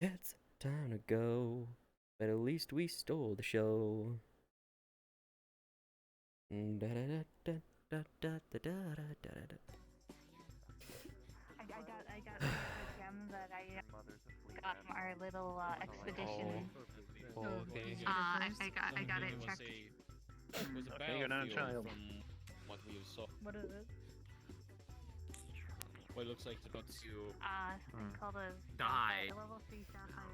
It's time to go, but at least we stole the show. I got the gem that I got from our little expedition. Oh, okay. I got it checked. Okay, you're not a child. From what we saw. What is it? Well, it looks like it's about to Something called a Die. level 3 sapphire.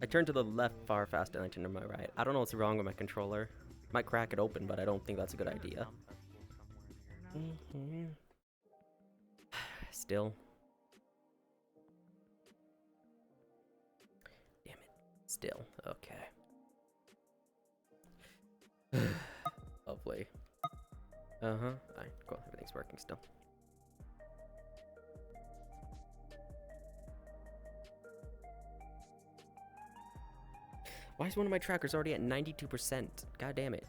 I turned to the left far faster than I turned to my right. I don't know what's wrong with my controller. Might crack it open, but I don't think that's a good idea. Still. Damn it. Still. Okay. Lovely. Uh-huh. Alright, cool. Everything's working still. Why is one of my trackers already at 92%? God damn it.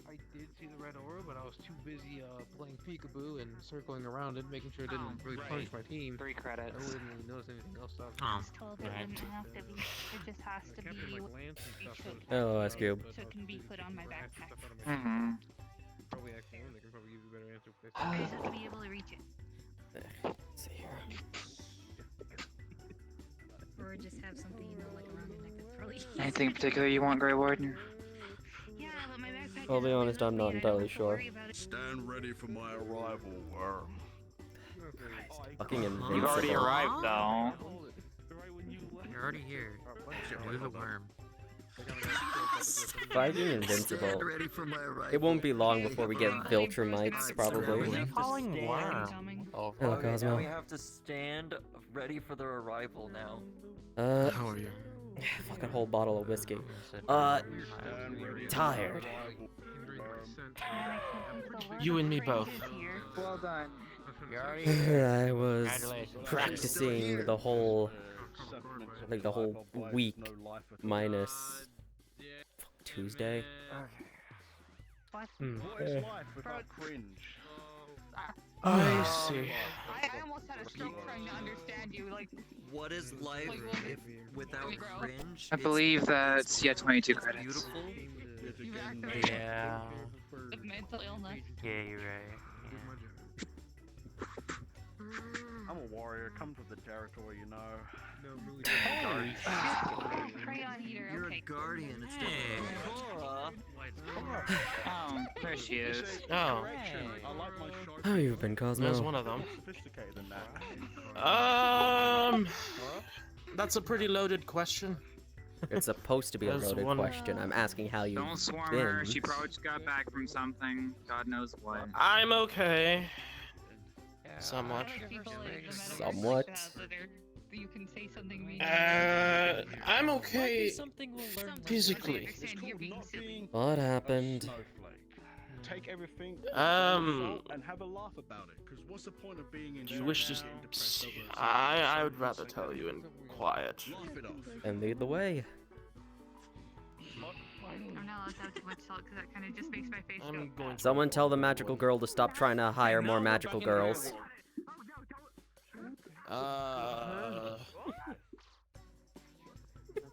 I did see the red aura, but I was too busy playing peekaboo and circling around it, making sure it didn't really punish my team. 3 credits. I wouldn't really notice anything else. I was told it wouldn't have to be. It just has to be. Oh, that's cube. So it can be put on my backpack. Probably actually, they can probably give you a better answer. I just have to be able to reach it. Let's see here. Or just have something, like around my neck that's probably. Anything in particular you want, Greywarden? Yeah, but my backpack. I'll be honest, I'm not entirely sure. Stand ready for my arrival, worm. Fucking invincible. You've already arrived, though. You're already here. You're the worm. Fucking invincible. Ready for my arrival. It won't be long before we get Viltrumites, probably. Calling worm. Oh, Okay, now Cosmo. we have to stand ready for their arrival now. How are you? Fucking whole bottle of whiskey. Tired. You and me both. Well done. I was practicing the whole, like the whole week minus Tuesday. What is life without cringe? I see. I almost had a stroke trying to understand you. Like, What is life if without cringe? I believe that's, yeah, 22 credits. Beautiful. you've activated Yeah. the mental illness. Yeah, you're right. I'm a warrior, come to the territory, you know. Crayon eater. You're Okay. a guardian. It's Oh, there she is. Oh, I like my sharp. How you been, there's Cosmo? one of them. Sophisticated than that. That's a pretty loaded question. It's supposed to be a There's loaded one- question. I'm asking how you Don't swarm been. her. She probably just got back from something. God knows what. I'm okay. Somewhat. People in the metaverse Somewhat. like that you can say something mean. I'm okay Something physically. You're being silly. What happened? Snowflake. Take everything and have a laugh about it. Because what's the point of being in? Do you wish to see? I would rather tell you in quiet. Laugh it off. And lead the way. I'm not allowed to have too much salt because that kind of just makes my face go. I'm going to. Someone tell the magical girl to stop trying to hire more magical girls. I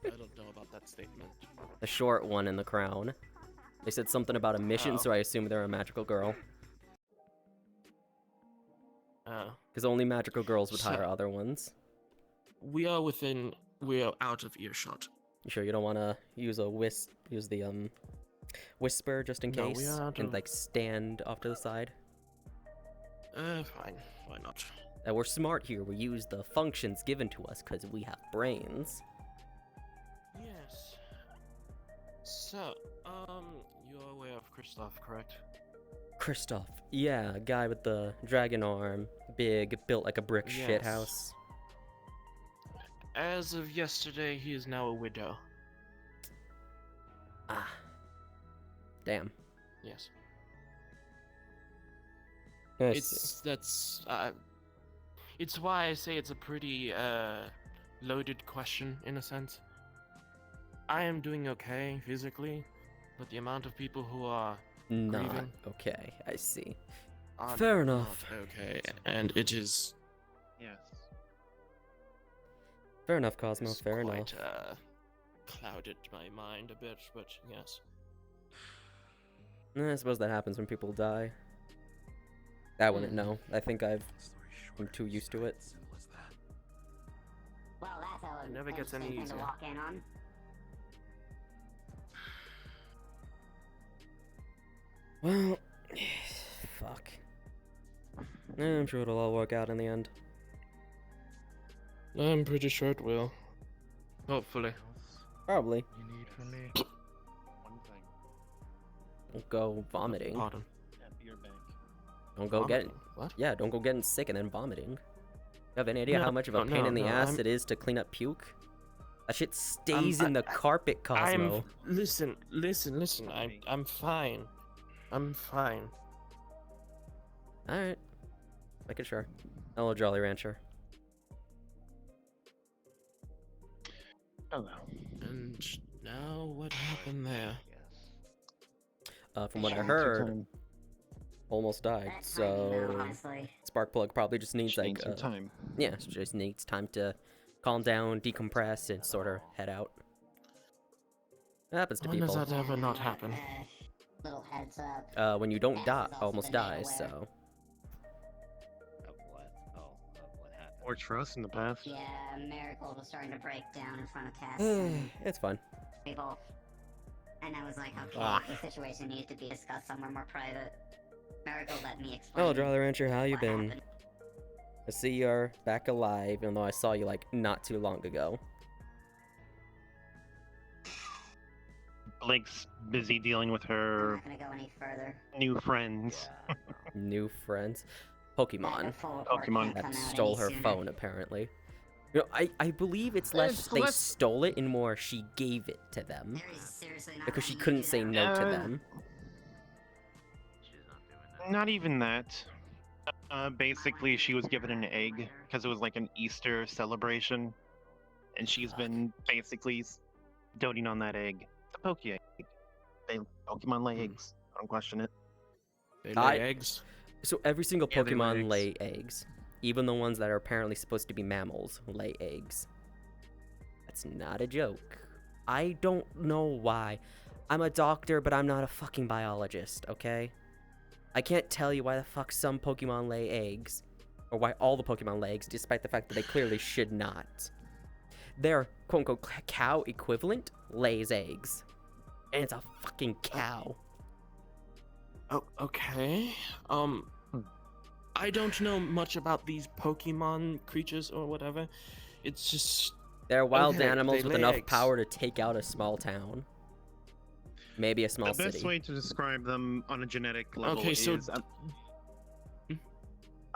don't know about that statement. The short one in the crown. They said something about a mission, so I assume they're a magical girl. Because only magical girls would hire other ones. We are out of earshot. You sure you don't want to use the whisper just in No, we case? are out And of- like stand off to the side? Fine. Why not? That we're smart here. We use the functions given to us because we have brains. Yes. So, you're aware of Kristoff, correct? Kristoff. Yeah, guy with the dragon arm. Big, built like a brick Yes. shithouse. As of yesterday, he is now a widow. Ah. Damn. Yes. Yes. It's why I say it's a pretty loaded question in a sense. I am doing okay physically, but the amount of people who are Not grieving. okay. I see. Are Fair not enough. Okay, and it is Yes. Fair enough, Cosmo. it's Fair quite, enough. Clouded my mind a bit, but yes. I suppose that happens when people die. I wouldn't know. I think I'm too used to it. Well, that's a It never gets any interesting thing to easier. walk in on. Well, fuck. I'm sure it'll all work out in the end. I'm pretty sure it will. Hopefully. Probably. You need from me one thing. Don't go vomiting. Pardon. Your bank. Don't go getting. Vomiting? What? Yeah, don't go getting sick and then vomiting. You have any idea No, how much of a no, pain in the no, ass I'm- it is to clean up puke? That shit stays in the carpet, Cosmo. Listen. I'm fine. I'm fine. Alright. Making sure. Hello, Jolly Rancher. Hello. And now what happened there? From what I Sure. heard, almost died. That's timing, though, So honestly. Sparkplug probably just needs Just like need some time. yeah, just needs time to calm down, decompress, and sort of head out. It happens to When does people. that ever not happen? Little heads up. When you don't Max die, has also almost been die. made aware. So Of what? Oh, of what happened? Or trust in the past. Yeah, Miracle was starting to break down in front of Cass. and it's fun. we both. And I was like, okay, Ah. the situation needs to be discussed somewhere more private. Miracle let me explain. Hello, Jolly Rancher. How you what been? happened. I see you're back alive, even though I saw you like not too long ago. Blake's busy dealing with I'm her not gonna go any further. new friends. New friends, The Pokemon full report Pokemon can't that come out stole any her sooner. phone. Apparently, you know, I believe it's less they stole it and more she gave it to them There is seriously not because she letting you couldn't do say that. no to Uh, them. Not even that. Basically, she was given an egg because it was like an Easter celebration, and she's been basically doting on that egg. It's a Poke egg. Pokemon lay eggs. I don't question it. They I- lay eggs. So every single Yeah, they lay Pokemon eggs. lay eggs. Even the ones that are apparently supposed to be mammals lay eggs. That's not a joke. I don't know why. I'm a doctor, but I'm not a fucking biologist, okay? I can't tell you why the fuck some Pokemon lay eggs, or why all the Pokemon lay eggs, despite the fact that they clearly should not. Their quote-unquote cow equivalent lays eggs. And it's a fucking cow. Oh, okay. I don't know much about these Pokemon creatures or whatever. It's just They're wild Okay, animals they with lay enough eggs. power to take out a small town. Maybe a small The best city. way to describe them on a genetic level Okay, so is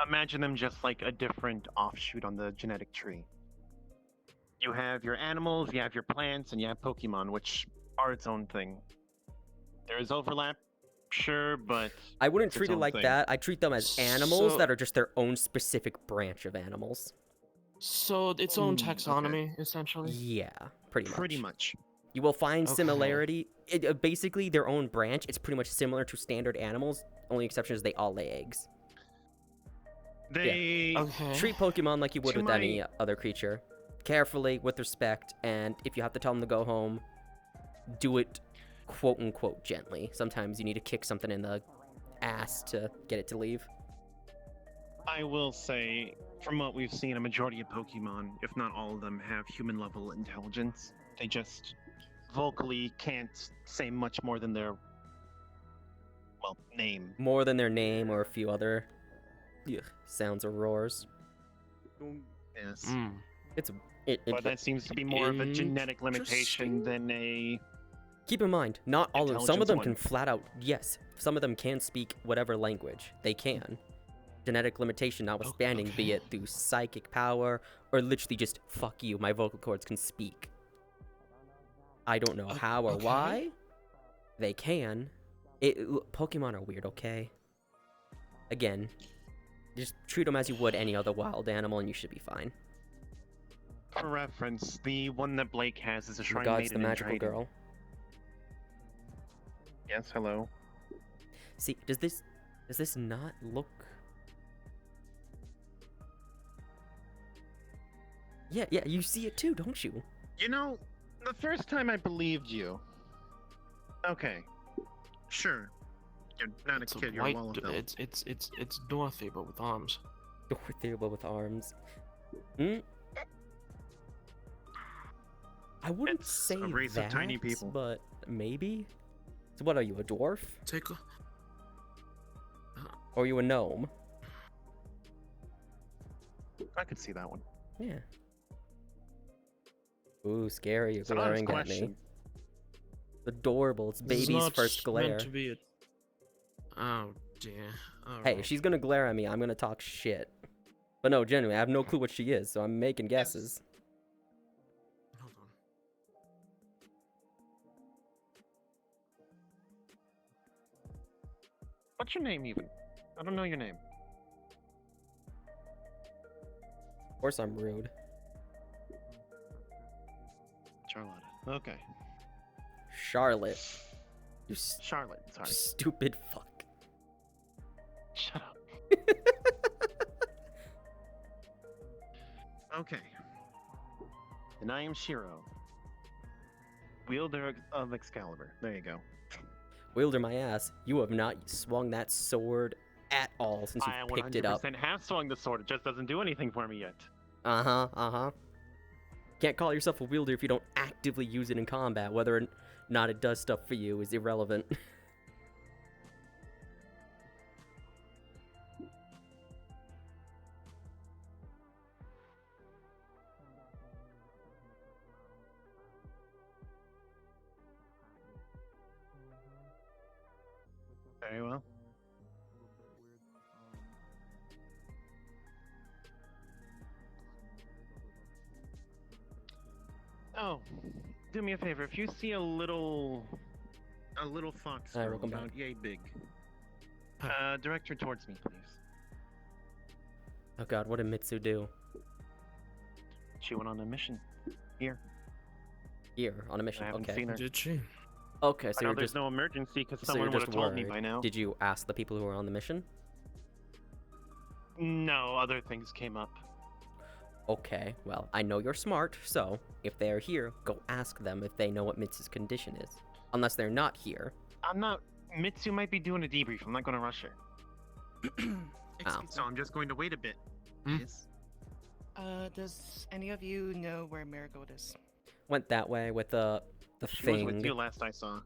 imagine them just like a different offshoot on the genetic tree. You have your animals, you have your plants, and you have Pokemon, which are its own thing. There is overlap, sure, but I wouldn't it's treat its it own like thing. that. I treat them as animals So- that are just their own specific branch of animals. so its own okay. taxonomy, essentially. Yeah, pretty much. pretty much. You will find Okay. similarity. Basically, their own branch. It's pretty much similar to standard animals. Only exception is they all lay eggs. They Okay. Treat Pokemon like you would To with any other creature. Carefully, with respect, and if you have to tell them to go home, do it quote-unquote gently. Sometimes you need to kick something in the ass to get it to leave. I will say, from what we've seen, a majority of Pokemon, if not all of them, have human level intelligence. They just vocally can't say much more than their, well, name. More than their name or a few other sounds or roars. Yes. Mm. But that seems to be more of a genetic limitation than a. Keep in mind, not all of them. Some of Intelligence them one. can flat out, yes, some of them can speak whatever language. They can. Genetic limitation notwithstanding, be it through psychic power or literally just, fuck you, my vocal cords can speak. I don't know how or okay. why. They can. Pokemon are weird, okay? Again, just treat them as you would any other wild animal and you should be fine. For reference, the one that Blake has is a Oh my shrine God, it's the maiden in magical Dryden. girl. Yes, hello. See, does this not look? Yeah, you see it too, don't you? You know, the first time I believed you. Okay, sure. You're not a kid. You're a wall of build. It's Dorothy, but with arms. Dorothy, but with arms. Hmm. I wouldn't It's say a race that, of tiny people. but maybe. So what are you, a dwarf? Take a. Or are you a gnome? I could see that one. Yeah. Ooh, scary! You're It's an honest glaring at me. question. Adorable. It's This is baby's not first glare. meant to be a... Oh dear. Hey, Alright. if she's gonna glare at me, I'm gonna talk shit. But no, genuinely, I have no clue what she is, so I'm making guesses. Hold on. What's your name even? I don't know your name. Of course I'm rude. Charlotte. Okay. Charlotte. You Charlotte. Sorry. stupid fuck. Shut up. Okay. And I am Shiro, wielder of Excalibur. There you go. Wielder my ass. You have not swung that sword at all since you I picked it up. 100% have swung the sword. It just doesn't do anything for me yet. Uh-huh. Can't call yourself a wielder if you don't actively use it in combat. Whether or not it does stuff for you is irrelevant. Very well. Oh, do me a favor. If you see a little fox Hi, girl welcome back. about yay big, direct her towards me, please. Oh god, what did Mitsu do? She went on a mission. Here. Here, on a mission. I haven't Okay. seen her. Did she? Okay, so I know you're there's just no emergency because so someone you're would just have told me worried. by now. Did you ask the people who were on the mission? No, other things came up. Okay, well, I know you're smart, so if they're here, go ask them if they know what Mitsu's condition is. Unless they're not here. I'm not. Mitsu might be doing a debrief. I'm not going to rush her. So I'm just going to wait a bit. Yes. Does any of you know where Marigold is? Went that way with the She was thing. with you last I saw.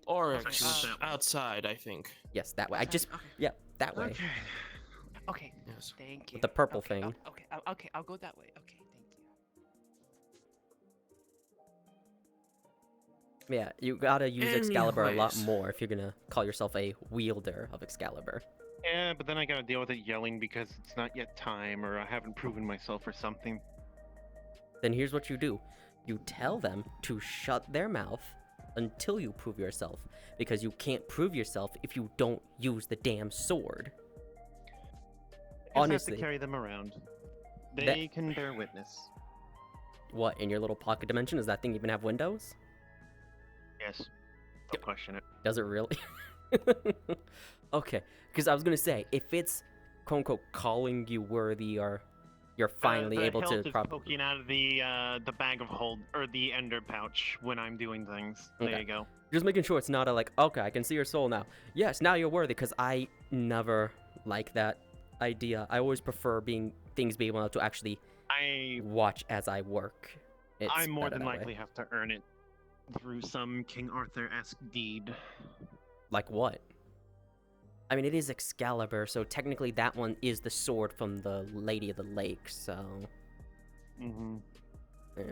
Oryx, outside, I think. Yes, that way. I Outside? just Okay. yeah, that way. Okay. Okay. Yes. Thank you. With the purple Okay, thing. Okay, I'll go that way. Okay, thank you. Yeah, you gotta use Excalibur a lot Anyways. more if you're gonna call yourself a wielder of Excalibur. Yeah, but then I gotta deal with it yelling because it's not yet time or I haven't proven myself or something. Then here's what you do. You tell them to shut their mouth until you prove yourself. Because you can't prove yourself if you don't use the damn sword. I Honestly. have to carry them around. They can bear witness. What, in your little pocket dimension? Does that thing even have windows? Yes. Don't question it. Does it really? Okay, because I was gonna say, if it's quote unquote calling you worthy or you're finally the able hilt to is poking out of the bag of hold or the ender pouch when I'm doing things. There Okay. you go. Just making sure it's not a like, okay, I can see your soul now. Yes, now you're worthy, because I never like that idea. I always prefer things being able to actually watch as I work. It's I more better than that way. likely have to earn it through some King Arthur-esque deed. Like what? I mean, it is Excalibur, so technically that one is the sword from the Lady of the Lake, so... Mm-hmm. Yeah.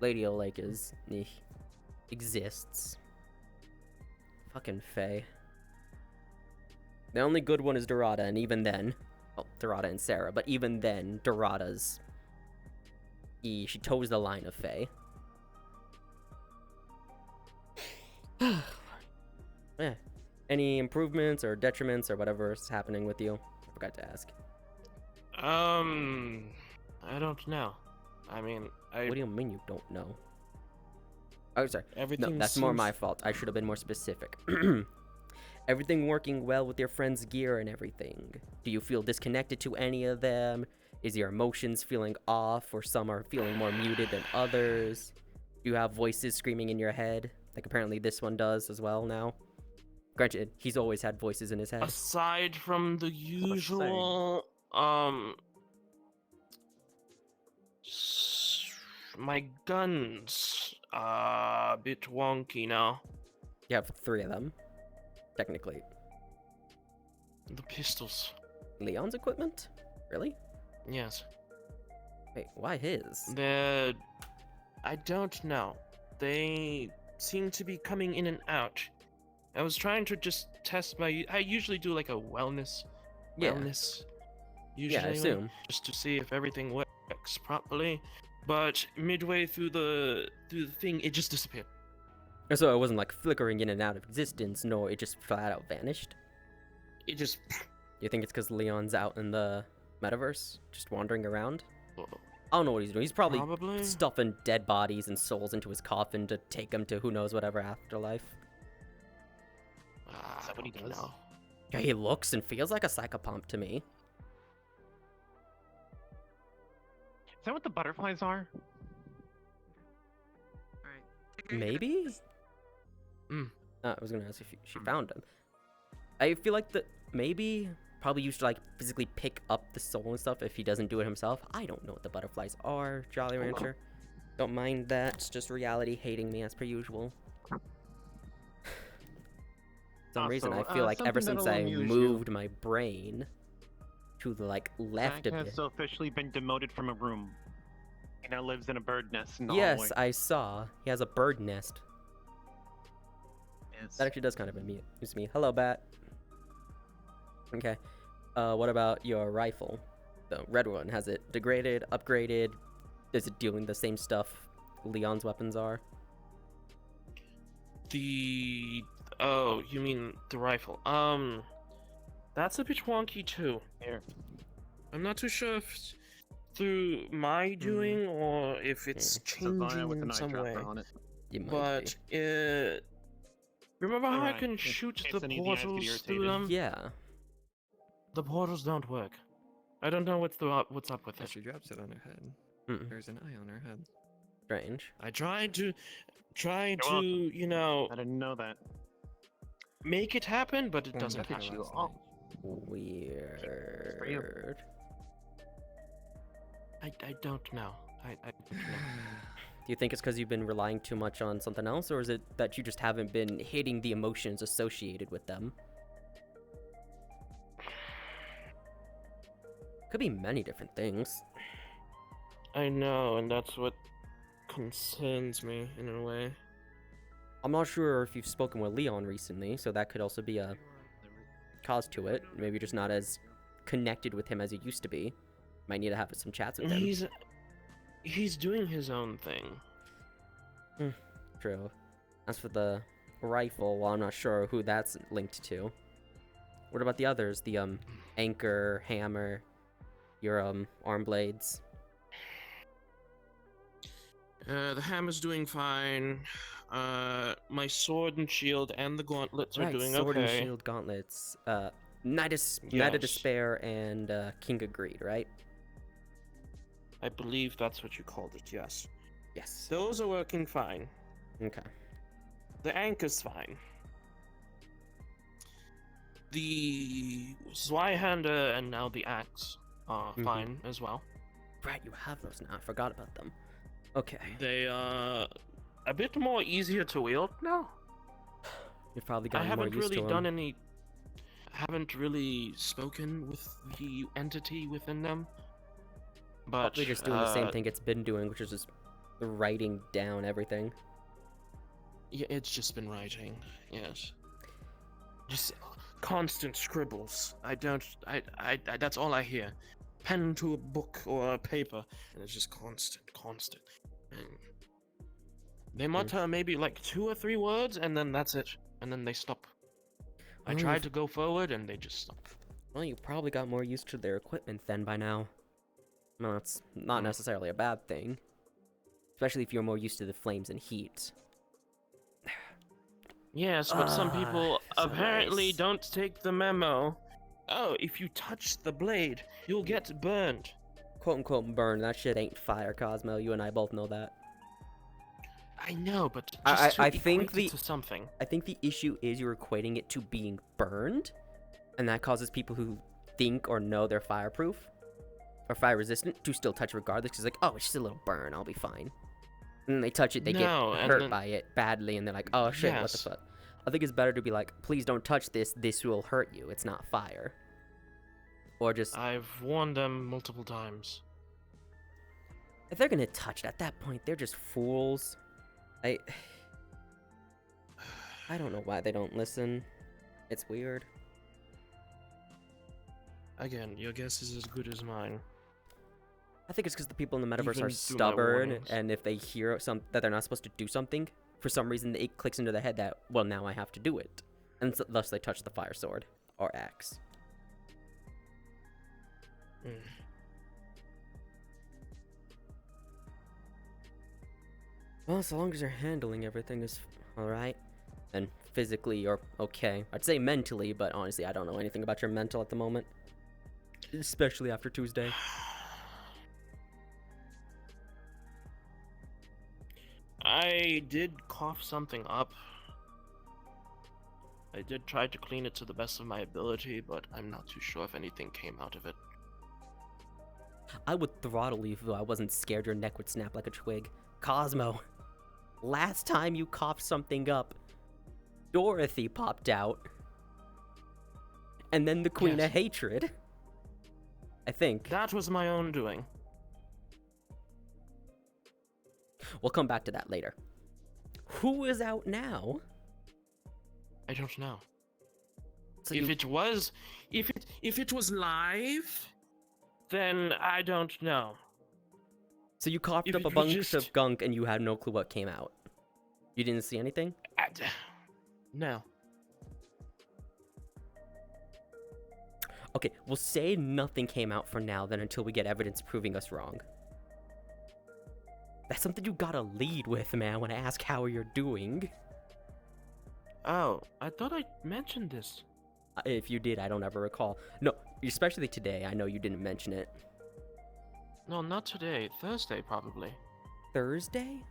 Lady of the Lake exists. Fucking Faye. The only good one is Dorada, and even then... Well, Dorada and Sarah, but even then, Dorada's... She toes the line of Faye. Yeah. Any improvements or detriments or whatever is happening with you? I forgot to ask. I don't know. I mean, What do you mean you don't know? Oh, sorry. Everything No, that's more seems- my fault. I should have been more specific. Everything working well with your friend's gear and everything. Do you feel disconnected to any of them? Is your emotions feeling off, or some are feeling more muted than others? Do you have voices screaming in your head? Like apparently this one does as well now. Granted, he's always had voices in his head. Aside from the usual, my guns are a bit wonky now. You have 3 of them, technically. The pistols. Leon's equipment? Really? Yes. Wait, why his? I don't know. They seem to be coming in and out. I was trying to just test my. I usually do like a wellness. Yeah. Wellness. Usually, Yeah, I assume. just to see if everything works properly. But midway through the thing, it just disappeared. So it wasn't like flickering in and out of existence, nor it just flat out vanished? It just. You think it's because Leon's out in the Metaverse, just wandering around? Oh, I don't know what he's doing. He's probably Probably. stuffing dead bodies and souls into his coffin to take him to who knows whatever afterlife. Is that what he does? No. Yeah, he looks and feels like a psychopomp to me. Is that what the butterflies are? Maybe? I was gonna ask if she found him. I feel like maybe probably used to like physically pick up the soul and stuff if he doesn't do it himself. I don't know what the butterflies are, Jolly Rancher. Don't mind that. It's just reality hating me as per usual. For some reason, I feel like ever something since that'll I amuse moved my brain to the like left Zach a has bit. officially been demoted from a room. He now lives in a bird nest in the Yes, hallway. I saw. He has a bird nest. Yes. That actually does kind of amuse me. Hello, Bat. Okay. What about your rifle? The red one. Has it degraded, upgraded? Is it doing the same stuff Leon's weapons are? Oh, you mean the rifle? That's a bit wonky too. Here. I'm not too sure if it's through my doing or if it's It's a changing vial with an in some way. eyedropper on it. You might But remember how I Alright, can in shoot case the any of you guys get portals through irritated. them? Yeah. The portals don't work. I don't know what's up with it. She drops it on her head. Mm. There's an eye on her head. Strange. I tried to, welcome. you know, I didn't know that. make it happen, but it doesn't look at happen. you. Oh, Weird. I don't know. I don't know. Do you think it's because you've been relying too much on something else, or is it that you just haven't been hitting the emotions associated with them? Could be many different things. I know, and that's what concerns me in a way. I'm not sure if you've spoken with Leon recently, so that could also be a cause to it. Maybe you're just not as connected with him as you used to be. Might need to have some chats with him. He's doing his own thing. True. As for the rifle, well, I'm not sure who that's linked to. What about the others? The anchor, hammer, your arm blades. The hammer's doing fine. My sword and shield and the gauntlets are doing sword okay. and shield, gauntlets. Knight of Yes. Despair and King of Greed, right? I believe that's what you called it, yes. Yes. Those are working fine. Okay. The anchor's fine. The Zweihander and now the axe are fine as well. Right, you have those now. I forgot about them. Okay. They are a bit more easier to wield now. You've probably I gotten more haven't used really to done them. any. Haven't really spoken with the entity within them. But Probably just doing the same thing it's been doing, which is just writing down everything. Yeah, it's just been writing. Yes. Just constant scribbles. I that's all I hear. Pen to a book or a paper, and it's just constant. And they mutter maybe like 2 or 3 words, and then that's it. And then they stop. I Well, tried to go forward, and they just stop. Well, you probably got more used to their equipment then by now. Well, that's not necessarily a bad thing. Especially if you're more used to the flames and heat. Yes, but some people so apparently nice. don't take the memo. Oh, if you touch the blade, you'll get burned. Quote unquote burn. That shit ain't fire, Cosmo. You and I both know that. I know, but I just to think equate it to something. I think the issue is you're equating it to being burned, and that causes people who think or know they're fireproof or fire resistant to still touch regardless. Cause like, oh, it's just a little burn. I'll be fine. And then they touch it, they get hurt by it badly, and they're like, oh shit, what the fuck? I think it's better to be like, please don't touch this. This will hurt you. It's not fire. Or just... I've warned them multiple times. If they're gonna touch it, at that point, they're just fools. I don't know why they don't listen. It's weird. Again, your guess is as good as mine. I think it's because the people in the metaverse Even are through my stubborn, warnings. and if they hear that they're not supposed to do something, for some reason it clicks into their head that, well, now I have to do it. And thus they touch the fire sword or axe. Well, so long as you're handling everything is alright, and physically you're okay. I'd say mentally, but honestly, I don't know anything about your mental at the moment. Especially after Tuesday. I did cough something up. I did try to clean it to the best of my ability, but I'm not too sure if anything came out of it. I would throttle you if I wasn't scared your neck would snap like a twig. Cosmo, last time you coughed something up, Dorothy popped out. And then the Queen of Hatred. I think. That was my own doing. We'll come back to that later. Who is out now? I don't know. So if it was live, then I don't know. So you coughed up a bunch of gunk and you had no clue what came out? You didn't see anything? No. Okay, we'll say nothing came out for now then until we get evidence proving us wrong. That's something you gotta lead with, man, when I ask how you're doing. Oh, I thought I mentioned this. If you did, I don't ever recall. No, especially today, I know you didn't mention it. No, not today. Thursday, probably. Thursday?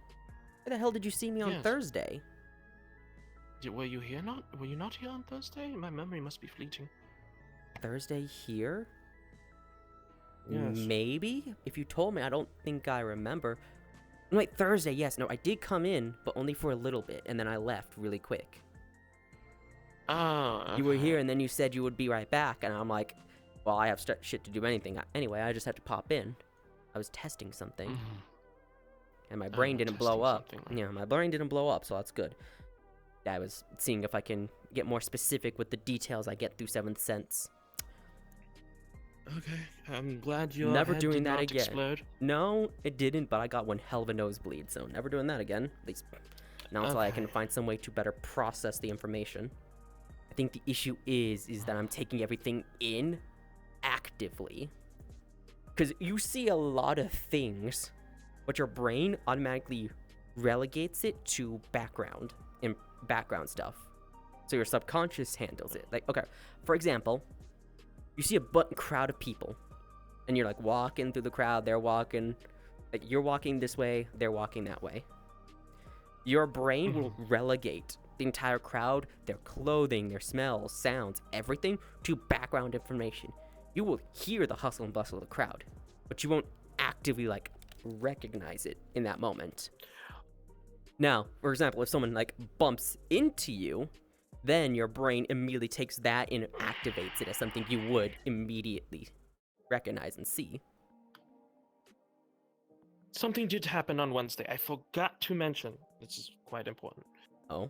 Where the hell did you see me on Thursday? Were you not here on Thursday? My memory must be fleeting. Thursday here? Yes. Maybe? If you told me, I don't think I remember. Wait, Thursday, yes. No, I did come in, but only for a little bit, and then I left really quick. Oh, okay. You were here, and then you said you would be right back, and I'm like, well, I have shit to do anything. Anyway, I just had to pop in. I was testing something. And my brain didn't blow up. Yeah, my brain didn't blow up, so that's good. I was seeing if I can get more specific with the details I get through 7th Sense. Okay, I'm glad your never head doing did that not again. Explode. No, it didn't, but I got one hell of a nosebleed, so never doing that again. At least now until I can find some way to better process the information. I think the issue is that I'm taking everything in actively. Because you see a lot of things, but your brain automatically relegates it to background stuff. So your subconscious handles it. Like, okay, for example, you see a crowd of people, and you're like walking through the crowd, they're walking, like you're walking this way, they're walking that way. Your brain will relegate the entire crowd, their clothing, their smells, sounds, everything to background information. You will hear the hustle and bustle of the crowd, but you won't actively like recognize it in that moment. Now, for example, if someone like bumps into you, then your brain immediately takes that and activates it as something you would immediately recognize and see. Something did happen on Wednesday. I forgot to mention. This is quite important. Oh?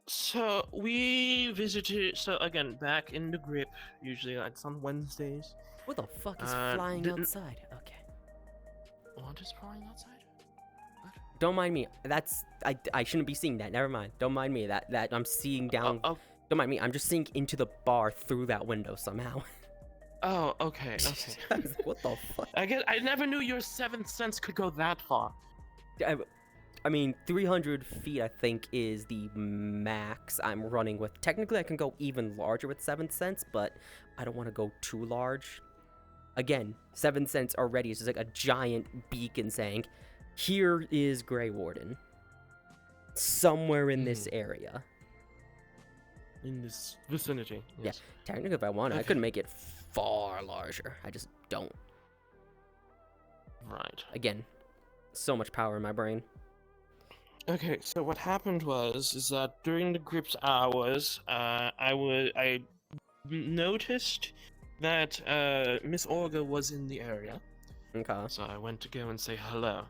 So, we visited... So, again, back in the grip. Usually, it's on Wednesdays. What the fuck is flying outside? Okay. What is flying outside? Don't mind me. I shouldn't be seeing that. Never mind. Don't mind me. That I'm seeing down. Don't mind me. I'm just seeing into the bar through that window somehow. Oh, okay. What the fuck? I never knew your 7th sense could go that far. I mean, 300 feet, I think, is the max I'm running with. Technically, I can go even larger with 7th Sense, but I don't want to go too large. Again, 7th Sense already is just like a giant beacon saying, here is Greywarden. Somewhere in this area. In this vicinity. Yes. Yeah, technically, if I wanted, I could make it far larger. I just don't. Right. Again, so much power in my brain. Okay, so what happened is that during the grip's hours, I noticed that Miss Olga was in the area. Okay. So I went to go and say hello.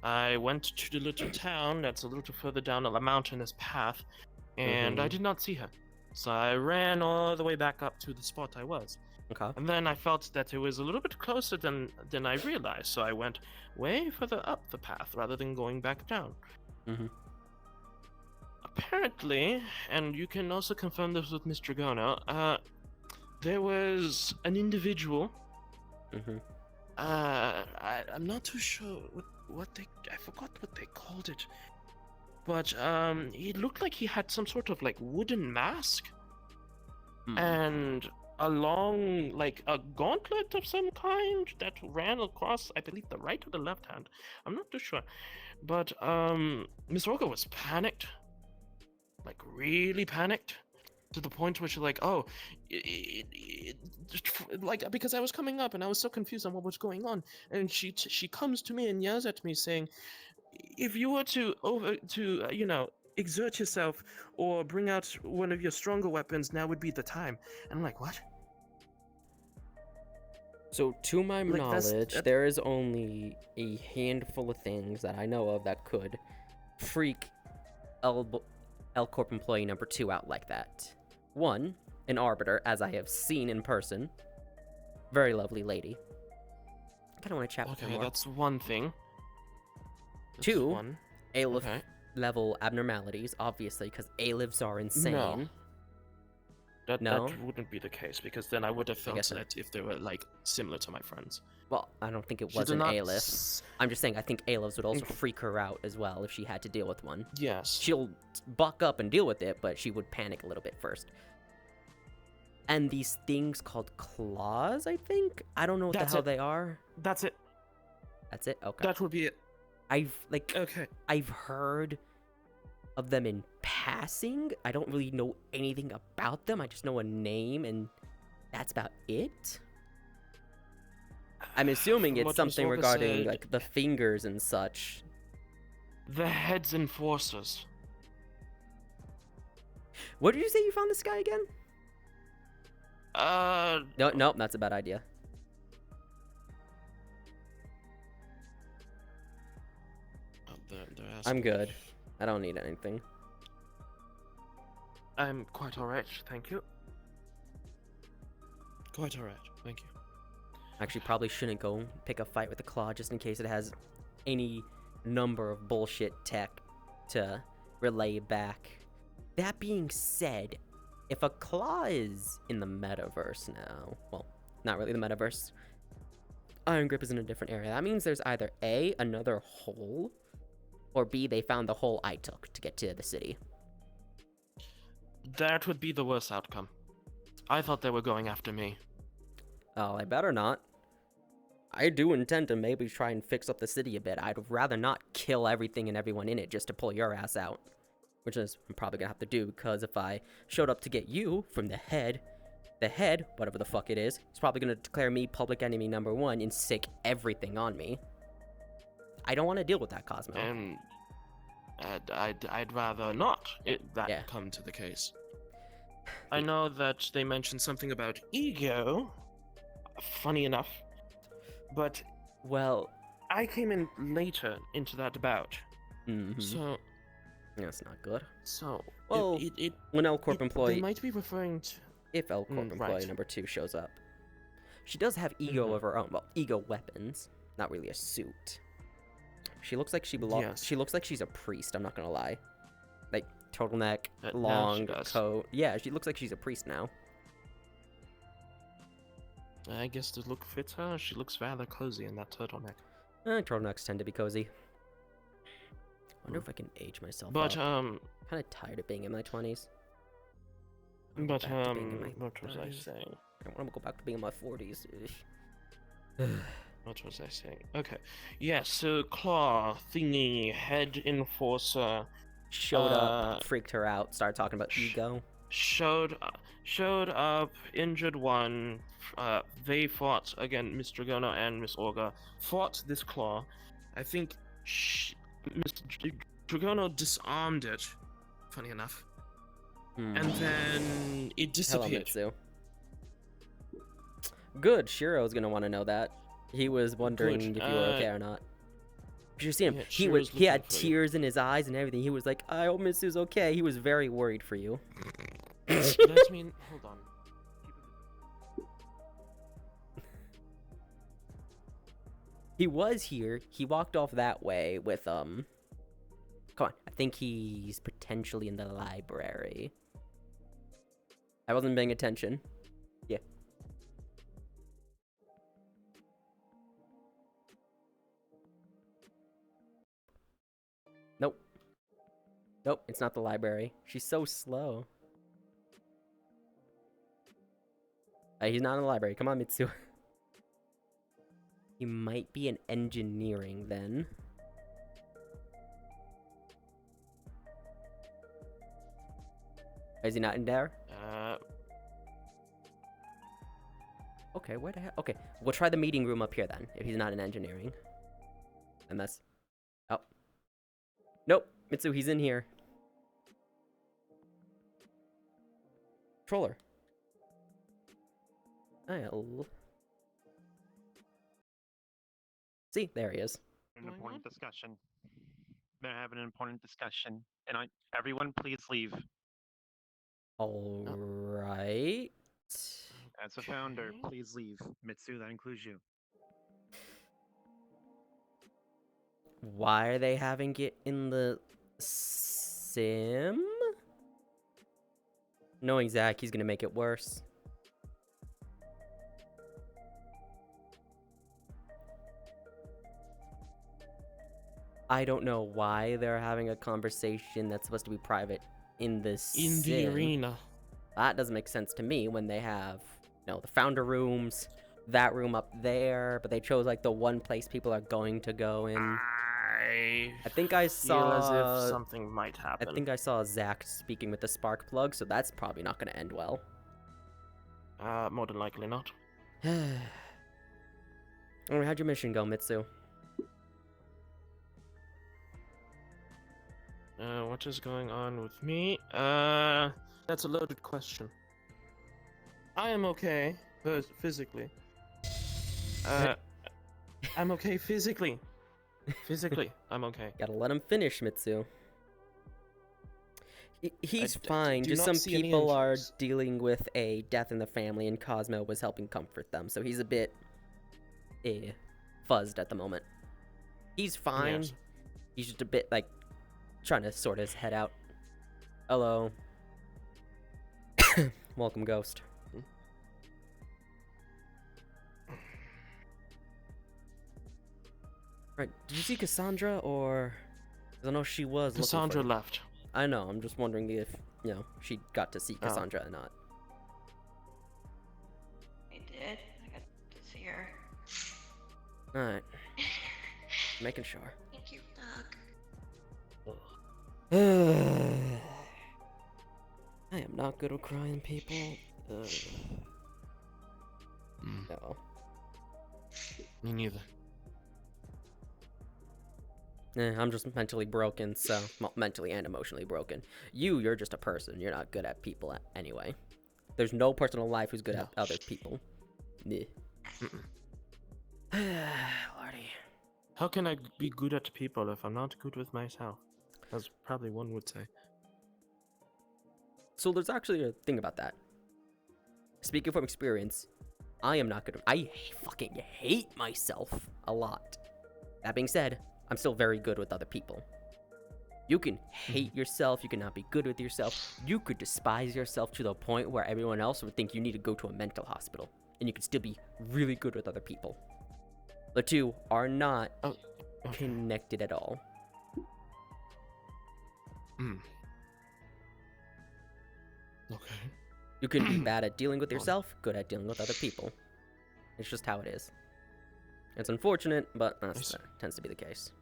I went to the little town that's a little further down a mountainous path, and I did not see her. So I ran all the way back up to the spot I was. Okay. And then I felt that it was a little bit closer than I realized, so I went way further up the path rather than going back down. Apparently, and you can also confirm this with Miss Dragono, there was an individual. I'm not too sure what they. I forgot what they called it. But he looked like he had some sort of like wooden mask, and a long, like a gauntlet of some kind that ran across, I believe, the right or the left hand. I'm not too sure. But Miss Olga was panicked, like really panicked, to the point where she's like, "Oh, like because I was coming up and I was so confused on what was going on, and she comes to me and yells at me saying, if you were to exert yourself or bring out one of your stronger weapons, now would be the time." And I'm like, what? So, to my knowledge, there is only a handful of things that I know of that could freak L Corp employee number 2 out like that. 1, an arbiter, as I have seen in person. Very lovely lady. I kind of want to chat with her more. Okay, that's one thing. 2, A-Liv level abnormalities, obviously, because A-Livs are insane. No. That wouldn't be the case, because then I would have felt that if they were, like, similar to my friends. Well, I don't think it was an A-Liv. I'm just saying I think A-Livs would also freak her out as well if she had to deal with one. Yes. She'll buck up and deal with it, but she would panic a little bit first. And these things called claws, I think? I don't know what the hell they are. That's it. That's it? Okay. That would be it. I've heard of them in passing. I don't really know anything about them. I just know a name, and that's about it. I'm assuming it's something regarding like the fingers and such. The head's enforcers. What did you say you found this guy again? Nope, that's a bad idea. I'm good. I don't need anything. I'm quite alright, thank you. Quite alright, thank you. Actually, probably shouldn't go pick a fight with the claw just in case it has any number of bullshit tech to relay back. That being said, if a claw is in the metaverse now, well, not really the metaverse, Iron Grip is in a different area. That means there's either A, another hole, or B, they found the hole I took to get to the city. That would be the worst outcome. I thought they were going after me. Oh, I better not. I do intend to maybe try and fix up the city a bit. I'd rather not kill everything and everyone in it just to pull your ass out. Which is I'm probably gonna have to do, because if I showed up to get you from the head, whatever the fuck it is probably gonna declare me public enemy number 1 and sick everything on me. I don't want to deal with that, Cosmo. And I'd rather not come to the case. I know that they mentioned something about ego, funny enough, but, well, I came in later into that bout, so... That's not good. So, well, when L Corp employee... They might be referring to... If L Corp employee number 2 shows up. She does have ego of her own, well, ego weapons, not really a suit. She looks like she belongs. Yes. She looks like she's a priest. I'm not gonna lie. Like turtleneck, long coat. Yeah, she looks like she's a priest now. I guess the look fits her. She looks rather cozy in that turtleneck. Turtlenecks tend to be cozy. wonder if I can age myself But up. Kind of tired of being in my 20s. but what was I saying? I want to go back to being in my 40s. What was I saying? Okay, yeah. So Claw thingy head enforcer Showed up, freaked her out, started talking about ego. Showed up, injured one. They fought again. Miss Dragono and Miss Olga fought this Claw. I think Miss Dragono disarmed it. Funny enough. And then it disappeared. Hello, Mitsu. Good. Shiro's gonna want to know that. He was wondering if you were okay or not. You should see him. Yeah, he had tears in his eyes and everything. He was like, "I hope Mitsu's okay." He was very worried for you. Let me hold on. He was here. He walked off that way with Come on. I think he's potentially in the library. I wasn't paying attention. Yeah. Nope. Nope, it's not the library. She's so slow. He's not in the library. Come on, Mitsu. He might be in engineering then. Is he not in there? Okay, where the hell? Okay, we'll try the meeting room up here then, if he's not in engineering. And that's... Oh. Nope, Mitsu, he's in here. Controller. Oh. See, there he is. An important discussion. They're having an important discussion. And everyone please leave. Alright. As a founder, please leave. Mitsu, that includes you. Why are they having it in the sim? Knowing Zach, he's gonna make it worse. I don't know why they're having a conversation that's supposed to be private in this in the arena. That doesn't make sense to me when they have, you know, the founder rooms, that room up there, but they chose like the one place people are going to go in. I think I saw as if something might happen. I think I saw Zach speaking with the spark plug, so that's probably not going to end well. More than likely not. Alright, how'd your mission go, Mitsu? What is going on with me? That's a loaded question. I am okay, physically. I'm okay physically. Physically, I'm okay. Gotta let him finish, Mitsu. He's I fine, do just not some see any people are injuries. dealing with a death in the family, and Cosmo was helping comfort them, so he's a bit fuzzed at the moment. He's fine. Yes. He's just a bit, like, trying to sort his head out. Hello. Welcome, Ghost. Right, did you see Cassandra, or... 'cause I know she was Cassandra looking for... left. I know, I'm just wondering if, you know, she got to see Cassandra or not. I did. I got to see her. Alright. Making sure. Thank you, Doc. I am not good at crying, people. No. Me neither. I'm just mentally broken, so... well, mentally and emotionally broken. You're just a person. You're not good at people anyway. There's no person in life who's good at other people. Lordy. How can I be good at people if I'm not good with myself? That's probably one would say. So there's actually a thing about that. Speaking from experience, I am not good. I fucking hate myself a lot. That being said, I'm still very good with other people. You can hate yourself, you cannot be good with yourself, you could despise yourself to the point where everyone else would think you need to go to a mental hospital, and you could still be really good with other people. The two are not connected at all. Okay. You can be bad at dealing with yourself, good at dealing with other people. It's just how it is. It's unfortunate, but that tends to be the case.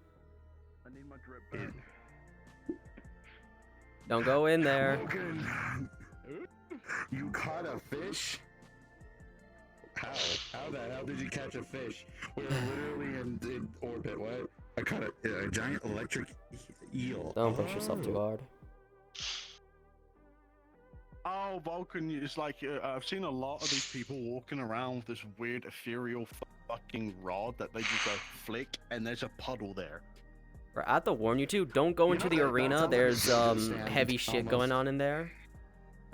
I need my drip back. Don't go in there. Logan, you caught a fish? How? How the hell did you catch a fish? We're literally in orbit. What? I caught a giant electric eel. Don't push yourself too hard. Oh, Vulcan, it's like I've seen a lot of these people walking around with this weird ethereal fucking rod that they just go flick, and there's a puddle there. Bro, I have to warn you two, don't go into the arena. There's heavy shit going on in there.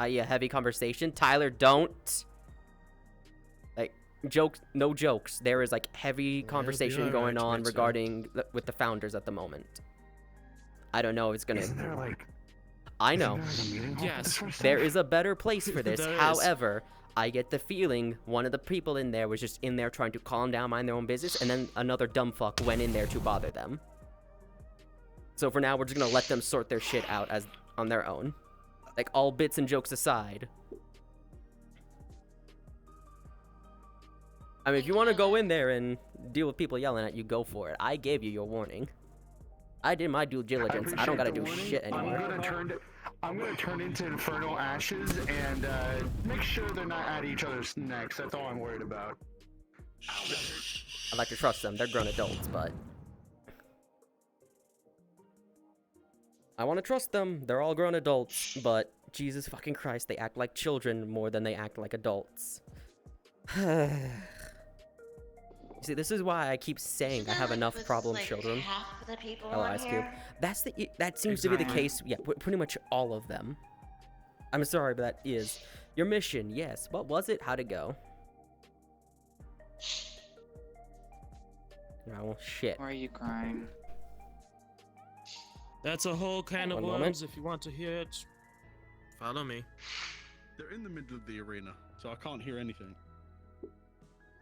Yeah, heavy conversation. Tyler, don't. Like, jokes, no jokes. There is like heavy conversation going on regarding with the founders at the moment. I don't know if it's gonna. Isn't there like? I know. Yes. There is a better place for this. There is. However, I get the feeling one of the people in there was just in there trying to calm down, mind their own business, and then another dumb fuck went in there to bother them. So for now, we're just gonna let them sort their shit out as on their own. Like, all bits and jokes aside. I mean, if you want to go in there and deal with people yelling at you, go for it. I gave you your warning. I did my due diligence. I don't gotta do shit anymore. I'm gonna turn into infernal ashes and make sure they're not at each other's necks. That's all I'm worried about. I'd like to trust them. They're grown adults, but I want to trust them. They're all grown adults, but Jesus fucking Christ, they act like children more than they act like adults. See, this is why I keep saying I have enough problem children. Half of the people Hello, on Ice Cube. here? That seems to be the case. Yeah, pretty much all of them. I'm sorry, but that is your mission. Yes. What was it? How'd it go? Oh shit. Why are you crying? That's a whole can of One worms. moment. If you want to hear it, follow me. They're in the middle of the arena, so I can't hear anything.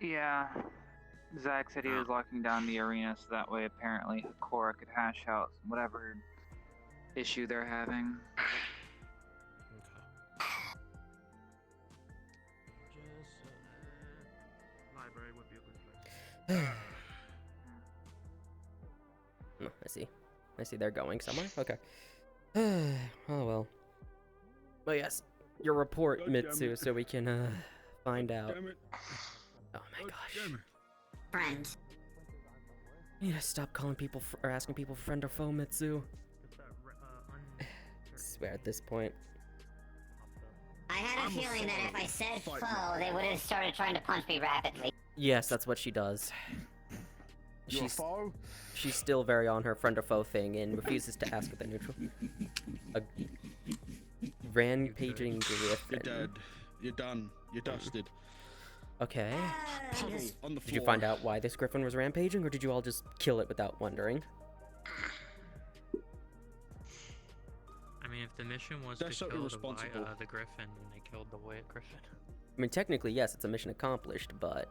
Yeah. Zach said he was locking down the arena so that way apparently Cora could hash out whatever issue they're having. Library would be a good place. Oh, I see. I see they're going somewhere. Okay. Oh well. But yes, your report, God damn Mitsu, it. so we can find out. Damn it. Oh my gosh. Damn it. Friend. You need to stop calling people or asking people friend or foe, Mitsu. I swear at this point. I had a feeling that if I said foe, they would have started trying to punch me rapidly. Yes, that's what she does. You're a foe? She's still very on her friend or foe thing and refuses to ask if they're neutral. A rampaging griffin. You're dead. You're done. You're dusted. Okay. Puddle on the floor. Did you find out why this griffin was rampaging, or did you all just kill it without wondering? I mean, if the mission was They're to so kill irresponsible. the griffin, then they killed the white griffin. I mean, technically, yes, it's a mission accomplished, but...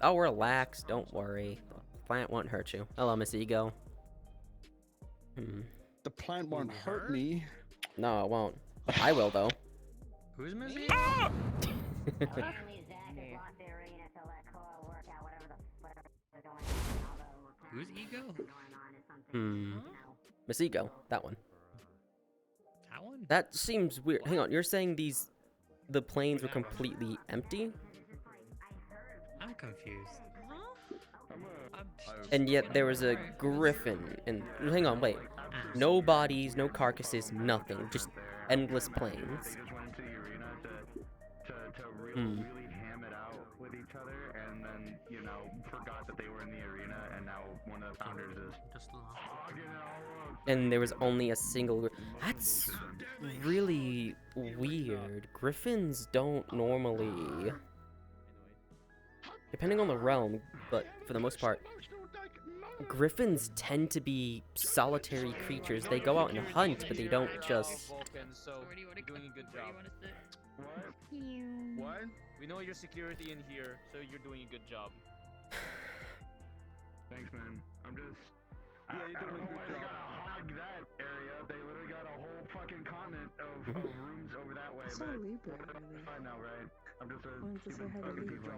Oh, relax, don't worry. The plant won't hurt you. Hello, Miss Ego. The plant won't hurt me. No, it won't. I will, though. Who's Missy? Who's Ego? Miss Ego, that one. That one? That seems weird. Hang on, you're saying the planes were completely empty? I'm confused. And yet there was a griffin and hang on, wait. No bodies, no carcasses, nothing. Just endless planes. Really ham it out with each other, and then, you know, forgot that they were in the arena, and now one of the founders is just And there was only a single. That's really weird. Griffins don't normally. Depending on the realm, but for the most part, griffins tend to be solitary creatures. They go out and hunt, but they don't just. You're doing a good job. What? We know your security in here, so you're doing a good job. Thanks, man. I'm just. Yeah, you're doing a good job. Hog that area rooms over that way, So but Libra, really. I know, right? I'm just Wanted to say hi to Libra. I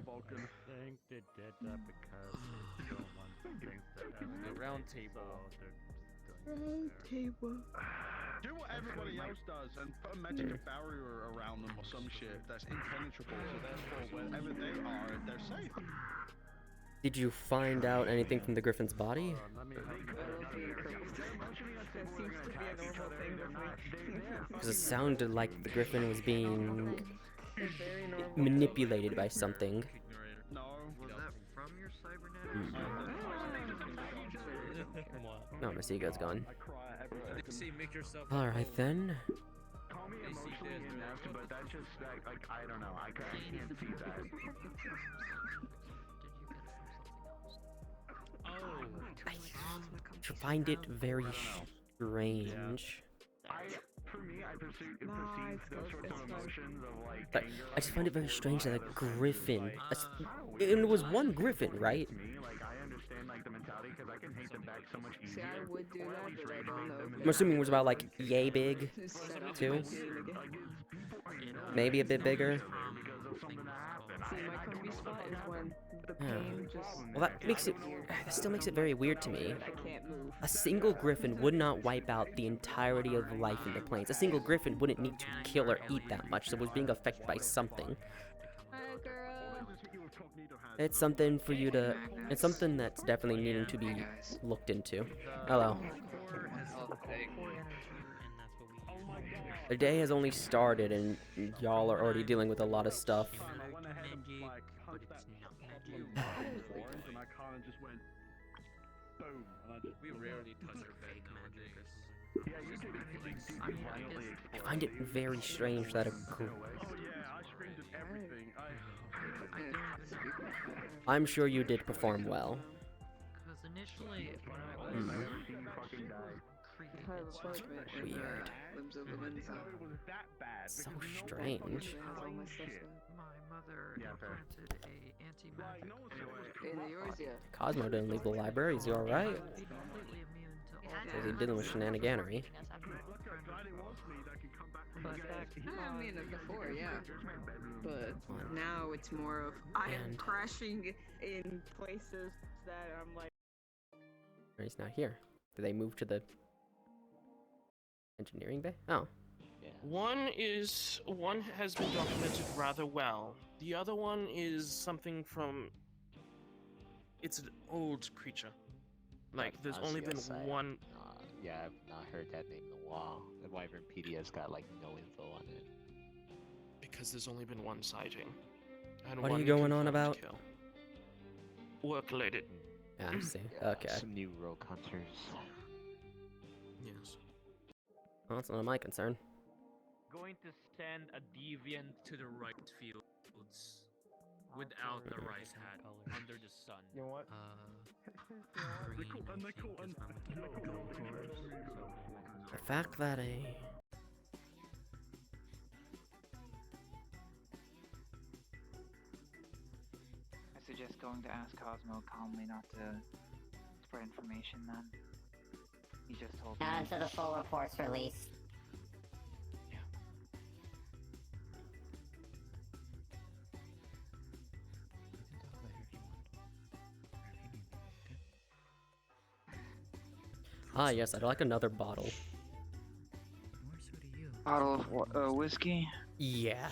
think they did that because they don't want things to escalate. The round table. So they're doing Round table. Do what everybody else does and put a magic barrier around them or some shit that's impenetrable, so therefore wherever they are, they're safe. Did you find out anything from the griffin's body? Because it sounded like the griffin was being manipulated by something. No. Was that from your cybernetics? No, my ego's gone. See, make yourself. Alright then. Call me emotionally inept, but that's just like I don't know. I can't see that. I find it very strange. For me, I perceive those sorts of emotions of like But anger. I just find it very strange that a griffin, it was one griffin, right? Like I understand like the mentality because I can hate them back so much easier. See, I would do that, but I don't know. I'm assuming it was about like yay big, too. Maybe a bit bigger. See, my comfy spot is when the pain just. Well, that still makes it very weird to me. I can't move. A single griffin would not wipe out the entirety of life in the plains. A single griffin wouldn't need to kill or eat that much, so it was being affected by something. Hi, girl. It's something for you to... It's something that's definitely needing to be looked into. Hello. The day has only started and y'all are already dealing with a lot of stuff. We rarely touch our bed magic. I find it very strange that a I'm sure you did perform well. Because initially, when I was Weird. So strange. my mother implanted a anti-magic. Cosmo didn't leave the library, is he alright? Completely immune to all Is he dealing with shenaniganery? I mean, before, yeah. But now it's more of I am crashing in places that I'm like. He's not here. Did they move to the engineering bay? Oh. One has been documented rather well. The other one is something from. It's an old creature. Like there's only been one. Yeah, I've not heard that name in a while. The Wyvern PDS got like no info on it. Because there's only been one sighting. And What are one you going on confirmed about? kill. Work related. Yeah, I see. Okay. Some new rogue hunters. Yes. Well, that's none of my concern. Going to send a deviant to the right fields without the rice hat under the sun. You know what? The fact that a... I suggest going to ask Cosmo calmly not to spread information then. He just told me. Not until the full report's released. Ah, yes, I'd like another bottle. Bottle of whiskey? Yeah.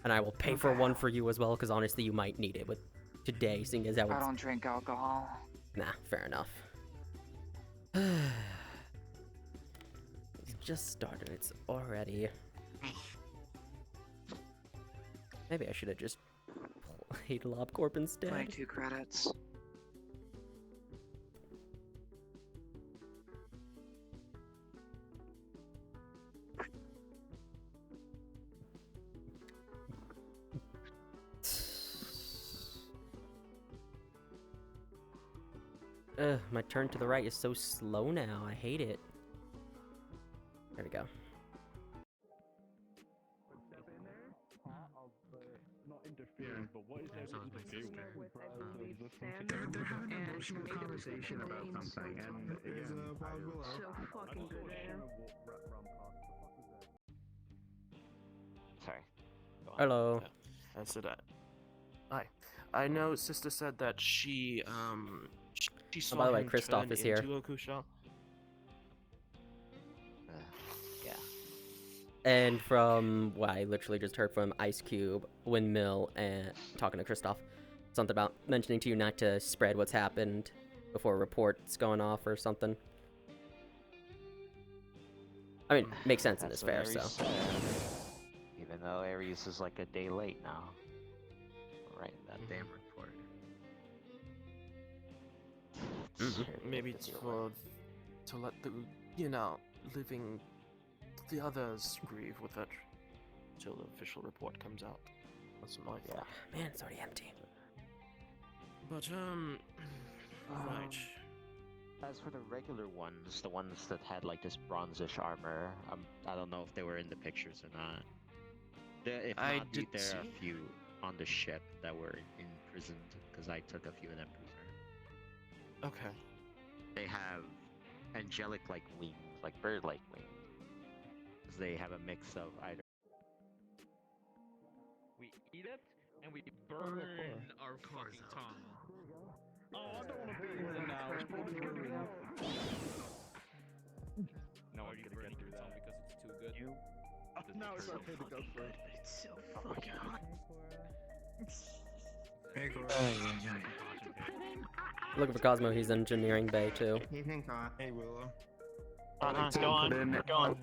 And I will pay for one for you as well, because honestly, you might need it with today, seeing as how I it's... don't drink alcohol. Nah, fair enough. It's just started, it's already... Maybe I should have just played LobCorp instead. 22 credits. My turn to the right is so slow now. I hate it. There we go. Not interfering, but what is They're having an emotional conversation about something, and So fucking good. Hello. Okay. I said that. Hi. I know Sister said that she saw by the way, him Kristoff turn is here. into a Kusha. Yeah. And from what I literally just heard from Ice Cube, Windmill, and talking to Kristoff, something about mentioning to you not to spread what's happened before reports going off or something. I mean, makes sense in this fair, That's so. what Ares said. Even though Ares is like a day late now. Right, that damn report. Maybe it's for to let the living the others grieve with it till the official report comes out. That's my thought. Man, it's already empty. But right. As for the regular ones, the ones that had like this bronzish armor, I don't know if they were in the pictures or not. If I not, did there see. are a few on the ship that were imprisoned because I took a few of them prisoner. Okay. They have angelic-like wings, like bird-like wings. Because they have a mix of either. We eat it and we burn our fucking tongue. Oh, I don't want to be here now. It's probably ruined. No, are you gonna get through that because it's too good? No, it's okay to go through. It's so fucking hot. Looking for Cosmo, he's engineering bay too. Evening, Hey, Willow. Go on. Go on.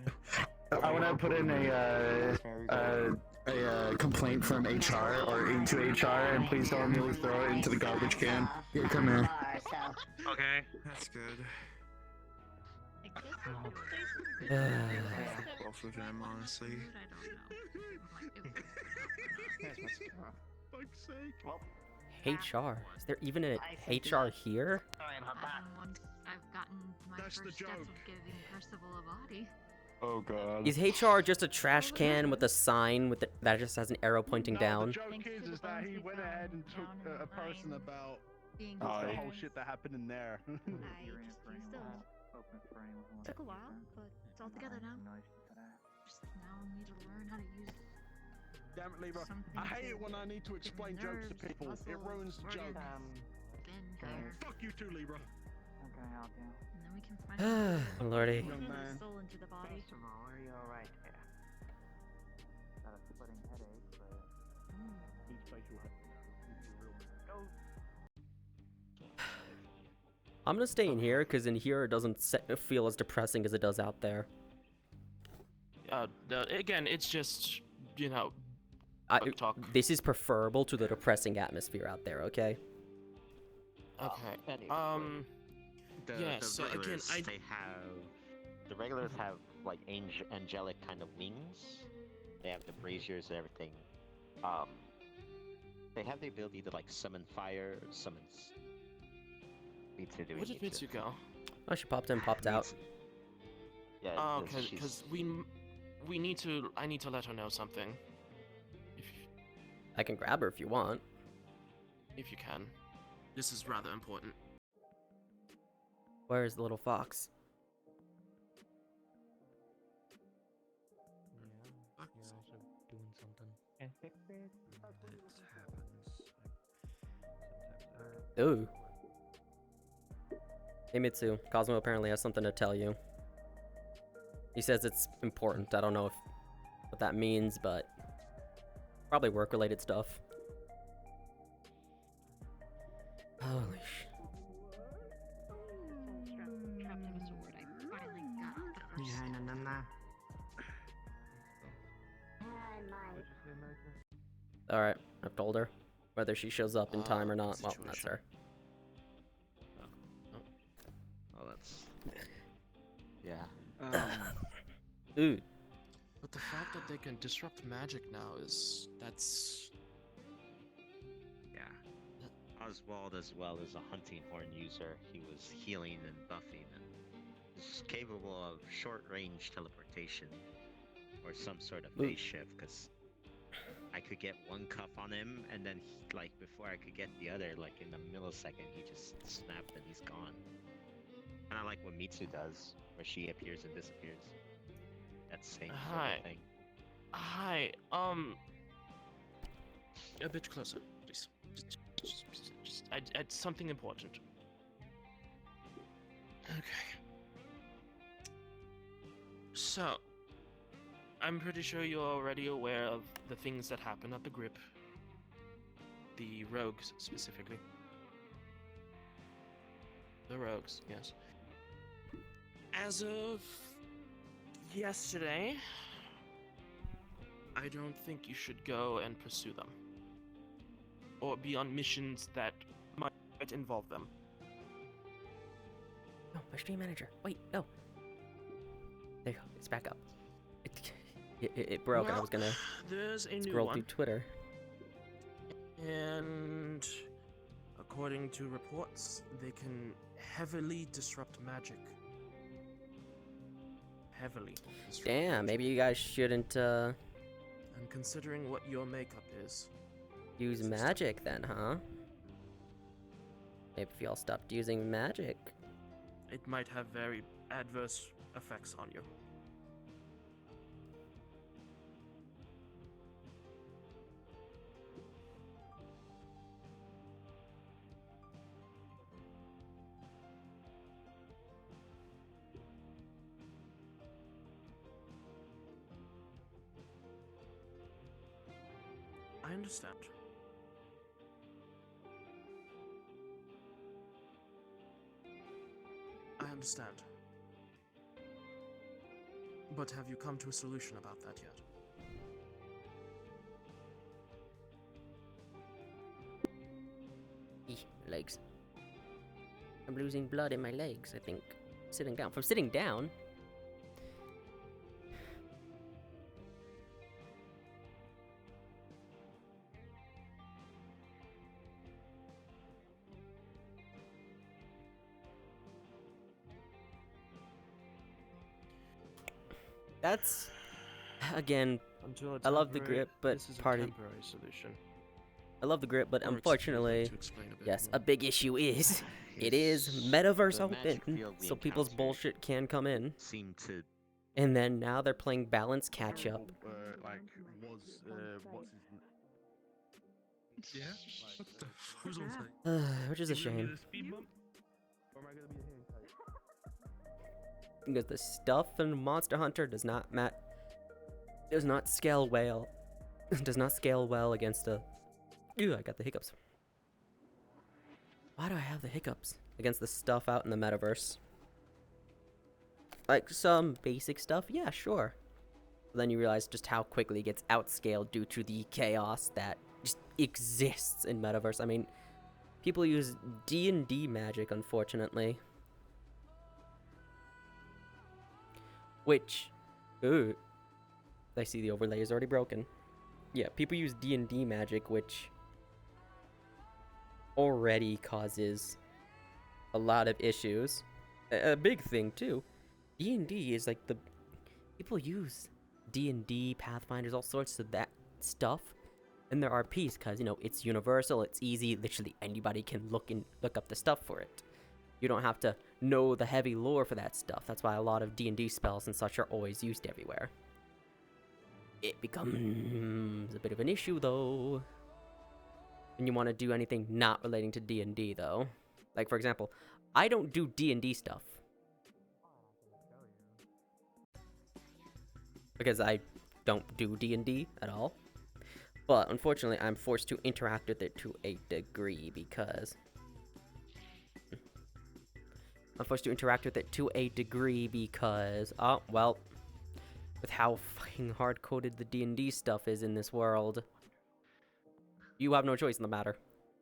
I want to put in a complaint from HR or into HR, and please don't immediately throw it into the garbage can. Here, come here. Okay. That's good. Both of them, honestly. Fuck's sake. HR? Is there even an HR here? I've gotten my That's the first death joke. of giving Percival a body. Oh god. Is HR just a trash can with a sign with that just has an arrow pointing No, down? the joke is that he went ahead and took a person about Being the whole shit that happened in there. Took a while, but it's all together now. Just now need to learn how to use Damn it, Libra. I hate it when I need to explain jokes to people. It ruins the joke. Fuck you too, Libra. Okay, help you. And then we can find Lordy. the soul into the body. First of all, are you alright here? Got a splitting headache, but each place you have go. I'm gonna stay in here because in here it doesn't feel as depressing as it does out there. Again, it's just talk. This is preferable to the depressing atmosphere out there. Okay. Okay. So again, the regulars have like angelic kind of wings. They have the braziers and everything. They have the ability to like summon fire, summon. Mitsu doing Where did Mitsu go? Oh, she popped in, popped out. Yeah. Oh, because we need to. I need to let her know something. I can grab her if you want. If you can. This is rather important. Where's the little fox? Doing something. And fix it. Ooh. Hey Mitsu, Cosmo apparently has something to tell you. He says it's important. I don't know what that means, but probably work-related stuff. Holy sh! Alright, I've told her. Whether she shows up in time or not, well, that's her. Oh, that's. Yeah. Dude. But the fact that they can disrupt magic now that's. Yeah. Oswald as well is a hunting horn user. He was healing and buffing and is capable of short-range teleportation or some sort of phase shift because I could get one cuff on him and then like before I could get the other, like in a millisecond, he just snapped and he's gone. Kind of like what Mitsu does, where she appears and disappears. That same sort of thing. Hi. A bit closer, please. Something important. Okay. So, I'm pretty sure you're already aware of the things that happen at the Grip. The rogues, specifically. The rogues, yes. As of yesterday, I don't think you should go and pursue them. Or be on missions that might involve them. No, my stream manager. Wait, no. There you go. It's back up. It broke, and I was gonna there's a new scroll one. through Twitter. And according to reports, they can heavily disrupt magic. Heavily disrupt Damn, magic. maybe you guys shouldn't And considering what your makeup is, use magic then, huh? Maybe if y'all stopped using magic. it might have very adverse effects on you. I understand. I understand. But have you come to a solution about that yet? Legs. I'm losing blood in my legs, I think. Sitting down. From sitting down? That's, again, Until it's I love the temporary, grip, but this is a part of temporary solution. I love the grip, but Or it's unfortunately, easier to explain a bit yes, more. a big issue is it is Metaverse the open, magic field we so people's encountered bullshit can come in. Seem to And then now they're playing balance catch up. Like, what's his Yeah? What the who's on site? Which is a shame. Because the stuff in Monster Hunter does not scale well. Does not scale well against a. Ew, I got the hiccups. Why do I have the hiccups against the stuff out in the metaverse? Like some basic stuff, yeah, sure. But then you realize just how quickly it gets outscaled due to the chaos that just exists in metaverse. I mean, people use D&D magic, unfortunately. Which, ooh, I see the overlay is already broken. Yeah, people use D&D magic, which already causes a lot of issues. A big thing too. D&D is like the people use D&D, Pathfinders, all sorts of that stuff in their RPs because it's universal, it's easy, literally anybody can look up the stuff for it. You don't have to know the heavy lore for that stuff. That's why a lot of D&D spells and such are always used everywhere. It becomes a bit of an issue though when you want to do anything not relating to D&D though. Like for example, I don't do D&D stuff because I don't do D&D at all. But unfortunately, I'm forced to interact with it to a degree because oh, well, with how fucking hard-coded the D&D stuff is in this world, you have no choice in the matter.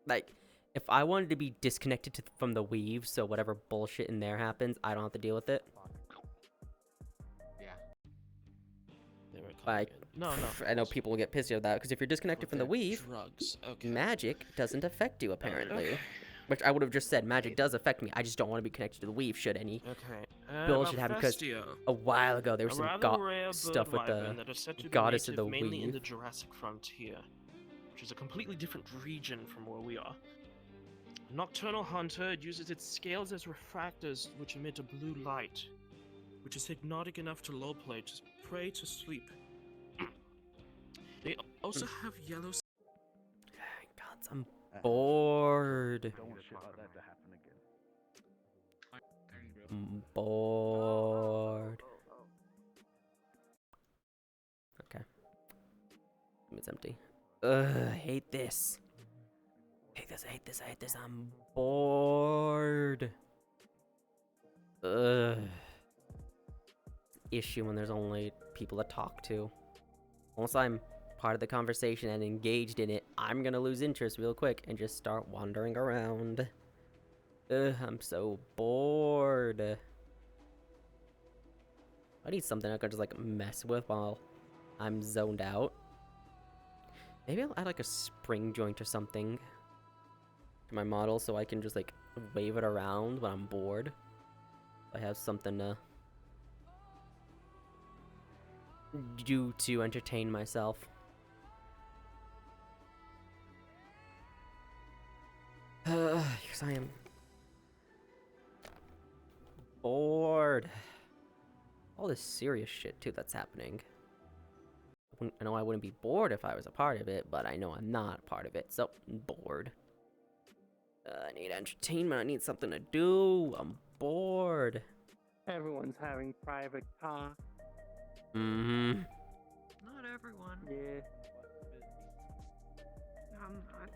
Like, if I wanted to be disconnected from the weave, so whatever bullshit in there happens, I don't have to deal with it. Like, No. I know people will get pissed at that, because if you're disconnected from the weave, drugs. Okay. magic doesn't affect you, apparently. Which I would have just said, magic does affect me, I just don't want to be connected to the weave, should any bullshit happen, because a while ago there was some stuff with the goddess of the mainly in weave. the Jurassic frontier, which is a completely different region from where we are. Nocturnal hunter uses its scales as refractors, which emit a blue light, which is hypnotic enough to lull prey to sleep. They also have yellow I'm bored. Don't want shit like that to happen again. I'm bored. Okay. It's empty. Ugh, I hate this. I hate this, I hate this, I hate this. I'm bored. Ugh. Issue when there's only people to talk to. Once I'm part of the conversation and engaged in it, I'm gonna lose interest real quick and just start wandering around. Ugh, I'm so bored. I need something I can just like mess with while I'm zoned out. Maybe I'll add like a spring joint or something to my model so I can just like wave it around when I'm bored. I have something to do to entertain myself. Because I am bored. All this serious shit too that's happening. I know I wouldn't be bored if I was a part of it, but I know I'm not a part of it, so I'm bored. I need entertainment, I need something to do, I'm bored. Everyone's having private talk. Mm-hmm. Not everyone. Yeah. I'm not.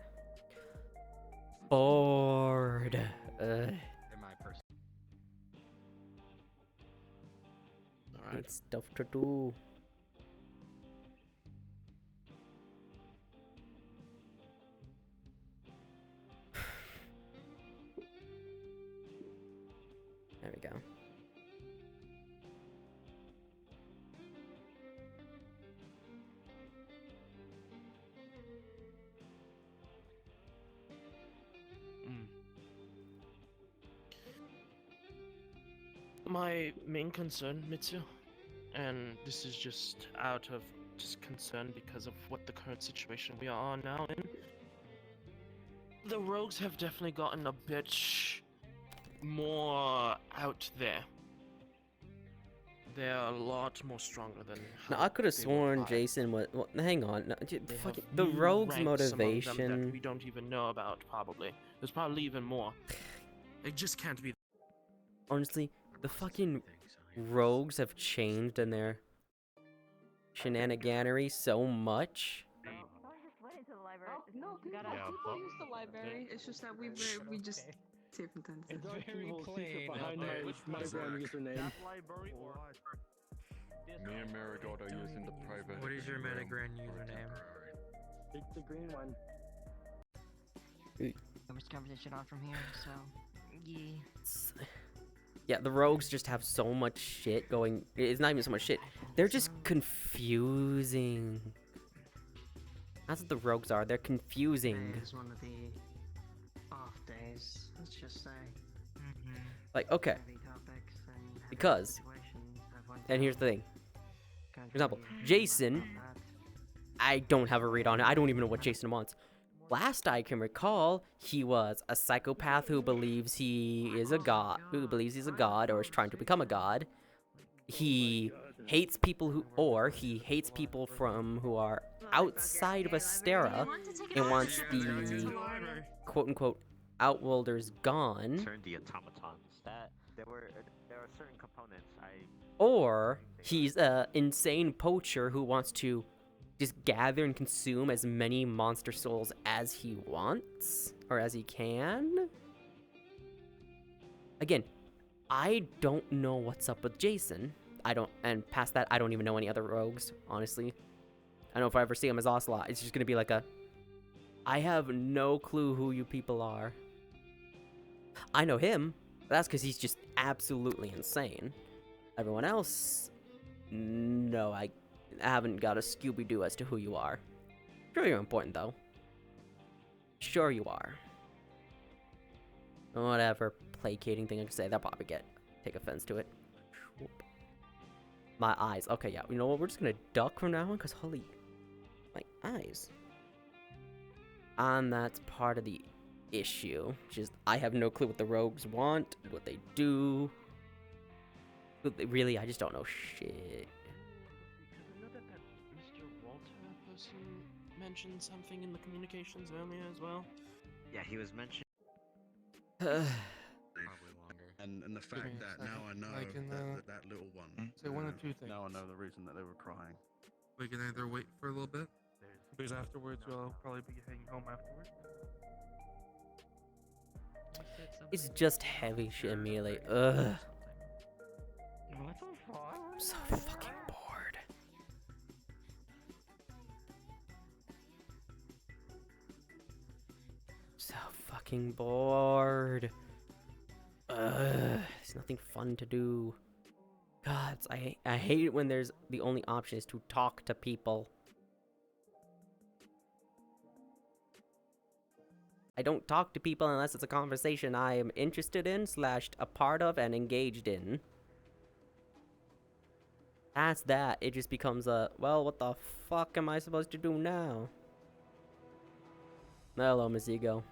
Bored. In my person. Need stuff to do. There we go. My main concern, Mitsu, and this is just out of concern because of what the current situation we are now in. The rogues have definitely gotten a bit more out there. They're a lot more stronger than. Now I could have sworn Jason was. Well, hang on. No, the rogue's motivation. That we don't even know about. Probably there's probably even more. It just can't be. Honestly, the fucking rogues have changed in their shenaniganery so much. No, people use the library. It's just that we just save intents. It's very plain. Behind my username. Me and Marigold are using the private. What is your Metagran username? It's the green one. This conversation on from here, so yeah. Yeah, the rogues just have so much shit going. It's not even so much shit. They're just confusing. That's what the rogues are. They're confusing. It's one of the off days, let's just say. Like, okay. Because, and here's the thing. For example, Jason, I don't have a read on it. I don't even know what Jason wants. Last I can recall, he was a psychopath who believes he is a god, he's a god or is trying to become a god. He hates people he hates people from who are outside of Astera and wants the quote-unquote Outworlders gone. Turn the automatons. There are certain components Or he's a insane poacher who wants to just gather and consume as many monster souls as he wants or as he can. Again, I don't know what's up with Jason. And past that, I don't even know any other rogues, honestly. I know if I ever see him as Ocelot, it's just gonna be like I have no clue who you people are. I know him, but that's because he's just absolutely insane. Everyone else, no, I haven't got a Scooby-Doo as to who you are. Sure you're important, though. Sure you are. Whatever placating thing I can say, they'll probably take offense to it. My eyes. Okay, yeah, you know what? We're just gonna duck from now on, because holy... my eyes. And that's part of the issue. Just, I have no clue what the rogues want, what they do. Really, I just don't know shit. I know that Mr. Walter person mentioned something in the communications earlier as well. Yeah, he was mentioning. Probably longer. And the fact me a that second. now I know I can, that little one. say one of two things. Now I know the reason that they were crying. We can either wait for a little bit. Because afterwards, you'll probably be heading home afterwards. It's just heavy shit immediately. Ugh. What the fuck? I'm so fucking bored. So fucking bored. There's nothing fun to do. God, I hate it when there's the only option is to talk to people. I don't talk to people unless it's a conversation I am interested in, / a part of, and engaged in. That's that. It just becomes a, well, what the fuck am I supposed to do now? Hello, Miss Ego.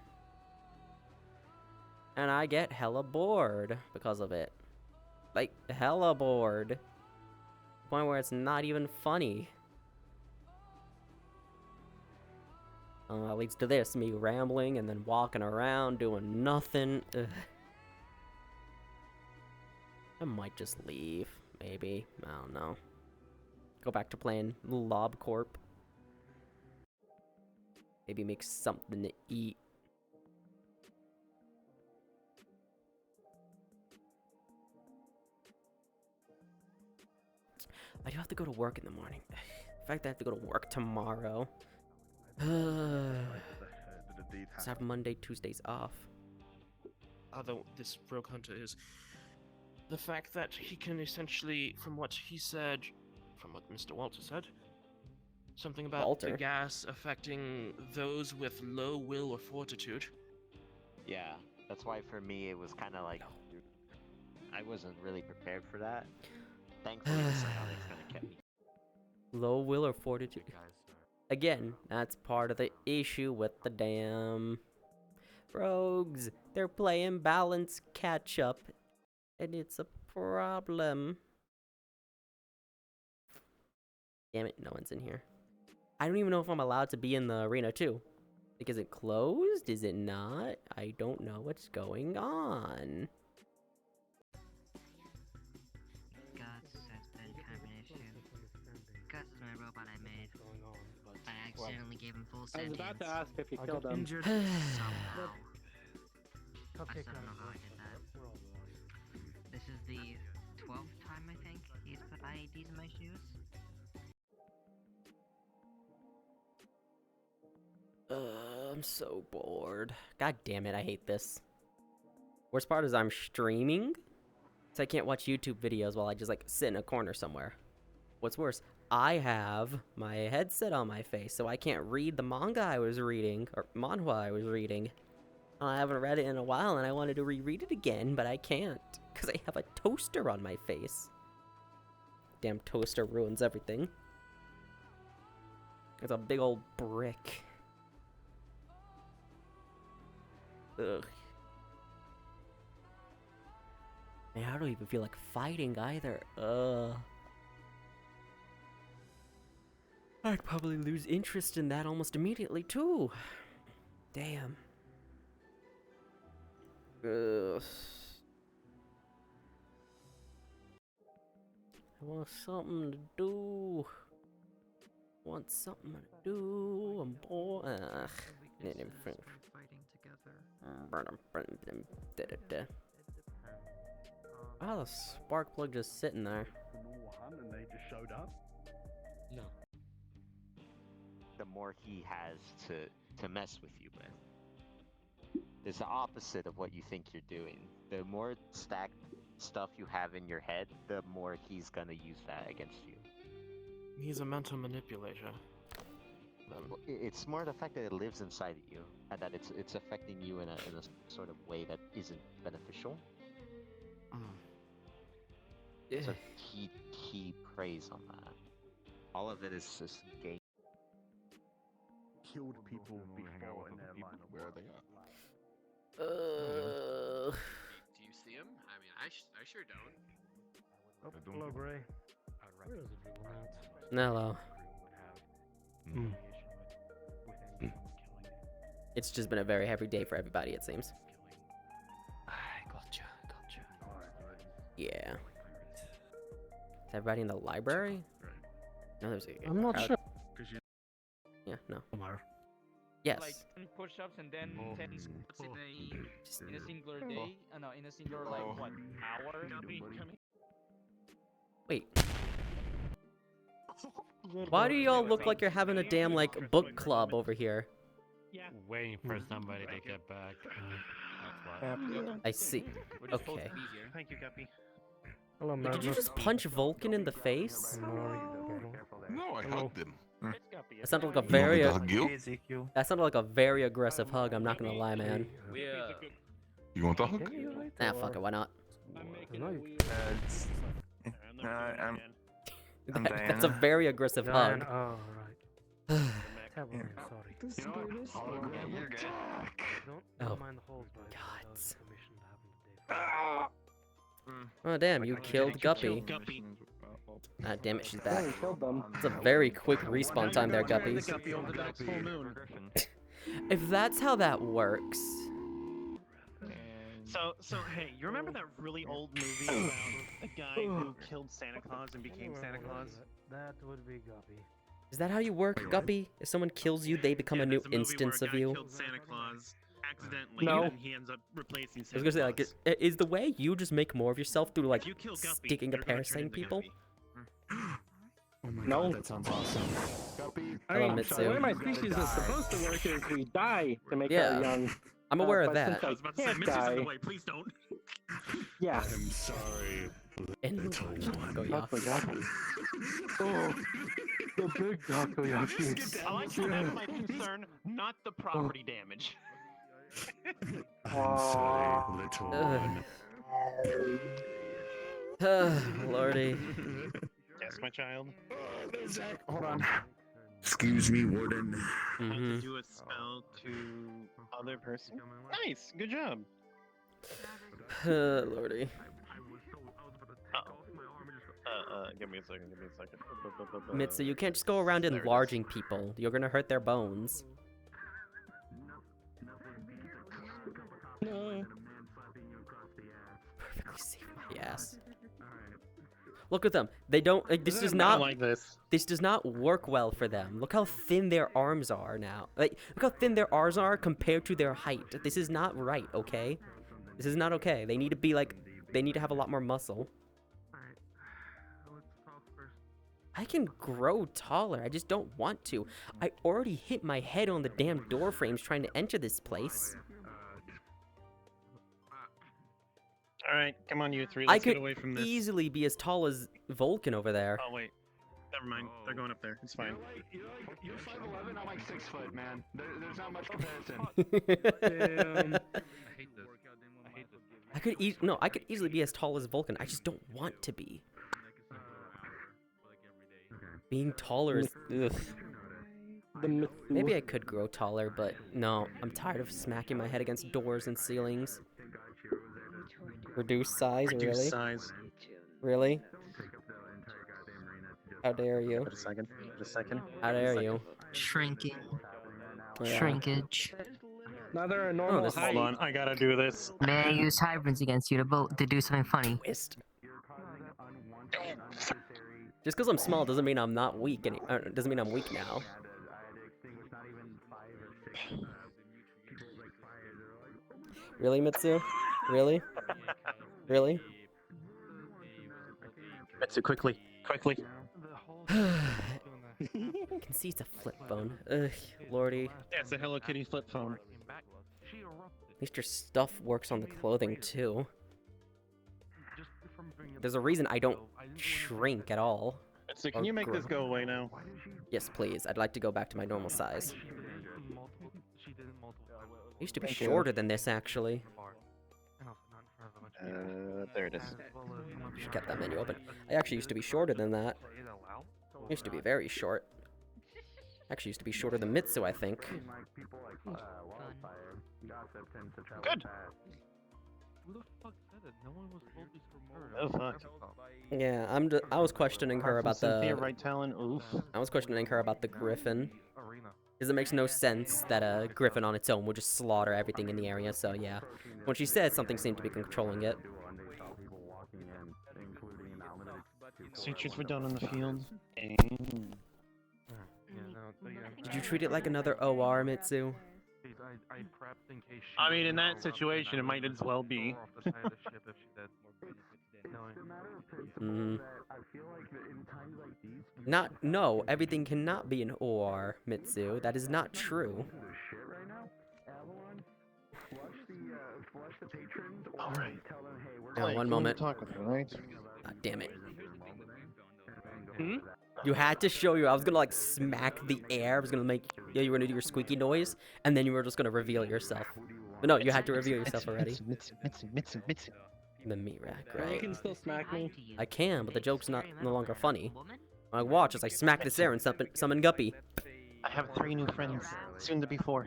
And I get hella bored because of it. Like, hella bored. To the point where it's not even funny. That leads to this, me rambling and then walking around doing nothing. Ugh. I might just leave, maybe. I don't know. Go back to playing Lob Corp. Maybe make something to eat. I do have to go to work in the morning. In fact, I have to go to work tomorrow. Let's have Monday, Tuesdays off. Although this Rogue Hunter is the fact that he can essentially, from what he said, from what Mr. Walter said, something about the gas affecting those with low will or fortitude. Yeah, that's why for me it was kind of like I wasn't really prepared for that. Thankfully, the psionic's kind of kept me. Low will or fortitude. Again, that's part of the issue with the damn rogues. They're playing balance catch up, and it's a problem. Damn it, no one's in here. I don't even know if I'm allowed to be in the arena too. Like, is it closed? Is it not? I don't know what's going on. Guts has been kind of an issue. Guts is my robot I made. I accidentally gave him full sentience. I was about to ask if you killed him. Injured somehow. I still don't know how I did that. This is the 12th time I think he's put IEDs in my shoes. I'm so bored. God damn it, I hate this. Worst part is I'm streaming, so I can't watch YouTube videos while I just like sit in a corner somewhere. What's worse, I have my headset on my face, so I can't read the manga I was reading, or manhwa I was reading. I haven't read it in a while, and I wanted to reread it again, but I can't, because I have a toaster on my face. Damn toaster ruins everything. It's a big old brick. Ugh. Man, I don't even feel like fighting either. I'd probably lose interest in that almost immediately, too. Damn. Ugh. I want something to do. Want something to do. I'm bored. Ugh. Oh, the spark plug just sitting there. The normal hunt and they just showed up. No. The more he has to mess with you with. It's the opposite of what you think you're doing. The more stacked stuff you have in your head, the more he's gonna use that against you. He's a mental manipulator. Well, it's more the fact that it lives inside of you, and that it's affecting you in a sort of way that isn't beneficial. So he preys on that. All of it is just game. Killed people before in their line of work. Where are they at? Do you see him? I mean, I sure don't. Oh, hello, Gray. Hello. It's just been a very heavy day for everybody, it seems. Gotcha. Yeah. Is everybody in the library? No, there's a I'm not crowd. sure. Yeah, no. Omar. Yes. Like 10 push-ups and then 10 squats in a singular day. No, in a singular like what hour? Wait. Why do y'all look like you're having a damn like book club over here? Waiting for somebody to get back. That's why. I see. Okay. Thank you, Guppy. Hello, man. Did you just punch Vulcan in the face? No, I hugged him. That sounded like a very You want me to hug you? that sounded like a very aggressive hug. I'm not gonna lie, man. You want the hug? Nah, fuck it. Why not? That's a very aggressive hug. Oh, right. Terrible, sorry. Oh, God. Oh, damn, you killed Guppy. Ah, damn it, she's back. It's a very quick respawn time there, Guppy. If that's how that works... So hey, you remember that really old movie about a guy who killed Santa Claus and became Santa Claus? That would be Guppy. Is that how you work, Guppy? If someone kills you, they become a new instance of you? Killed Santa Claus accidentally, No. and he ends up replacing I was Santa gonna say, like, is the way you just make more of yourself through, like, you kill Guppy, sticking a you're gonna parasite turn in into people? Oh my god, that sounds awesome. Hello, Mitsu. The way my species is supposed to work is we die to make Yeah. our young. I'm aware of but that. since I can't die, Please don't. yeah. I'm sorry. And go That's the guy. Oh, the big takoyaki. I like how that's my concern, not the property damage. I'm sorry, little one. Lordy. Yes, my child. Zach, hold on. Excuse me, Warden. I had to do a spell to other person. Nice, good job. Lordy. Give me a second. Mitsu, you can't just go around enlarging people. You're gonna hurt their bones. No. Perfectly safe. Yes. Look at them. They don't. Like, this does not. like this. This does not work well for them. Look how thin their arms are now. Like, look how thin their arms are compared to their height. This is not right. Okay. This is not okay. They need to be like. They need to have a lot more muscle. I can grow taller. I just don't want to. I already hit my head on the damn door frames trying to enter this place. Alright, come on, you three. I Let's could get away from this. easily be as tall as Vulcan over there. Oh, wait. Never mind. They're going up there. It's fine. You're 5'11", I'm like 6 foot, man. There's not much comparison. I could I could easily be as tall as Vulcan. I just don't want to be. Being taller is ugh. Maybe I could grow taller, but no, I'm tired of smacking my head against doors and ceilings. Reduce size, Reduce really? size. Really? How dare you? Wait a second. Wait a second. How dare you? Shrinking. Yeah. Shrinkage. Now they're a normal this is- height. Hold on, I gotta do this. May I use hybrids against you to do something funny? Twist. Just because I'm small doesn't mean I'm not weak. Doesn't mean I'm weak now. Really, Mitsu? Really? Really? Mitsu, quickly. Quickly. You can see it's a flip phone. Ugh, lordy. Yeah, it's a Hello Kitty flip phone. At least your stuff works on the clothing, too. There's a reason I don't shrink at all. So can you make this go away now? Yes, please. I'd like to go back to my normal size. I used to be Thank you. shorter than this, actually. There it is. Should kept that menu open. I actually used to be shorter than that. I used to be very short. Actually used to be shorter than Mitsu, I think. Good. Oh fuck. Yeah, I was questioning her about Cynthia the. right talon. Oof. I was questioning her about the Griffin. Because it makes no sense that a griffin on its own would just slaughter everything in the area, so yeah. When she said something seemed to be controlling it. Searches were done on the field. Did you treat it like another OR, Mitsu? I mean, in that situation, it might as well be. No, everything cannot be an OR, Mitsu. That is not true. Alright. Now, one moment. Talk with her, right? God damn it. You had to show you. I was gonna like smack the air. I was gonna make. Yeah, you were gonna do your squeaky noise, and then you were just gonna reveal yourself. But no, you had to reveal yourself already. Mitsu. The meat rack, You right? can still smack me. I can, but the joke's no longer funny. I watch as I smack this air and summon Guppy. I have 3 new friends, soon to be 4.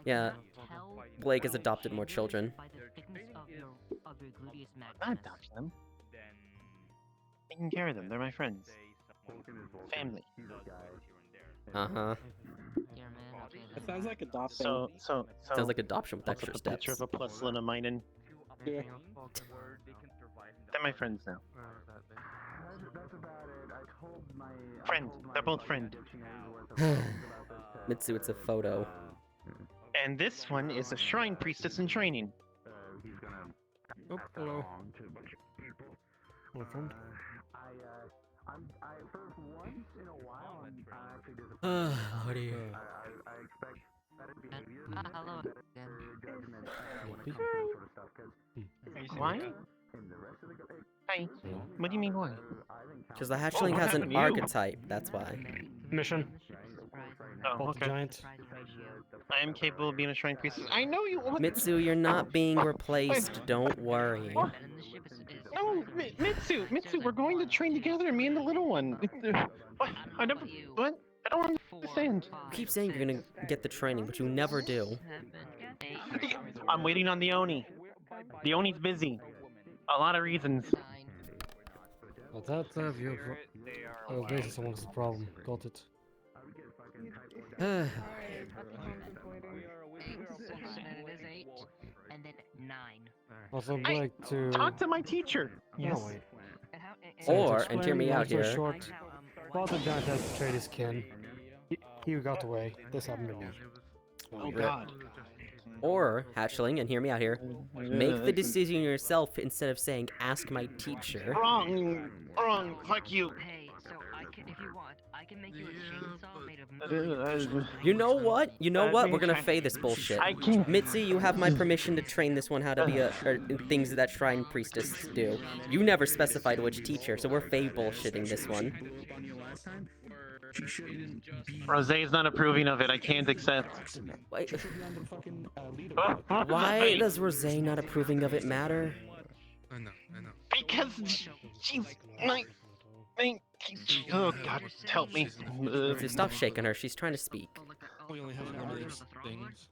Yeah, Blake has adopted more children. I'm not adopting them. Taking care of them. They're my friends. Family. Uh-huh. It sounds like adopting. So Sounds like adoption with extra a steps. picture of a plus Minen. Yeah. They're my friends now. Friend. They're both friend. Mitsu, it's a photo. And this one is a shrine priestess in training. Oh, hello. My friend. What are you? Hello again. Why? Hi. What do you mean why? Because the hatchling has an archetype, that's why. Mission. Oh, okay. Giant. I am capable of being a shrine priestess. I know you. Mitsu, you're not being replaced, don't worry. No, Mitsu, we're going to train together, me and the little one. What? I never. What? I don't understand. You keep saying you're gonna get the training, but you never do. I'm waiting on the Oni. The Oni's busy. A lot of reasons. Well, that's your basis amongst the problem. Got it. And it is 8, and then 9. Also, I'd like to talk to my teacher. Yes. No, wait. Or, and hear me out here. Short, Walter Giant has to trade his skin. He got away. This happened to me. Oh God. Or, hatchling, and hear me out here, make the decision yourself instead of saying, ask my teacher. Wrong. Fuck you. Hey, so if you want, I can make you a chainsaw made of You know what? We're gonna fey this bullshit. Mitzi, you have my permission to train this one how to be things that shrine priestess do. You never specified which teacher, so we're fey bullshitting this one. Rosé's not approving of it. I can't accept. Why does Rosé not approving of it matter? I know. Because she's my. Oh God, help me. Stop shaking her. She's trying to speak. We only have one of these things.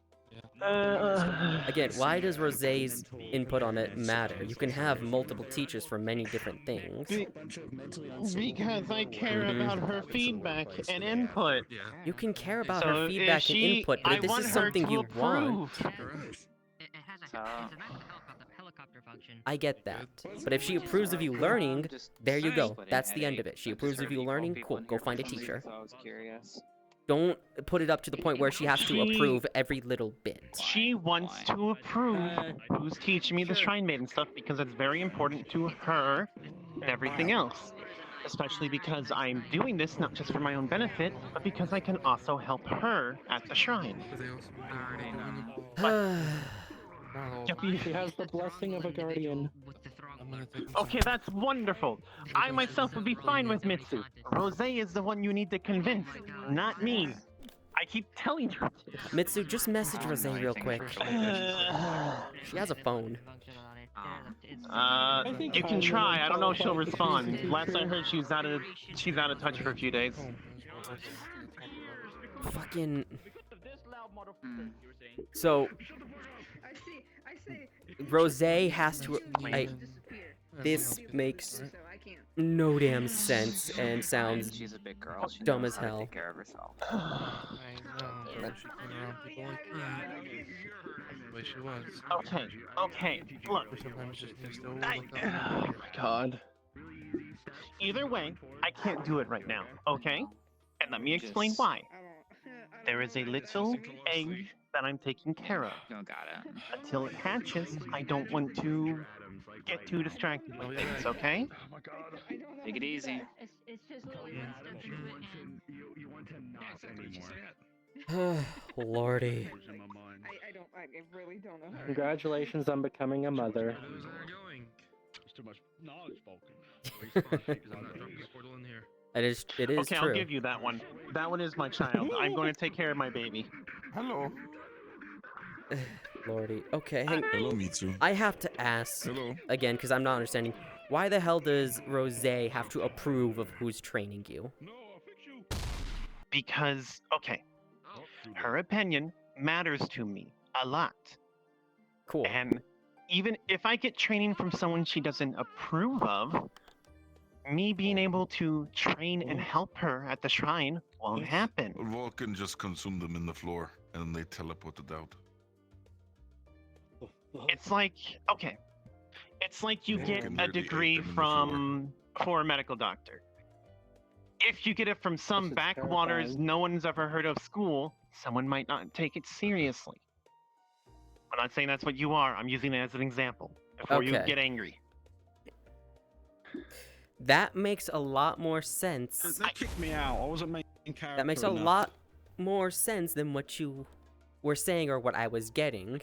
Again, why does Rosé's input on it matter? You can have multiple teachers for many different things. Because I care about her feedback and input. You can care about her feedback and input, but if this is something you want... I get that. But if she approves of you learning, there you go. That's the end of it. She approves of you learning, cool, go find a teacher. Don't put it up to the point where she has to approve every little bit. She wants to approve who's teaching me the Shrine Maiden stuff because it's very important to her and everything else. Especially because I'm doing this not just for my own benefit, but because I can also help her at the shrine. She has the blessing of a guardian. Okay, that's wonderful. I myself would be fine with Mitsu. Rosé is the one you need to convince, not me. I keep telling you this. Mitsu, just message Rosé real quick. She has a phone. You can try. I don't know if she'll respond. Last I heard, she's out of touch for a few days. Fucking. So. Rosé has to. This makes can't. no damn sense and sounds She's a big girl. She dumb knows as how to hell. take care of herself. I know, but she came around people like that. That's the way she was. Okay, okay, look. Or sometimes just needs to look Oh my god. Either way, I can't do it right now, okay? And let me explain why. There is a little egg that I'm taking care of. You got it. Until it hatches, I don't want to get too distracted with things, okay? Take it easy. It's just Lily wants to do it Lordy. I really don't know her. Congratulations on becoming a mother. There's too much knowledge, Vulcan. It is okay, true. I'll give you that one. That one is my child. I'm going to take care of my baby. Hello. Lordy. Okay, Hello, Mitsu. I have to ask again because I'm not understanding. Why the hell does Rose have to approve of who's training you? Because, okay, her opinion matters to me a lot. Cool. And even if I get training from someone she doesn't approve of, me being able to train and help her at the shrine won't happen. Vulcan just consumed them in the floor, and they teleported out. It's like, okay, it's like you get Vulcan a literally ate degree them in the for a medical doctor. If you get it from some backwaters terrifying. no one's ever heard of school, someone might not take it seriously. I'm not saying that's what you are. I'm using it as an example before you Okay. get angry. That makes a lot more sense. They kicked me out. I wasn't main character. That makes a enough. lot more sense than what you were saying or what I was getting.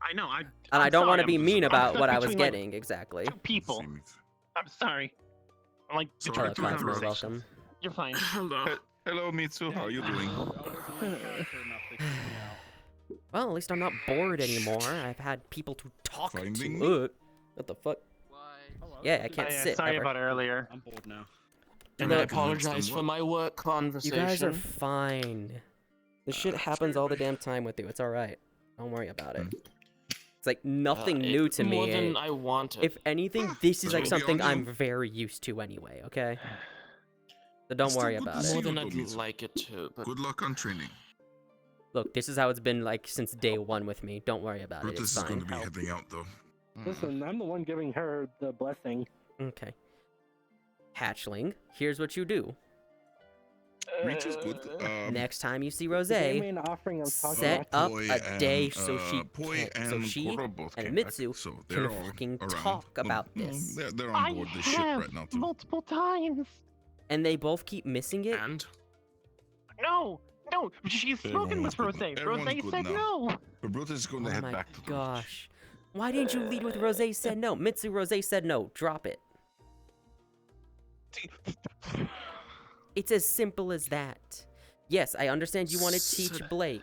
I know. And I don't want to be mean about stuck what I was between, like, getting exactly. two people. I'm sorry. I'm like Hello, between two Cosmo, conversations. welcome. You're fine. Hello, Mitsu. How are you doing? Well, at least I'm not bored anymore. I've had people to talk Finding to. me? What the fuck? Yeah, I can't sit. Sorry ever. about earlier. I'm bored now. And I apologize for my work You conversation. guys are fine. This shit happens all the damn time with you. It's alright. Don't worry about it. It's like nothing new to me. More than I wanted. If anything, this is like It'll be something on you. I'm very used to anyway, okay? So don't Still worry good to about see it. More you, than I'd Mitsu. like it to, but Good luck on training. Look, this is how it's been like since day one with me. Don't worry about it. Brutus It's is going to fine. be heading out, though. Listen, I'm the one giving her the blessing. Okay. Hatchling, here's what you do. Reach is good. Next time you see Rose, You gave me an offering of talking set about up Poi a day and, so she Poi can, so and she Koro both and came Mitsu back, so can they're all fucking around. talk about No, this. they're on board this ship right now, too. Multiple times. And they both keep missing it. and No, she's spoken with Rose. Everyone's Rose good said now. no. But Brutus is going to Oh head my back to the gosh. Why didn't you lead with Rose said no? Mitsu, Rose said no. Drop it. It's as simple as that. Yes, I understand you want to teach Blake.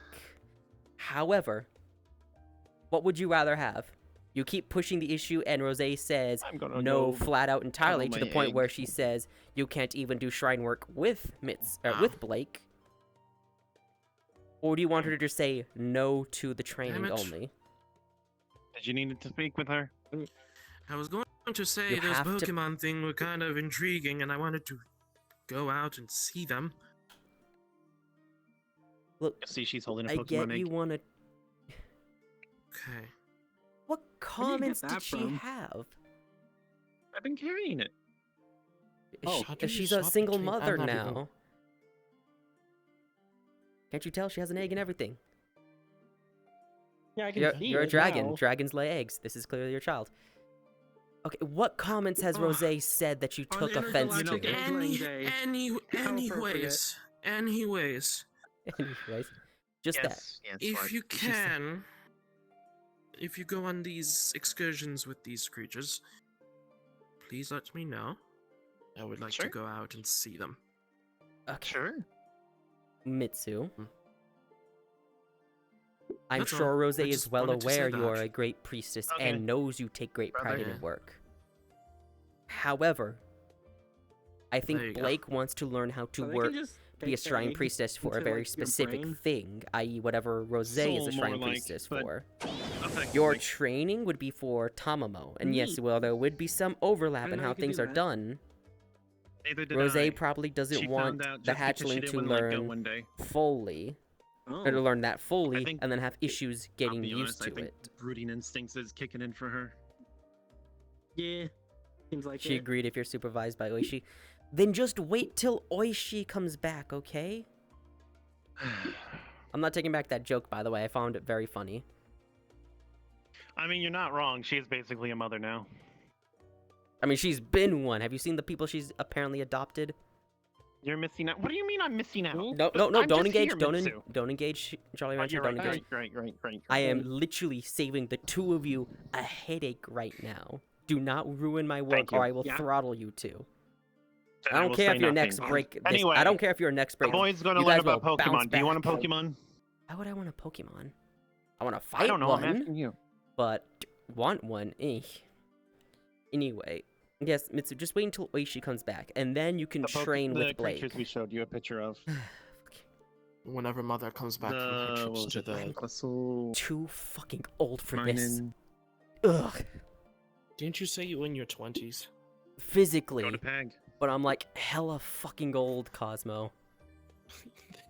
However, what would you rather have? You keep pushing the issue and Rose says I'm gonna no go flat out entirely to my the point egg. where she says you can't even do shrine work with with Blake. Or do you want her to just say no to the training it. only? Did you need to speak with her? I was going to say You those have to- Pokemon thing were kind of intriguing, and I wanted to go out and see them. Look, See, she's holding a I Pokemon get egg. you want to. Okay. What Where comments do you get did that she from? have? I've been carrying it. Oh, how do you She's a swap single between- mother I'm not even- now. Can't you tell she has an egg and everything? Yeah, I can see You're a it dragon. now. Dragons lay eggs. This is clearly your child. Okay, what comments has Rose said that you took offense to? Anyways. Anyways, just that. If you can, if you go on these excursions with these creatures, please let me know. I would like Sure. to go out and see them. Okay. Sure. Mitsu. I'm That's sure all. Rose I is just well wanted to say aware you are that. a great priestess Okay. and knows you take great pride in Brother. your work. However, I There think you go. Blake wants to learn how to So they can work, just be a take the shrine egg priestess for a into, very like, your specific brain. thing, i.e. whatever Rose is Soul a more shrine like, priestess but- for. Your training would be for Tamamo, and yes, well, there would be some overlap in how things are done. Neither did Rose I. probably doesn't She want found out the just because she hatchling didn't to wanna let go learn one day. fully, or to Oh. learn that fully, I think- and then have issues I'll getting be used honest, to I think it. brooding instincts is kicking in for her. Yeah, seems like She it. agreed if you're supervised by Oishi. Then just wait till Oishi comes back, okay? I'm not taking back that joke, by the way. I found it very funny. I mean, you're not wrong. She is basically a mother now. I mean, she's been one. Have you seen the people she's apparently adopted? You're missing out. What do you mean I'm missing out? No, I'm don't just engage. here, Don't Mitsu. don't engage, Charlie Rancher. You're Don't right, engage. right. I am literally saving the two of you a headache right now. Do not ruin my work, you. or I will Yeah. throttle you two. Then I I don't will care say if your nothing. next break. This, Anyway, I don't care if your next break. The boy's gonna you learn guys will about bounce Pokemon. Do you want a back. Pokemon? Why would I want a Pokemon? I want to fight I don't know. one. I'm asking you. But want one? Anyway, yes, Mitsu. Just wait until Oishi comes back, and then you can train the with Blake. creatures we showed you a picture of. Whenever mother comes back from her trips to the... Too fucking old for Mine this. and- Ugh. Didn't you say you were in your 20s? Physically. Go to Peg. But I'm like hella fucking old, Cosmo.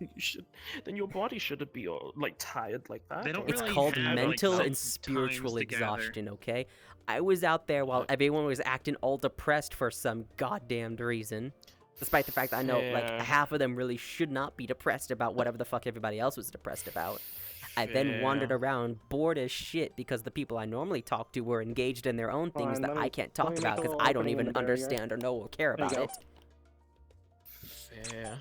Then you should. Then your body shouldn't be all, like tired like that. They don't It's really called have, like, mental some and spiritual times together. exhaustion, okay? I was out there while everyone was acting all depressed for some goddamned reason. Despite the fact that I know, like, Fair. half of them really should not be depressed about whatever the fuck everybody else was depressed about. I then wandered Fair. around bored as shit because the people I normally talk to were engaged in their own things Fine, that let me- I can't let talk me make about a because little I don't opening in even the barrier. understand or know or care There you about go. it. Fair.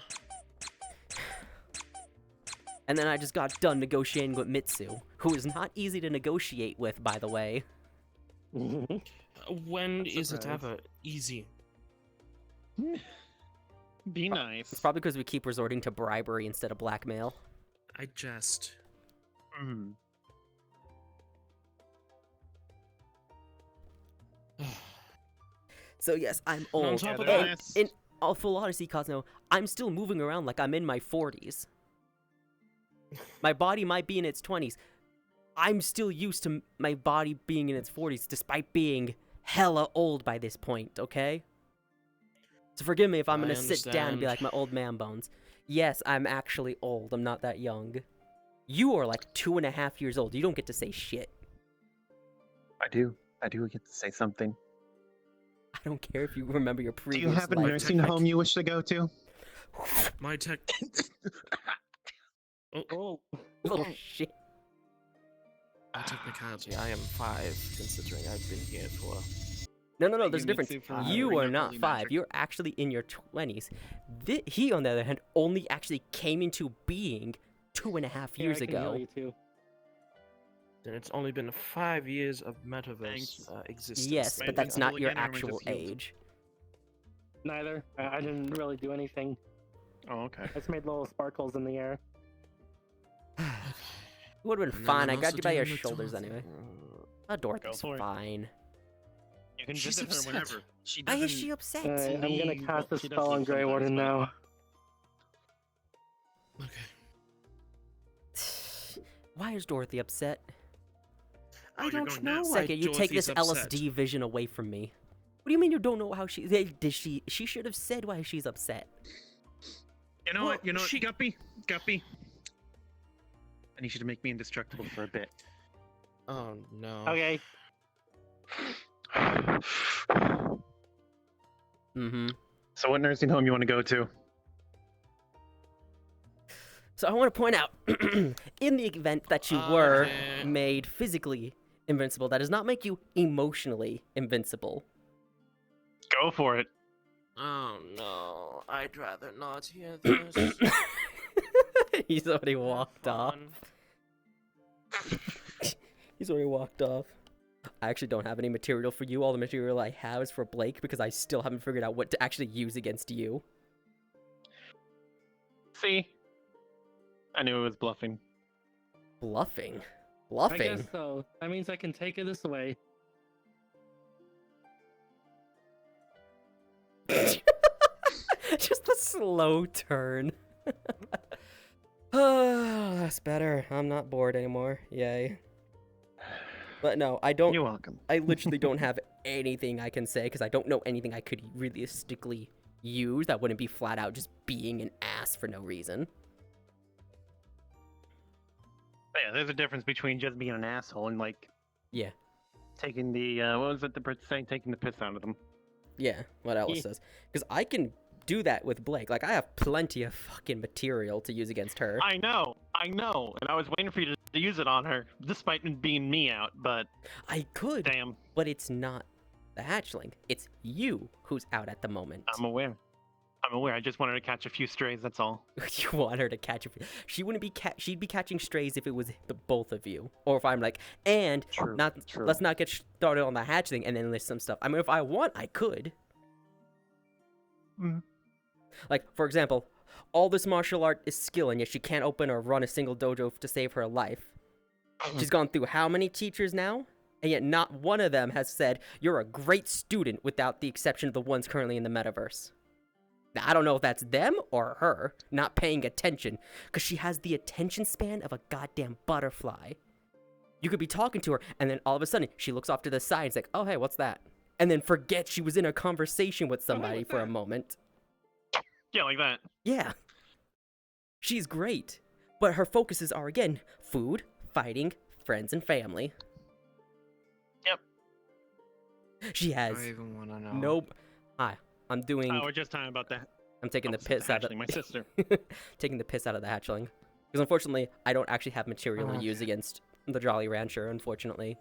And then I just got done negotiating with Mitsu, who is not easy to negotiate with, by the way. When is it ever easy? Be nice. It's probably because we keep resorting to bribery instead of blackmail. I just. So yes, I'm And on old. top of And that- in all full honesty, Cosmo, I'm still moving around like I'm in my 40s. My body might be in its 20s. I'm still used to my body being in its 40s, despite being hella old by this point, okay? So forgive me if I'm I gonna sit down and be understand. like my old man bones. Yes, I'm actually old. I'm not that young. You are like 2.5 years old. You don't get to say shit. I do. I do get to say something. I don't care if you remember your Do previous you have a life. nursing home you wish to go to? My tech. Oh, little shit. My technicality, I am 5, considering I've been here for. No, there's a Mitsu difference. for You bringing are up not holy 5. magic. You're actually in your 20s. He, on the other hand, only actually came into being 2.5 years ago. Then it's only been 5 years of Metaverse existence. Yes, but that's not your Again, I went to actual field. age. neither. I didn't really do anything. Oh, okay. I just made little sparkles in the air. It would have been And fine. then I got also you by your dealing with shoulders Dorothy. anyway. Oh, Dorothy's for it. fine. You can She's visit her upset. whenever. She Why is doesn't she upset? I'm gonna leave- cast a she does spell on leave sometimes, Greywarden but- now. Why is Dorothy upset? I don't know. why Second, you take this Dorothy's upset. LSD vision away from me. What do you mean you don't know how she? Did she? She should have said why she's upset. You know what? You know what? Guppy. I need you to make me indestructible for a bit. Oh no. Okay. Mm-hmm. So what nursing home you want to go to? So I want to point out, in the event that you were Okay. made physically invincible, that does not make you emotionally invincible. Go for it. Oh no. I'd rather not hear this. He's already walked off. He's already walked off. I actually don't have any material for you. All the material I have is for Blake because I still haven't figured out what to actually use against you. See? I knew it was bluffing. Bluffing? I Bluffing? guess so. That means I can take it this way. Just a slow turn. Oh, that's better. I'm not bored anymore. Yay. But no, I don't. You're welcome. I literally don't have anything I can say because I don't know anything I could realistically use that wouldn't be flat out just being an ass for no reason. Yeah, there's a difference between just being an asshole and like Yeah. taking the what was it the Brits saying? Taking the piss out of them. Yeah, what else says? Because I can do that with Blake. Like, I have plenty of fucking material to use against her. I know, and I was waiting for you to use it on her, despite it being me out, but... I could, damn. But it's not the hatchling. It's you who's out at the moment. I'm aware. I just wanted to catch a few strays, that's all. You want her to catch a few... She wouldn't be she'd be catching strays if it was the both of you. Or if I'm like, and True. Let's not get started on the hatchling and then list some stuff. I mean, if I want, I could. Like, for example, all this martial art is skill, and yet she can't open or run a single dojo to save her life. She's gone through how many teachers now? And yet not one of them has said, you're a great student, without the exception of the ones currently in the metaverse. Now, I don't know if that's them or her not paying attention, because she has the attention span of a goddamn butterfly. You could be talking to her, and then all of a sudden, she looks off to the side and is like, oh, hey, what's that? And then forget she was in a conversation with somebody for a moment. Yeah, like that. Yeah. She's great. But her focuses are, again, food, fighting, friends, and family. Yep. She has... I even want to know. Nope. Hi, I'm doing... Oh, we're just talking about that. I'm taking the piss out of... my sister. Taking the piss out of the hatchling. Because unfortunately, I don't actually have material to use against the Jolly Rancher, unfortunately.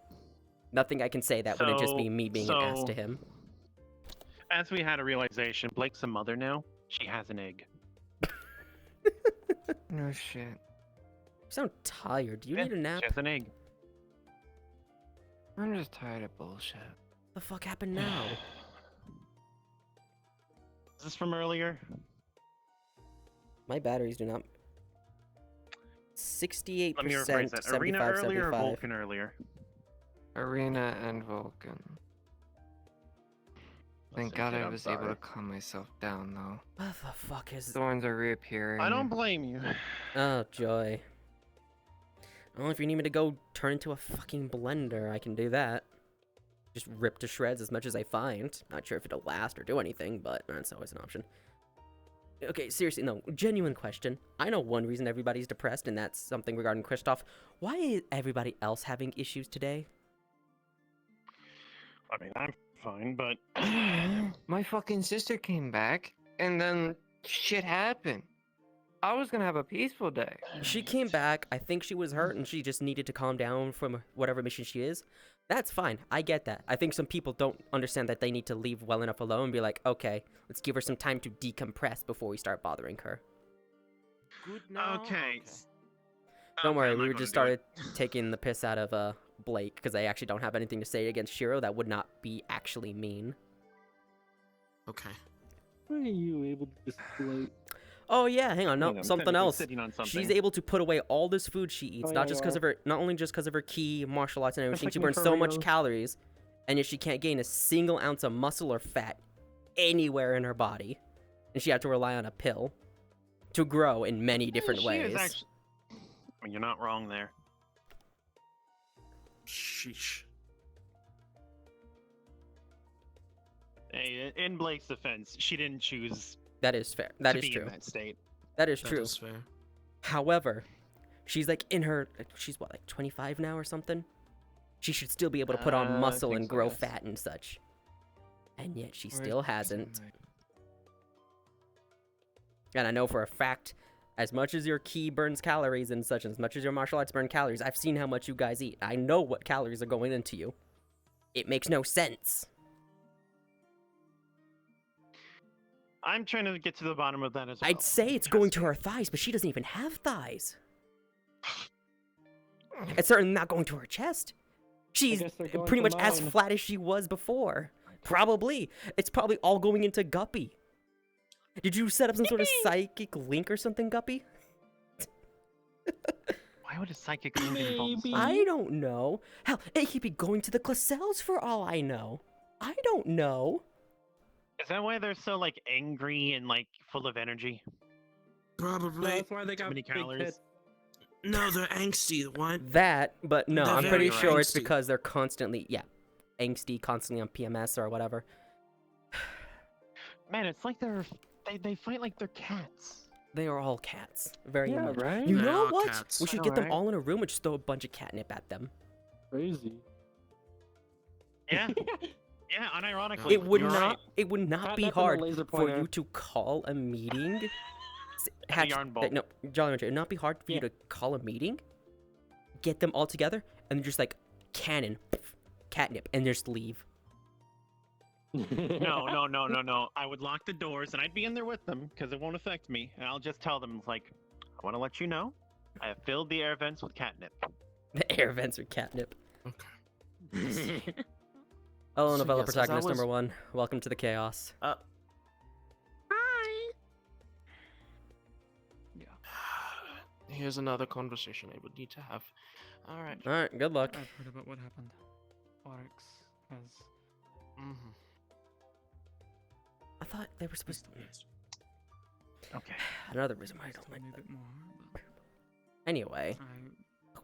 Nothing I can say that wouldn't just be me being an ass to him. As we had a realization, Blake's a mother now. She has an egg. No shit. You sound tired. Do you need a nap? She has an egg. I'm just tired of bullshit. What the fuck happened now? Is this from earlier? My batteries do not... 68%, Let me rephrase that. 75, Arena earlier 75. or Vulcan earlier? Arena and Vulcan. Thank God I was able to calm myself down, though. What the fuck is... Thorns are reappearing. I don't blame you. Oh, joy. Well, if you need me to go turn into a fucking blender, I can do that. Just rip to shreds as much as I find. Not sure if it'll last or do anything, but that's always an option. Okay, seriously, no, genuine question. I know one reason everybody's depressed, and that's something regarding Kristoff. Why is everybody else having issues today? I mean, I'm fine, but... My fucking sister came back, and then shit happened. I was gonna have a peaceful day. She came back, I think she was hurt, and she just needed to calm down from whatever mission she is. That's fine, I get that. I think some people don't understand that they need to leave well enough alone and be like, okay, let's give her some time to decompress before we start bothering her. Good now. Okay. Don't worry, we just started taking the piss out of Blake, because I actually don't have anything to say against Shiro that would not be actually mean. Okay. Why are you able to display? Oh yeah, hang on, no, I'm something technically else. sitting on something. She's able to put away all this food she eats, Oh, not yeah, just you because are. of her, not only just because of her key martial arts and everything. like She me burns for so much real. calories, and yet she can't gain a single ounce of muscle or fat anywhere in her body, and she had to rely on a pill to grow in many different She ways. is actually... I mean, you're not wrong there. Sheesh. Hey, in Blake's defense, she didn't choose That is fair. That to is be true. in that state. That is That true. is fair. However, she's like in her, she's what, like 25 now or something? She should still be able to put on I muscle think and so, grow yes. fat and such. And yet she Where's still the hasn't. sunlight? And I know for a fact, as much as your ki burns calories and such, and as much as your martial arts burn calories, I've seen how much you guys eat. I know what calories are going into you. It makes no sense. I'm trying to get to the bottom of that as well. I'd say it's going to her thighs, but she doesn't even have thighs. It's certainly not going to her chest. She's guess they're going pretty to much as mine. flat as she was before. Probably. It's probably all going into Guppy. Did you set up some sort of psychic link or something, Guppy? Why would a psychic link involve I don't know. Hell, it could be going to the Classells for all I know. I don't know. Is that why they're so like angry and like full of energy? Probably. That's why they got many big calories. tits. No, they're angsty. What? That, but no, They're I'm pretty very sure it's angsty. because they're constantly, angsty, constantly on PMS or whatever. Man, it's like they fight like they're cats. They are all cats, very Yeah, much. right? You They know are what? cats. We should I get know, them right? all in a room and just throw a bunch of catnip at them. Crazy. Yeah. Yeah, unironically. It would you're not. right. It would not be Catnip and a hard laser for pointer. you to call a meeting. And a yarn ball. No, Jolly Rancher, it'd not be hard for you to call a meeting, get them all together, and then just like cannon, catnip, and just leave. No. I would lock the doors and I'd be in there with them because it won't affect me. And I'll just tell them, like, I want to let you know, I have filled the air vents with catnip. The air vents are catnip. Okay. Hello, So, novella yes, as I protagonist was- number 1. Welcome to the chaos. Hi. Yeah. Here's another conversation I would need to have. All right. All right, good luck. I've heard about what happened. Oryx has. Mm-hmm. I thought they were supposed to. Okay. Another reason why I don't told me like a that. bit more, but Anyway,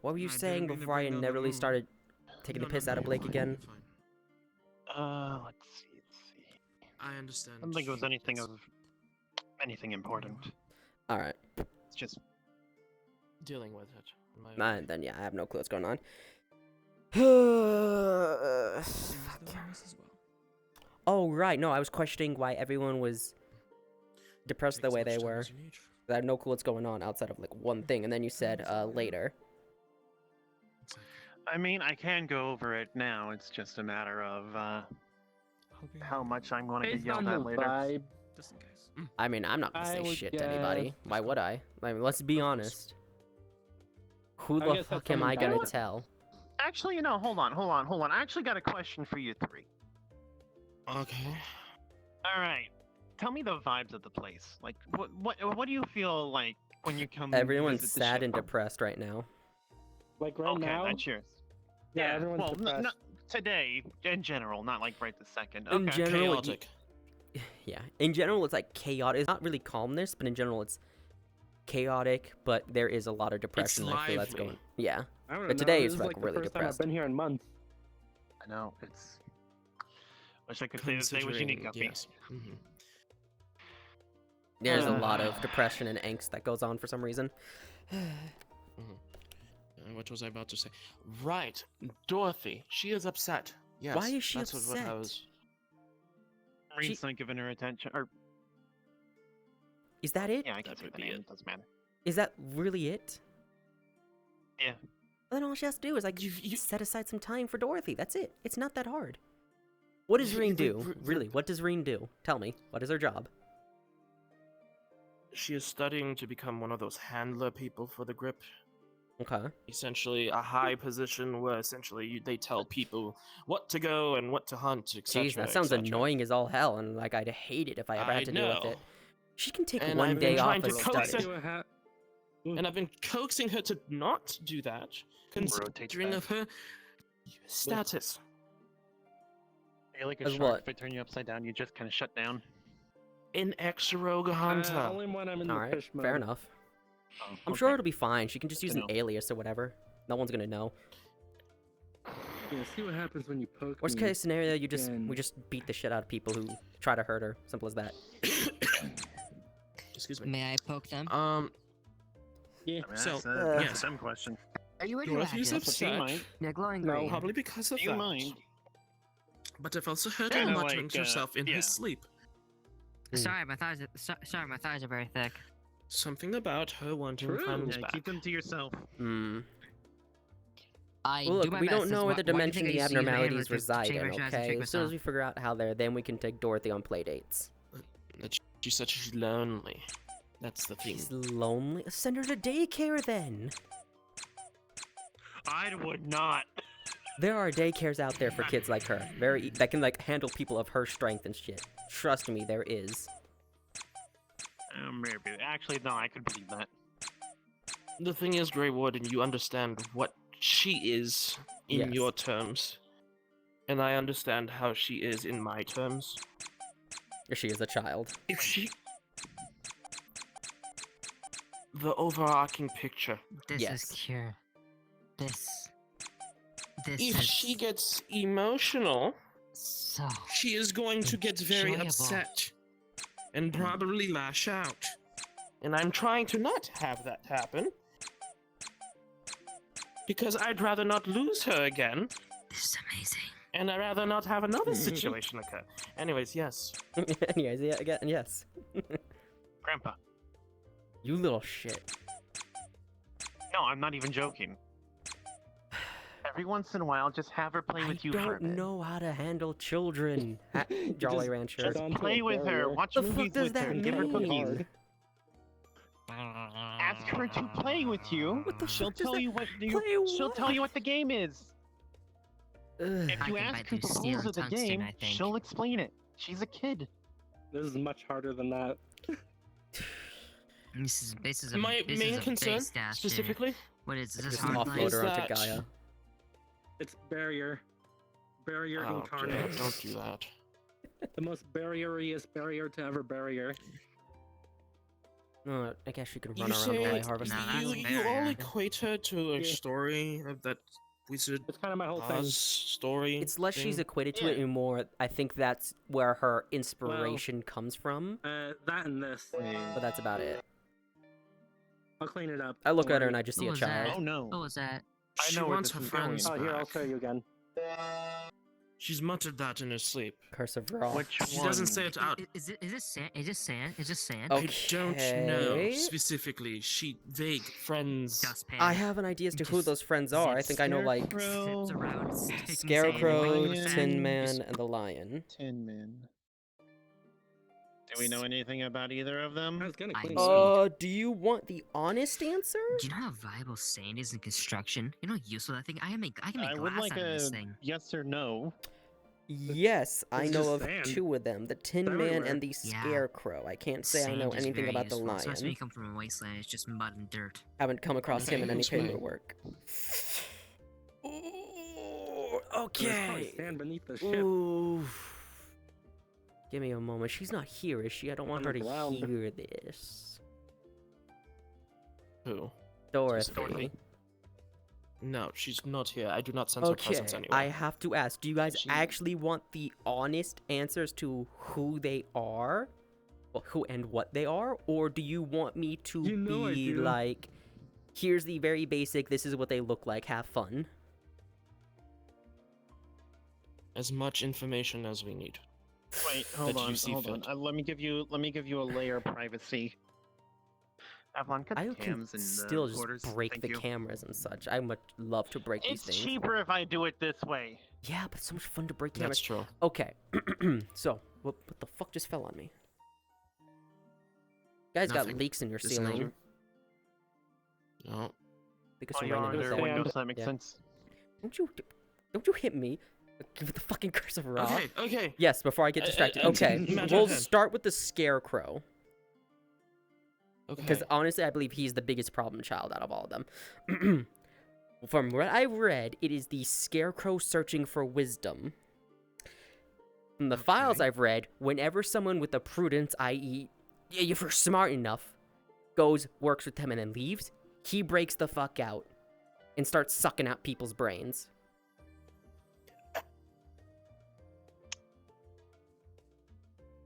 what were you I saying didn't mean to before I bring down the inevitably mood. started taking the piss out of Blake again? Let's see. I understand. I don't think it was anything important. All right. It's just dealing with it. on my own. Then yeah, I have no clue what's going on. Oh right, no, I was questioning why everyone was depressed the way they were. I have no clue what's going on outside of like one thing, and then you said later. I mean, I can go over it now. It's just a matter of how much I'm going to get Based yelled on at the later. vibe, just in case. I mean, I'm not gonna I say would shit to anybody. guess- Why would I? I mean, let's be honest. Who I the guess that's fuck am I something gonna valid. tell? Actually, you know, hold on. I actually got a question for you three. Okay. All right. Tell me the vibes of the place. Like, what do you feel like when you come? Everyone's visit the sad ship? and depressed right now. like right Okay, now. cheers. Yeah, everyone's well, depressed. not today in general, not like right this second. In Okay. general, Chaotic. Yeah, in general, it's like chaotic. It's not really calmness, but in general, it's chaotic. But there is a lot of depression. I feel that's lively. going. Yeah, I don't but know, today this it's is like the really first time depressed. I've been here in months. I know it's. Wish I could say this day was unique, Guppy. Yes. Mm-hmm. There's a lot of depression and angst that goes on for some reason. What was I about to say? Right, Dorothy. She is upset. Yes. Why is she that's What I upset? was... Reed's not giving her attention. Or Is that it? yeah, I can say the name. It doesn't matter. Is that really it? Yeah. Then all she has to do is like you set aside some time for Dorothy. That's it. It's not that hard. What does Reen do? Really, what does Reen do? Tell me. What is her job? She is studying to become one of those handler people for the grip. Okay. Essentially, a high position where essentially they tell people what to go and what to hunt, etc. Jeez, that sounds annoying as all hell, and like I'd hate it if I ever had to deal with know. it. She can take And one I've been day off trying and to coax study. her, and I've been coaxing her to not do that, considering of her status. You're like a As shark. what? If I turn you upside down, you just kind of shut down. Inexorable hunter. Only when I'm in the Alright, fish mode. fair enough. Oh, I'm okay. sure it'll be fine. She can just use to an know. alias or whatever. No one's gonna know. Yeah, see what happens when you poke Worst me. case scenario, we again. just beat the shit out of people who try to hurt her. Simple as that. Excuse me. May I poke them? Yeah. I mean, So, that's yes. a dumb question. Are you Dorothy's radioactive? Do you upset. mind? They're glowing No. green. Probably because of Do you that. mind? But I've also heard Kinda her muttering like, to herself in yeah. her sleep. Sorry, my thighs. Sorry, my thighs are very thick. Something about her wanting True. friends Yeah, back. keep them to yourself. Hmm. I Well, do look, my we best. don't know where the dimension the abnormalities reside change in, my chance and okay? trick As soon as myself. we figure out how they're, then we can take Dorothy on play dates. That she said she's lonely. That's the thing. She's lonely? Send her to daycare then! I would not. There are daycares out there for kids like her. That can like handle people of her strength and shit. Trust me, there is. Maybe. Actually, no, I could believe that. The thing is, Greywarden, you understand what she is in Yes. your terms. And I understand how she is in my terms. She is a child. If she... the overarching picture. This Yes. is cure. This If is she gets emotional, so she is going to get very enjoyable. upset and probably lash out. And I'm trying to not have that happen. Because I'd rather not lose her again. This is amazing. And I'd rather not have another situation occur. Anyways, yes. Anyways, yeah, again, yes. Grandpa. You little shit. No, I'm not even joking. Every once in a while, just have her play with you for a Don't bit. know how to handle children. Jolly Rancher. Just play with her, watch The movies fuck does with her, that and give her mean? cookies. Ask her to play with you. She'll tell you what she'll tell you what the game is. If you ask her the rules of the game, she'll explain it. She's a kid. This is much harder than that. This is My this main is a concern, big statue. specifically, What is this? Just Hard offload her onto that- Gaia. It's barrier. Barrier Oh, incarnate. don't do that. The most barrieriest barrier to ever barrier. No, I guess she could You run around say while I harvest. you all equate her to a Yeah. story of that wizard It's kind of my whole thing. Oz story. It's less she's thing. equated to it and more I think that's where her inspiration comes from. That and this. But that's about it. I'll clean it up. I look Don't at her worry. and I just see What a was child. that? Oh no. What was that? I She know where wants this her is going. friends Oh, here, I'll back. show you again. She's muttered that in her sleep. Curse of Ra. Which She one? doesn't say it out. Is it sand? Is it sand? Is it sand? Oh. I don't know Okay. specifically. She vague friends. Dustpan. I have an idea as to who Just those friends are. I think I know like Zips around, taking sand, Scarecrow, making sand. Tin Man, and the Lion. Tin Man. Do we know anything about either of them? I was gonna I clean know. it up. Do you want the honest answer? Do you know how valuable sand is in construction? You know how useful that thing? I can make I glass would like out of this a thing. yes or no. Yes, I It's know just of sand. two of them, the Tin It's Man everywhere. and the Yeah. Scarecrow. I can't say I Sand know is anything very about the useful, especially when Lion. you come from a wasteland. It's just mud and dirt. Haven't come across him in any Okay, explain. paperwork. Ooh, There's probably okay. sand beneath the ship. Ooh. Give me a moment. She's not here, is she? I don't want her to Underground. hear this. Who? Dorothy. Dorothy? No, she's not here. I do not sense her Okay, presence anywhere. I have to ask, do you guys She- actually want the honest answers to who they are? Well, who and what they are? Or do you want me to You know I be do. like, here's the very basic, this is what they look like, have fun? As much information as we need. Wait, hold That you on, see hold on. fit. Let me give you a layer of privacy. Avalon, cut I the can cams and still just recorders. break Thank the you. cameras and such. I would love to break It's these things. cheaper if I do it this way. Yeah, but it's so much fun to break cameras. That's true. Okay, so, what the fuck just fell on me? You guys got Nothing. leaks in your Just ceiling. another- No. Because Oh, some you're rain on and their sand. windows, that makes Yeah. sense. Don't you hit me with the fucking curse of Ra. Okay, okay. Yes, before I get distracted. Okay, Imagine we'll him. start with the Scarecrow. Okay. Because honestly, I believe he's the biggest problem child out of all of them. From what I read, it is the Scarecrow searching for wisdom. From the files I've read, whenever someone with a prudence, i.e., if you're smart enough, goes, works with him, and then leaves, he breaks the fuck out and starts sucking out people's brains.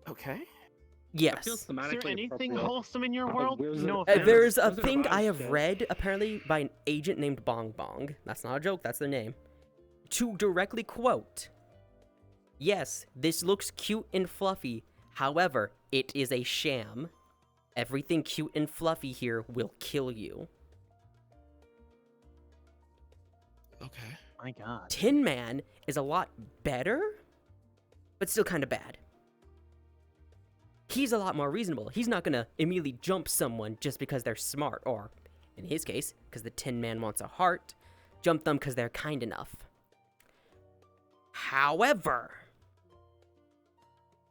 Okay. Yes. Is there anything wholesome in your world? No There's a offense. thing I have read, apparently, by an agent named Bong Bong. That's not a joke, that's their name. To directly quote, yes, this looks cute and fluffy. However, it is a sham. Everything cute and fluffy here will kill you. Okay. My god. Tin Man is a lot better, but still kind of bad. He's a lot more reasonable. He's not gonna immediately jump someone just because they're smart, or, in his case, because the Tin Man wants a heart, jump them because they're kind enough. However,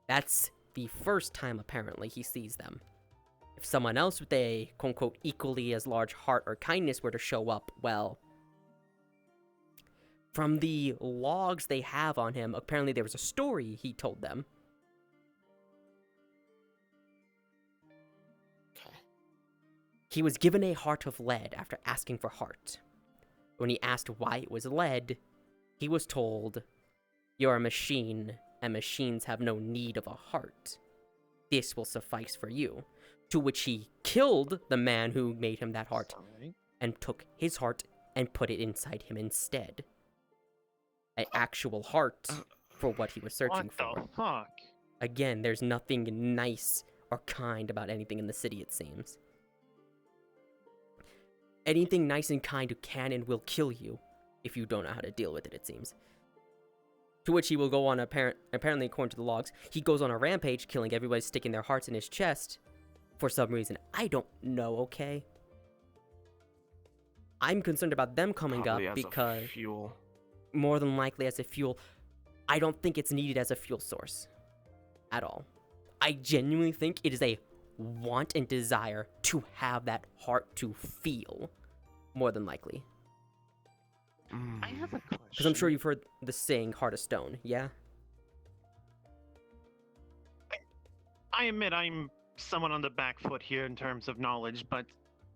that's the first time, apparently, he sees them. If someone else with a, quote-unquote, equally as large heart or kindness were to show up, well, from the logs they have on him, apparently there was a story he told them. He was given a heart of lead after asking for heart. When he asked why it was lead, he was told, "You're a machine, and machines have no need of a heart. This will suffice for you." To which he killed the man who made him that heart and took his heart and put it inside him instead. An actual heart for what he was searching for. What the fuck? Again, there's nothing nice or kind about anything in the city, it seems. Anything nice and kind can and will kill you if you don't know how to deal with it, it seems. To which he will go on, apparently according to the logs, he goes on a rampage, killing everybody, sticking their hearts in his chest for some reason. I don't know, okay? I'm concerned about them coming Probably up as a because... fuel. More than likely as a fuel. I don't think it's needed as a fuel source. At all. I genuinely think it is a want and desire to have that heart to feel. More than likely. I have a question. Because I'm sure you've heard the saying, heart of stone, yeah? I admit I'm someone on the back foot here in terms of knowledge, but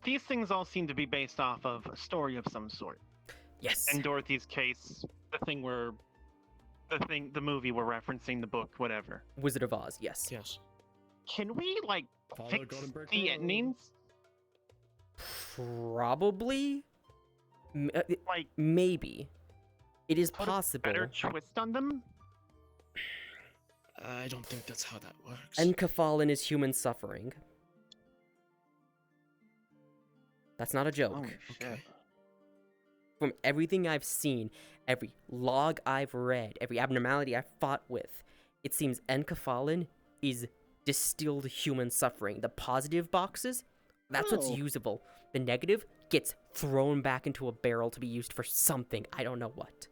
these things all seem to be based off of a story of some sort. Yes. In Dorothy's case, the movie we're referencing, the book, whatever. Wizard of Oz, yes. Yes. Can we, like, Follow fix Golden Brick the Road. endings? Probably? Like, maybe. It is put a possible. better twist on them? I don't think that's how that works. Enkephalin is human suffering. That's not a joke. Okay. From everything I've seen, every log I've read, every abnormality I've fought with, it seems Enkephalin is distilled human suffering. The positive boxes, that's what's usable. The negative gets thrown back into a barrel to be used for something. I don't know what.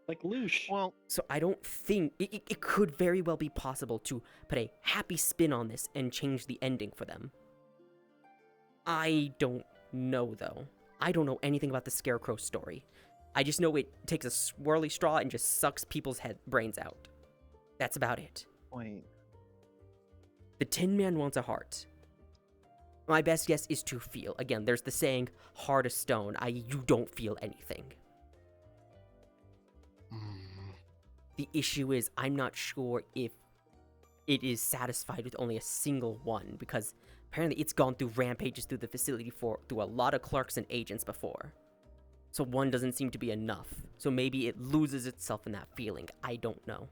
Like Loosh. Well, so I don't think... It could very well be possible to put a happy spin on this and change the ending for them. I don't know, though. I don't know anything about the Scarecrow story. I just know it takes a swirly straw and just sucks people's brains out. That's about it. Wait. The Tin Man wants a heart. My best guess is to feel. Again, there's the saying, heart of stone, i.e. you don't feel anything. The issue is, I'm not sure if it is satisfied with only a single one, because apparently it's gone through rampages through the facility through a lot of clerks and agents before. So one doesn't seem to be enough. So maybe it loses itself in that feeling. I don't know.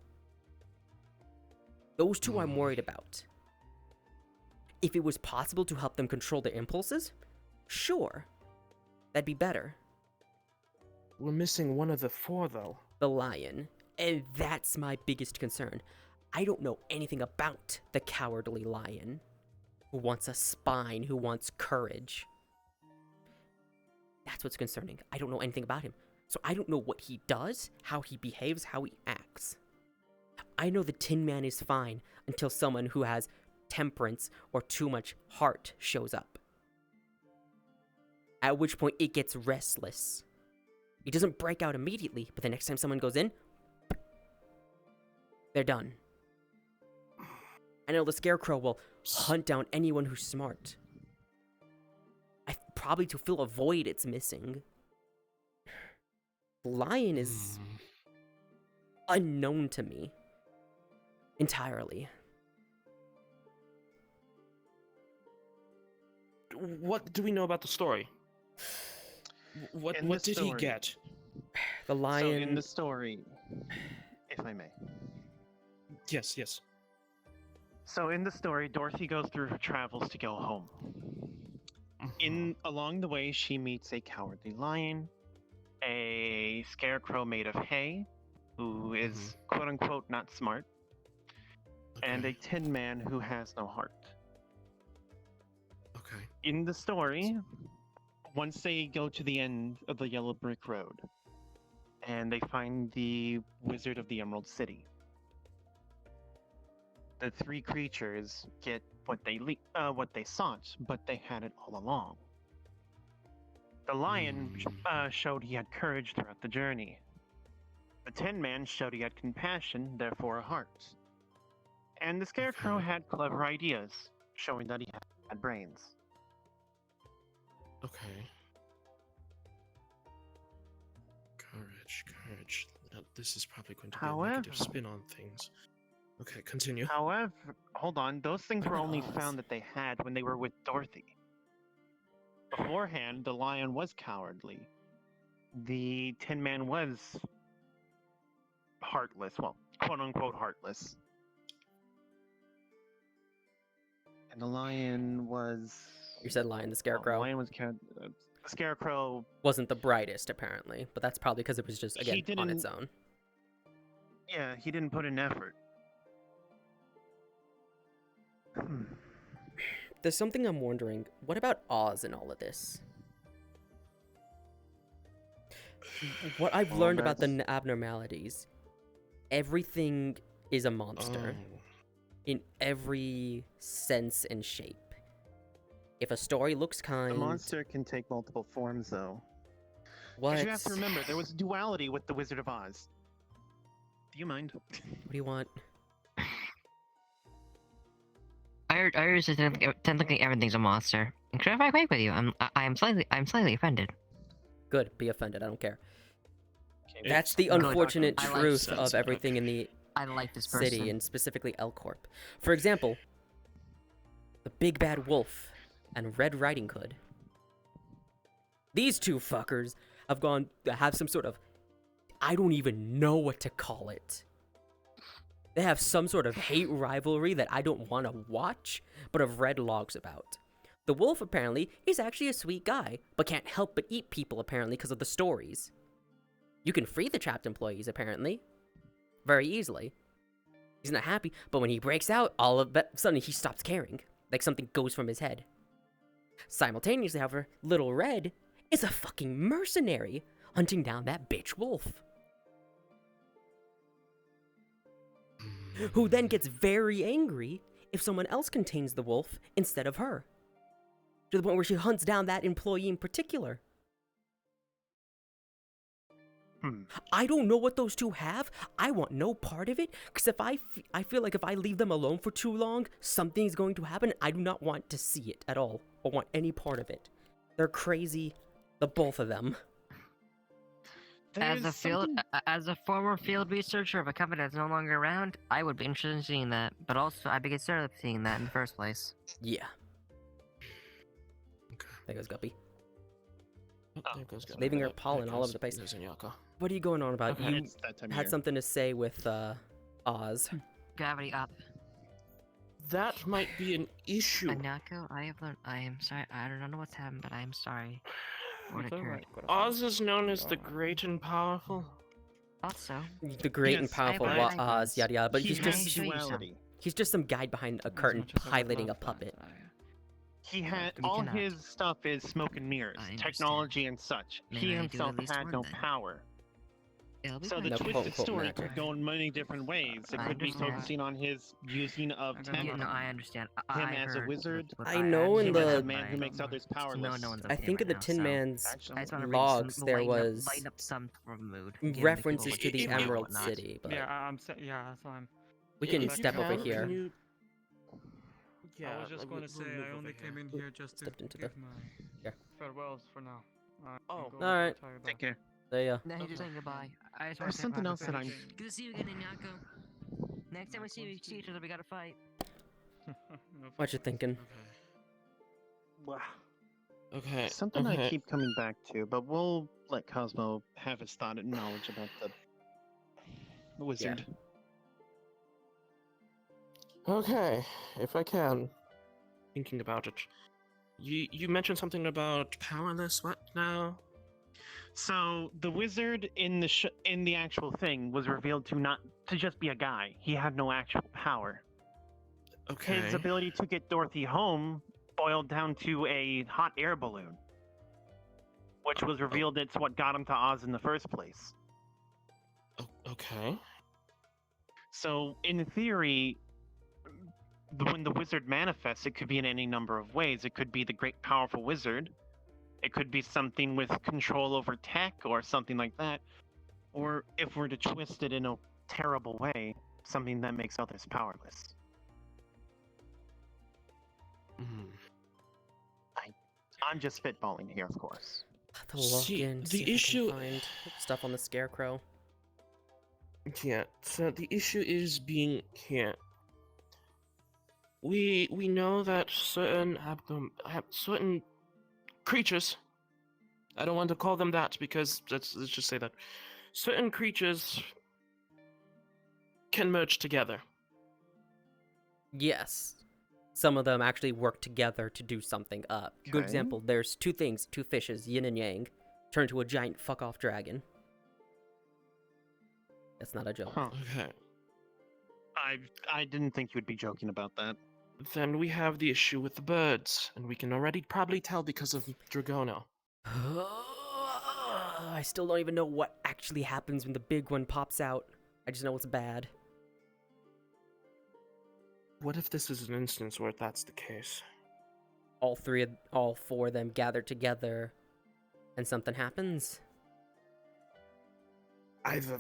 Those two I'm worried about. If it was possible to help them control their impulses, sure. That'd be better. We're missing one of the four, though. The lion. And that's my biggest concern. I don't know anything about the cowardly lion. Who wants a spine, who wants courage. That's what's concerning. I don't know anything about him. So I don't know what he does, how he behaves, how he acts. I know the Tin Man is fine until someone who has temperance or too much heart shows up. At which point it gets restless. It doesn't break out immediately, but the next time someone goes in, they're done. I know the Scarecrow will hunt down anyone who's smart. Probably to fill a void it's missing. The lion is unknown to me. Entirely. What do we know about the story? What did he get? The lion... So in the story, if I may. Yes. So in the story, Dorothy goes through her travels to go home. Along the way, she meets a cowardly lion, a scarecrow made of hay, who is quote-unquote not smart, and a Tin Man who has no heart. Okay. In the story, once they go to the end of the Yellow Brick Road, and they find the Wizard of the Emerald City, the three creatures get what they sought, but they had it all along. The lion showed he had courage throughout the journey. The Tin Man showed he had compassion, therefore a heart. And the Scarecrow had clever ideas, showing that he had brains. Okay. Courage, courage. Now, this is probably going to be a negative However- spin on things. Okay, continue. However, hold on. Those things What were about only Oz? found that they had when they were with Dorothy. Beforehand, the lion was cowardly. The Tin Man was heartless. Well, quote unquote heartless. And the lion was. You said lion, the Well, scarecrow. the lion was the scarecrow. Wasn't the brightest, apparently, but that's probably because it was just, He again, on its didn't- own. Yeah, he didn't put in effort. There's something I'm wondering. What about Oz in all of this? What I've Well, learned about the that's- abnormalities, everything is a monster. Oh. In every sense and shape. If a story looks kind... The monster can take multiple forms, though. What? 'Cause you have to remember, there was duality with the Wizard of Oz. Do you mind? What do you want? I heard technically everything's a monster. And should I agree with you? I'm slightly offended. Good, be offended, I don't care. Okay, That's the Good. unfortunate I like truth sense, of everything in the I like this person. city, and specifically L Corp. For example, the Big Bad Wolf and Red Riding Hood. These two fuckers have some sort of, I don't even know what to call it. They have some sort of hate rivalry that I don't want to watch, but have read logs about. The wolf, apparently, is actually a sweet guy, but can't help but eat people, apparently, because of the stories. You can free the trapped employees, apparently. Very easily. He's not happy, but when he breaks out, all of that, suddenly he stops caring. Like something goes from his head. Simultaneously, however, Little Red is a fucking mercenary, hunting down that bitch wolf. Who then gets very angry if someone else contains the wolf instead of her. To the point where she hunts down that employee in particular. I don't know what those two have. I want no part of it, because if I feel like if I leave them alone for too long, something's going to happen. I do not want to see it at all, or want any part of it. They're crazy, the both of them. As a former field researcher of a company that's no longer around, I would be interested in seeing that. But also, I'd be concerned of seeing that in the first place. Yeah. There goes Guppy. There goes Guppy. Leaving her There pollen all goes- over the place. there's Inyaka. What are you going on about? Okay. You It's that time of had year. something to say with Oz. Gravity up. That might be an issue. Anako, I have learned. I am sorry. I don't know what's happened, but I am sorry. What occurred? Oz is known as the Great and Powerful. Also, The great and Yes, powerful I- Oz, yada yada. But He he's has just duality. he's just some guy behind a curtain piloting a puppet. He had We all cannot. his stuff is smoke and mirrors, I understand. technology and such. May He I do himself at least had one, no then? power. it'll be So fine. the No, twisted quote, story Mac. could go in many different ways. It I could be understand. focusing on his using of tech, Yeah, no, I understand. him I as a heard wizard, what I know in him as the- a man who makes others powerless. No one's I okay think in right the now, Tin so Man's I just wanna bring logs some- there lighten up- was lighten up some form of mood. references to the If- Emerald whatnot. City, but Yeah, yeah, that's fine. we can If you step over can, here. can you- I was just like, going to say, move I over only here. came in here just to Stepped into give the- my Here. farewells for now. Oh, alright. Take care. There you No, he's just saying goodbye. I just There's something else that I'm. Good to see you again, Inyako. Next time we see each other, we gotta fight. What you thinking? Okay. Something I okay. keep coming back to, but we'll let Cosmo have his thought and knowledge about the wizard. Okay, if I can. Thinking about it. You mentioned something about powerless. What now? So the wizard in the in the actual thing was revealed to just be a guy. He had no actual power. Okay. His ability to get Dorothy home boiled down to a hot air balloon, which was revealed it's what got him to Oz in the first place. Okay. So in theory, when the wizard manifests, it could be in any number of ways. It could be the great powerful wizard. It could be something with control over tech or something like that. Or if we're to twist it in a terrible way, something that makes others powerless. I'm just spitballing here, of course. To look in, see if I can find stuff on the scarecrow. Yeah, so the issue is being here. We know that certain certain creatures. I don't want to call them that because let's just say that certain creatures can merge together. Yes. Some of them actually work together to do something. Good example, there's two fishes, yin and yang, turn into a giant fuck-off dragon. That's not a joke. Huh. Okay. I didn't think you would be joking about that. Then we have the issue with the birds, and we can already probably tell because of Dragono. I still don't even know what actually happens when the big one pops out. I just know it's bad. What if this is an instance where that's the case? All four of them gather together, and something happens? Either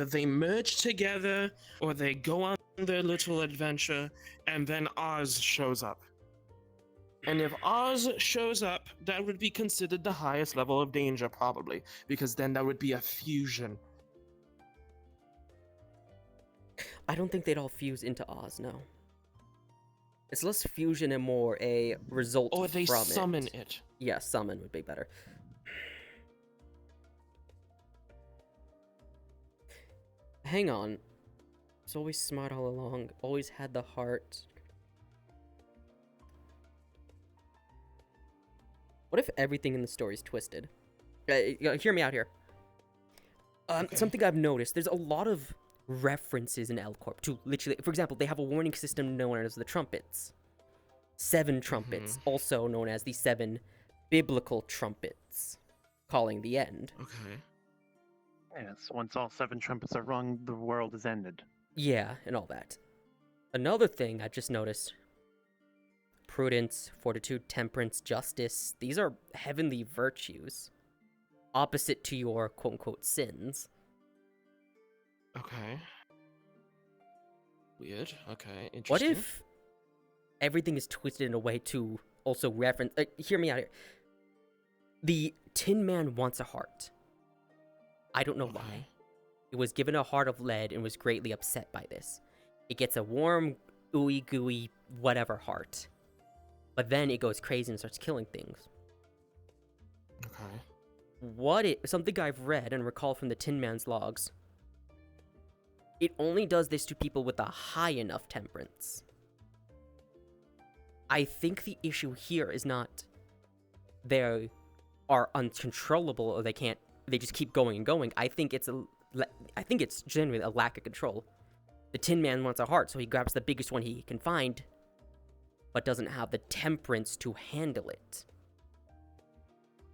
they merge together, or they go on their little adventure, and then Oz shows up. And if Oz shows up, that would be considered the highest level of danger, probably, because then that would be a fusion. I don't think they'd all fuse into Oz, no. It's less fusion and more a result from it. Or they summon it. Yeah, summon would be better. Hang on. It's always smart all along. Always had the heart. What if everything in the story is twisted? Hear me out here. Okay. Something I've noticed, there's a lot of references in L Corp to literally, for example, they have a warning system known as the trumpets. 7 trumpets, also known as the 7 biblical trumpets, calling the end. Okay. Yes, once all 7 trumpets are rung, the world is ended. Yeah, and all that. Another thing I just noticed, prudence, fortitude, temperance, justice, these are heavenly virtues, opposite to your quote-unquote sins. Okay. Weird. Okay, interesting. What if everything is twisted in a way to also reference... hear me out here. The Tin Man wants a heart. I don't know why. It was given a heart of lead and was greatly upset by this. It gets a warm, ooey gooey, whatever heart. But then it goes crazy and starts killing things. Okay. Something I've read and recall from the Tin Man's logs. It only does this to people with a high enough temperance. I think the issue here is not they are uncontrollable or they just keep going and going. I think it's genuinely a lack of control. The Tin Man wants a heart, so he grabs the biggest one he can find, but doesn't have the temperance to handle it.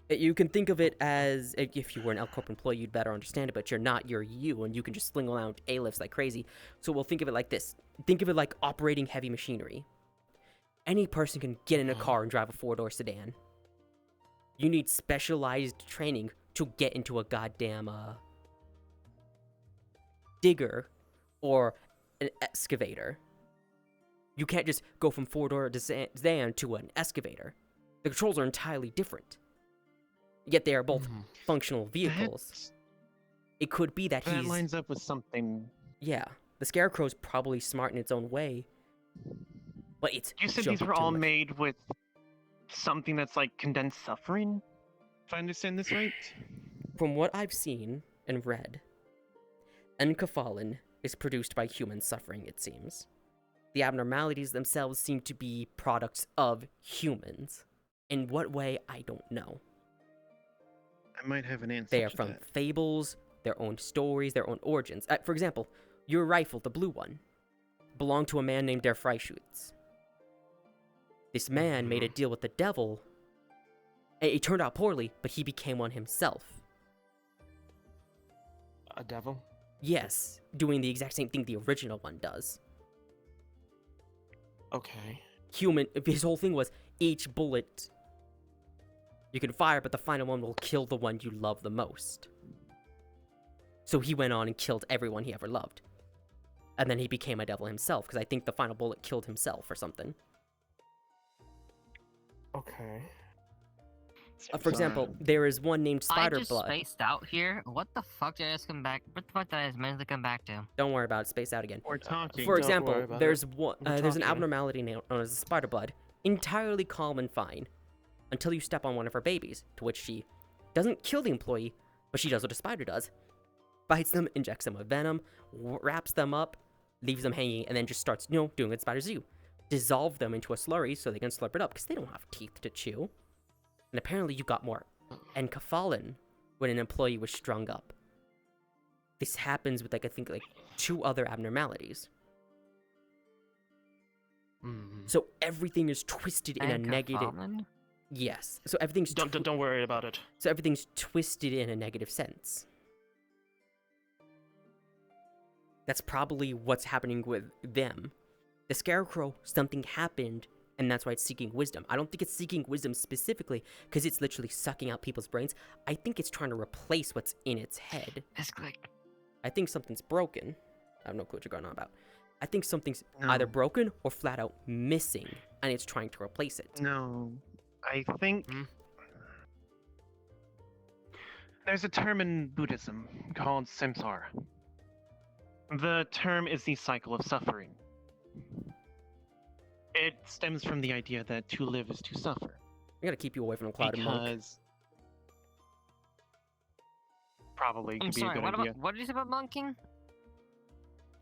You can think of it as, if you were an L Corp employee, you'd better understand it, but you're not, you're you, and you can just sling around A-lifts like crazy. So we'll think of it like this. Think of it like operating heavy machinery. Any person can get in a car and drive a 4-door sedan. You need specialized training to get into a goddamn, digger or an excavator. You can't just go from 4-door sedan to an excavator. The controls are entirely different. Yet they are both functional vehicles. It could be that That lines up with something. Yeah, the Scarecrow's probably smart in its own way, but it's You said these were all made with something that's like condensed suffering? If I understand this right? From what I've seen and read, Enkephalin is produced by human suffering, it seems. The abnormalities themselves seem to be products of humans. In what way, I don't know. I might have an answer. They are from fables, their own stories, their own origins. For example, your rifle, the blue one, belonged to a man named Der Freischütz. This man made a deal with the devil. It turned out poorly, but he became one himself. A devil? Yes, doing the exact same thing the original one does. Okay. His whole thing was each bullet you can fire, but the final one will kill the one you love the most. So he went on and killed everyone he ever loved. And then he became a devil himself, because I think the final bullet killed himself or something. Okay. For example, there is one named I Spider just Blood. spaced out here. What the fuck did I just come back? What the fuck did I just mentally come back to? Don't worry about it. Space out again. We're talking. For Don't example, worry about there's it. one. We're There's an talking. abnormality known as Spider Blood. Entirely calm and fine, until you step on one of her babies, to which she doesn't kill the employee, but she does what a spider does: bites them, injects them with venom, wraps them up, leaves them hanging, and then just starts, doing what spiders do: dissolve them into a slurry so they can slurp it up because they don't have teeth to chew. And apparently, you got more enkephalin when an employee was strung up. This happens with, I think, 2 other abnormalities. So everything is twisted in a negative. Yes. So everything's Don't worry about it. So everything's twisted in a negative sense. That's probably what's happening with them. The Scarecrow, something happened, and that's why it's seeking wisdom. I don't think it's seeking wisdom specifically, because it's literally sucking out people's brains. I think it's trying to replace what's in its head. I think something's broken. I have no clue what you're going on about. I think something's either broken or flat out missing, and it's trying to replace it. No, I think there's a term in Buddhism called samsara. The term is the cycle of suffering. It stems from the idea that to live is to suffer. I gotta keep you away from the cloud and monk. Because probably I'm could be a sorry, good what idea. about, what did you say about monking?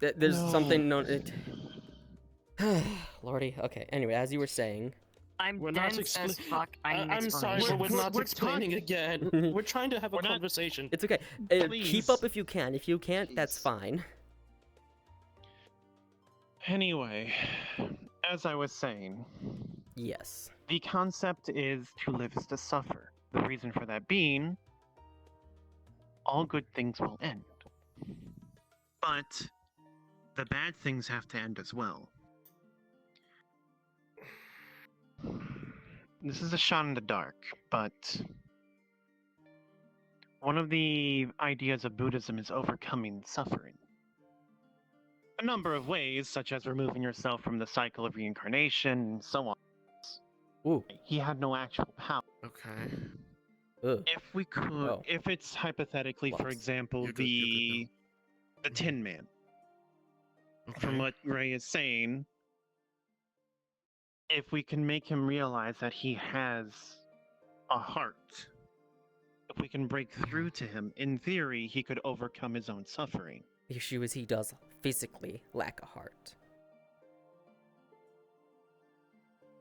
There's something known. Lordy. Okay. Anyway, as you were saying, I'm We're not dense as fuck. I need I'm sorry, but we're not explaining again. We're trying to have a conversation. It's okay. Keep up if you can. If you can't, that's fine. Anyway, as I was saying, yes, the concept is to live is to suffer. The reason for that being, all good things will end. But the bad things have to end as well. This is a shot in the dark, but one of the ideas of Buddhism is overcoming suffering. A number of ways, such as removing yourself from the cycle of reincarnation and so on. Ooh. He had no actual power. Okay. If we could, if it's hypothetically, for example, the Tin Man. From what Ray is saying, if we can make him realize that he has a heart, if we can break through to him, in theory, he could overcome his own suffering. The issue is he does physically lack a heart.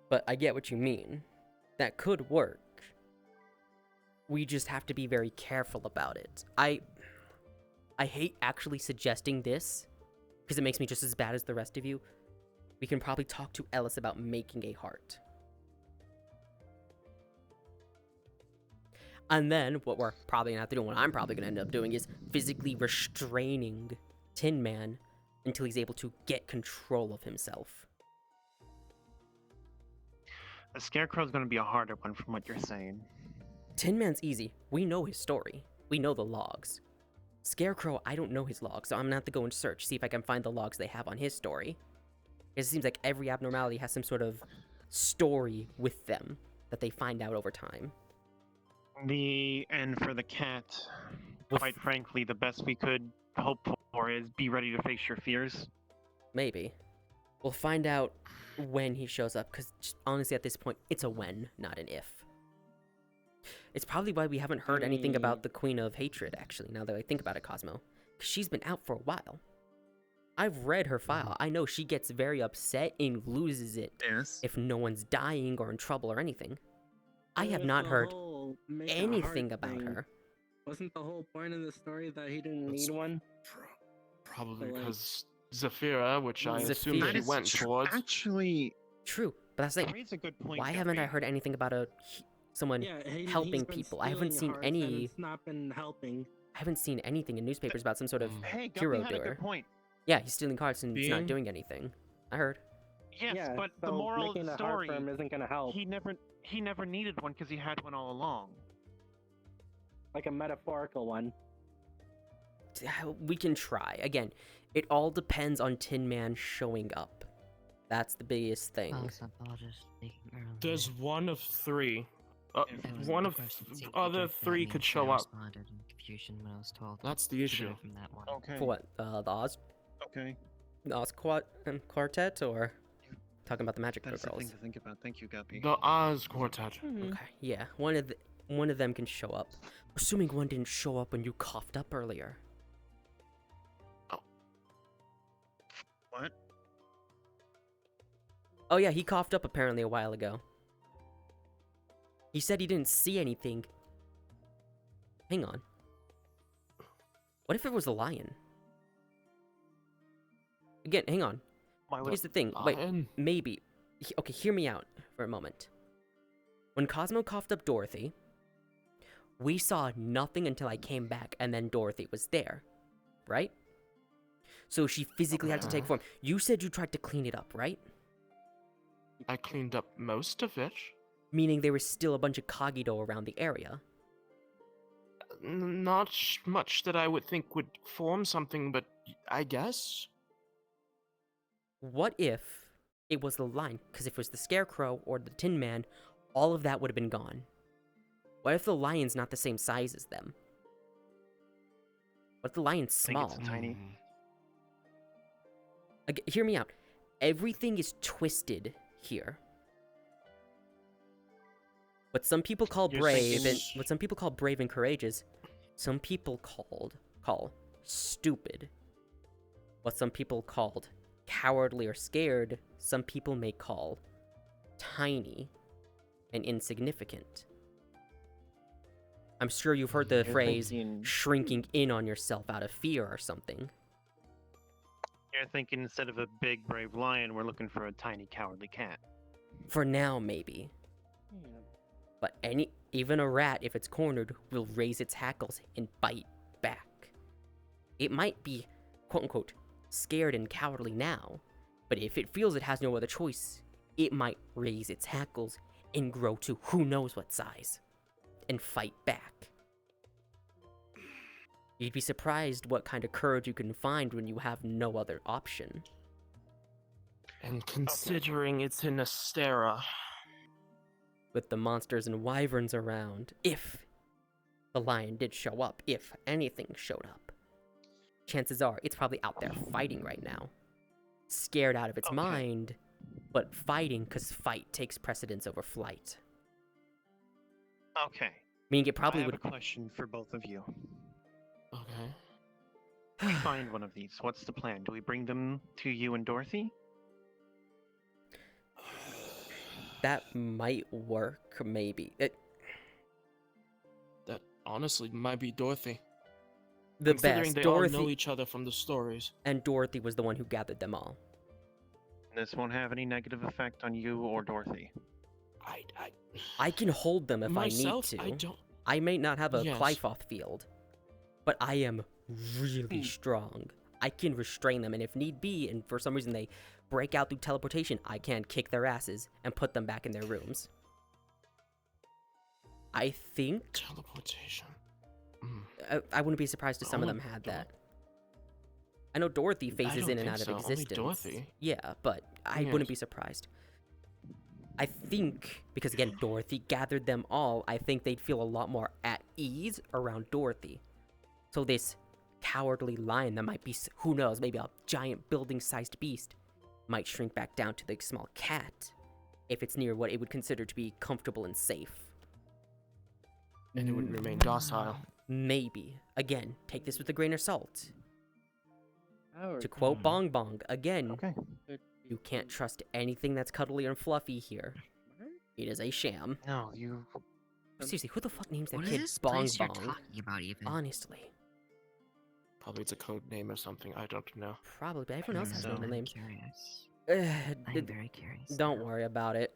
But I get what you mean. That could work. We just have to be very careful about it. I hate actually suggesting this, because it makes me just as bad as the rest of you. We can probably talk to Ellis about making a heart. And then, what we're probably going to have to do, and what I'm probably going to end up doing, is physically restraining Tin Man until he's able to get control of himself. The Scarecrow's going to be a harder one from what you're saying. Tin Man's easy. We know his story. We know the logs. Scarecrow, I don't know his logs, so I'm going to have to go and search, see if I can find the logs they have on his story. It seems like every abnormality has some sort of story with them that they find out over time. And for the cat, quite frankly, the best we could hope for is be ready to face your fears. Maybe. We'll find out when he shows up, because honestly at this point, it's a when, not an if. It's probably why we haven't heard anything about the Queen of Hatred, actually, now that I think about it, Cosmo. Because she's been out for a while. I've read her file. I know she gets very upset and loses it if no one's dying or in trouble or anything. I have not heard anything about her. Wasn't the whole point of the story that he didn't need one? Probably because Zafira, which I assume that he went towards. Actually, true, but that's like, a good point, why haven't I heard anything about someone helping people? I haven't seen any. It's not been helping. I haven't seen anything in newspapers about some sort of Hey, hero Guppy had a doer. good point. Yeah, he's stealing cards and he's not doing anything. I heard. Yes, Yeah, but the so moral of making the a heart story for him isn't gonna help. He never needed one because he had one all along. Like a metaphorical one. We can try. Again, it all depends on Tin Man showing up. That's the biggest thing. There's one of three. That One the of person seemed to other jerk that three me, could so show I up. responded in confusion when I was told That's the to issue. go from that one. Okay. For what? The Oz? Okay. The Oz Quartet, or talking about the Magic That is the Girls? thing to think about. Thank you, Guppy. The Oz Quartet. Okay, yeah, one of them can show up. Assuming one didn't show up when you coughed up earlier. What? Oh yeah, he coughed up apparently a while ago. He said he didn't see anything. Hang on. What if it was a lion? Again, hang on. Here's the thing. Wait, maybe. Okay, hear me out for a moment. When Cosmo coughed up Dorothy, we saw nothing until I came back, and then Dorothy was there, right? So she physically had to take form. You said you tried to clean it up, right? I cleaned up most of it. Meaning there was still a bunch of Cogito around the area. Not much that I would think would form something, but I guess. What if it was the lion? Because if it was the Scarecrow or the Tin Man, all of that would have been gone. What if the lion's not the same size as them? What if the lion's small? I think it's tiny. Again, hear me out. Everything is twisted here. What some people call brave and what some people call brave and courageous, some people call stupid. What some people called cowardly or scared, some people may call tiny and insignificant. I'm sure you've heard the phrase shrinking in on yourself out of fear or something. You're thinking instead of a big brave lion, we're looking for a tiny cowardly cat. For now, maybe. But even a rat, if it's cornered, will raise its hackles and bite back. It might be, quote-unquote, scared and cowardly now, but if it feels it has no other choice, it might raise its hackles and grow to who knows what size, and fight back. You'd be surprised what kind of courage you can find when you have no other option. And considering it's in Astera. With the monsters and wyverns around, if the lion did show up, if anything showed up, chances are it's probably out there fighting right now. Scared out of its mind, but fighting because fight takes precedence over flight. Okay. Meaning it probably I have would. a question for both of you. Okay. We find one of these. What's the plan? Do we bring them to you and Dorothy? That might work, maybe. That honestly might be Dorothy. The Considering best. they Dorothy all know each other from the stories. And Dorothy was the one who gathered them all. This won't have any negative effect on you or Dorothy. I can hold them if Myself, I need to. I don't. I may not have a Yes. Clyfoth field, but I am really strong. I can restrain them, and if need be, and for some reason they break out through teleportation, I can kick their asses and put them back in their rooms. I think... Teleportation. I wouldn't be surprised if some of them had that. I know Dorothy phases don't in and think out of so. Only existence. Dorothy. Yeah, but I Yes. wouldn't be surprised. I think, because again, Dorothy gathered them all, I think they'd feel a lot more at ease around Dorothy. So this cowardly lion that might be, who knows, maybe a giant building-sized beast, might shrink back down to the small cat if it's near what it would consider to be comfortable and safe. And it would remain docile. Maybe. Again, take this with a grain of salt. Oh, To quote Bong Bong, again, you can't trust anything that's cuddly and fluffy here. It is a sham. No, you... Seriously, who the fuck names that What is kid this Bong place you're Bong? talking about even? Honestly. Probably it's a code name or something. I don't know. Probably, but everyone else has So- normal names. Curious. I'm very curious. Don't worry about it.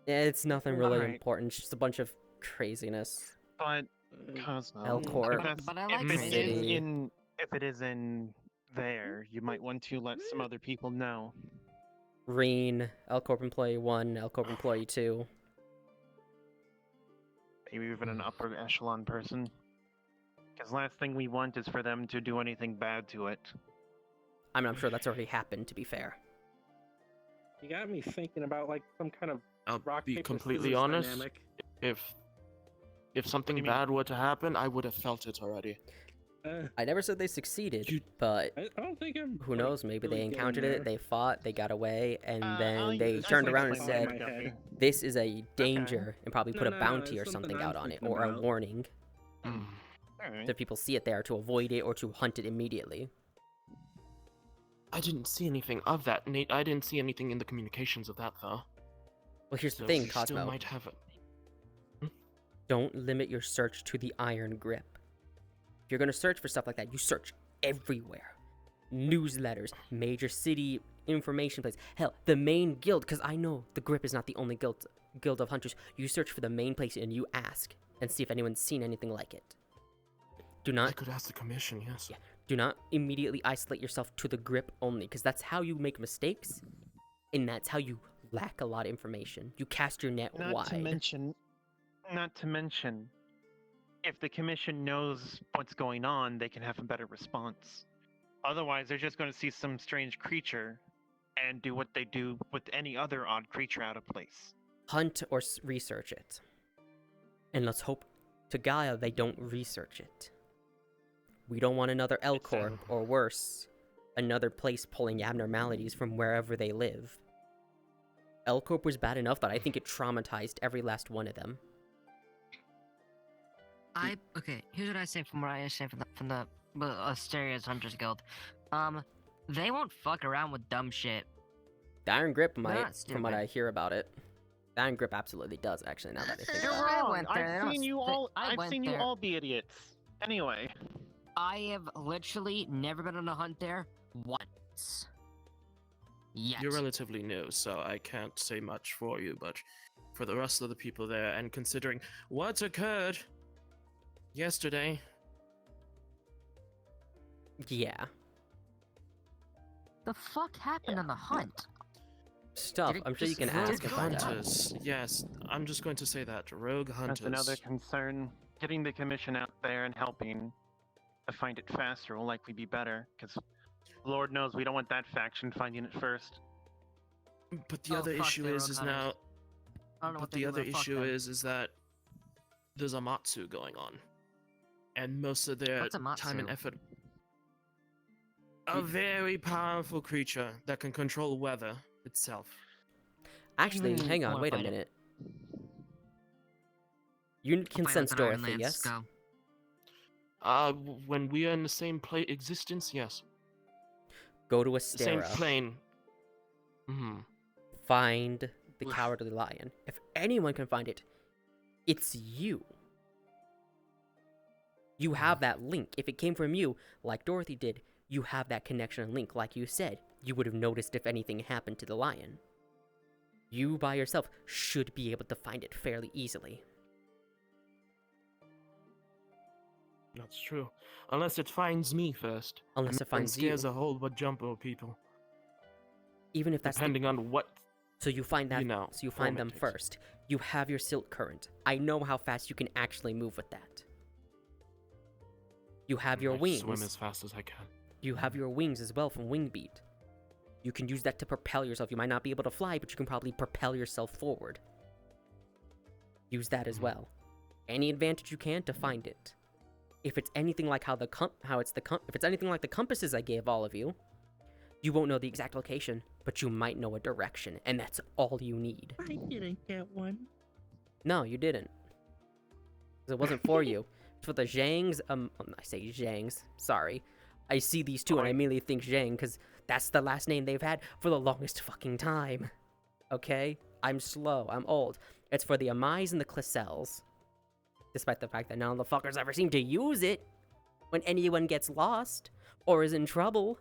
It's nothing really Alright. important, it's just a bunch of craziness. But Cosmo, Elcor. But I like if it is City. if it is in there, you might want to let some other people know. Reen, L Corp Employee 1, L Corp Employee 2. Maybe even an upper echelon person. Because last thing we want is for them to do anything bad to it. I mean, I'm sure that's already happened, to be fair. You got me thinking about like some kind of I'll rock be paper completely scissors honest. dynamic. If something bad were to happen, I would have felt it already. I never said they succeeded, but I don't think I'm. who knows? Maybe really they getting encountered there. it, they fought, they got away, and then they just turned like around and explain said, that in my head. "This is a danger," and probably No, put a no, bounty or it's something something I'm out on it, thinking or a about. warning. Alright. So people see it there to avoid it or to hunt it immediately. I didn't see anything of that, Nate. I didn't see anything in the communications of that, though. Well, here's So the thing, we still Cosmo. might have it. Don't limit your search to the iron grip. If you're gonna search for stuff like that, you search everywhere. Newsletters, major city information places. Hell, the main guild, because I know the grip is not the only guild of hunters. You search for the main place and you ask and see if anyone's seen anything like it. Do not. I could ask the commission, yes. Yeah. Do not immediately isolate yourself to the grip only, because that's how you make mistakes, and that's how you lack a lot of information. You cast your net Not wide. to mention, if the commission knows what's going on, they can have a better response. Otherwise, they're just going to see some strange creature and do what they do with any other odd creature out of place. Hunt or research it. And let's hope to Gaia they don't research it. We don't want another Elcor, or worse, another place pulling abnormalities from wherever they live. Elcorp was bad enough that I think it traumatized every last one of them. Okay, here's what I say from what I say from the Asteria's Hunters Guild. They won't fuck around with dumb shit. The Iron Grip They're might, not from what stupid. I hear about it. The Iron Grip absolutely does, actually, now that I think You're about it. wrong. went there, they I've don't seen you st- all. I I've went seen you there. all be idiots. Anyway. I have literally never been on a hunt there once. Yet. You're relatively new, so I can't say much for you, but for the rest of the people there, and considering what occurred yesterday. Yeah. The fuck happened on the hunt? Stuff. Did it I'm sure you just can rogue ask and find out. Hunters, yes, I'm just going to say that. Rogue hunters. That's another concern. Getting the commission out there and helping to find it faster will likely be better, because Lord knows we don't want that faction finding it first. But the other fuck, issue they're is rogue now. hunters. I don't know But what they the do, other but fuck issue them. is that there's a Matsu going on, and most of their What's a time and Matsu? effort. A very powerful creature that can control weather itself. Actually, hang I on, wanna wait a fight it. minute. You can Fight sense with an Iron Dorothy, Lance, yes? go. When we are in the same existence, yes. Go to The same Astera. plane. Hmm. Find the Cowardly Lion. If anyone can find it, it's you. You have that link. If it came from you, like Dorothy did, you have that connection and link. Like you said, you would have noticed if anything happened to the lion. You by yourself should be able to find it fairly easily. That's true. Unless it finds me first. Unless it and finds scares you. a whole bunch of people. Even if that's Depending on what. So you find that. You know, so you find them form it takes. first. You have your silk current. I know how fast you can actually move with that. You have your I wings. swim as fast as I can. You have your wings as well from Wingbeat. You can use that to propel yourself. You might not be able to fly, but you can probably propel yourself forward. Use that as well. Any advantage you can to find it. If it's anything like if it's anything like the compasses I gave all of you, you won't know the exact location, but you might know a direction, and that's all you need. I didn't get one. No, you didn't. 'Cause it wasn't for you. It's for the Zhangs. I say Zhangs. Sorry. I see these two and I immediately think Zhang because that's the last name they've had for the longest fucking time. Okay? I'm slow. I'm old. It's for the Amais and the Clisels. Despite the fact that none of the fuckers ever seem to use it when anyone gets lost or is in trouble.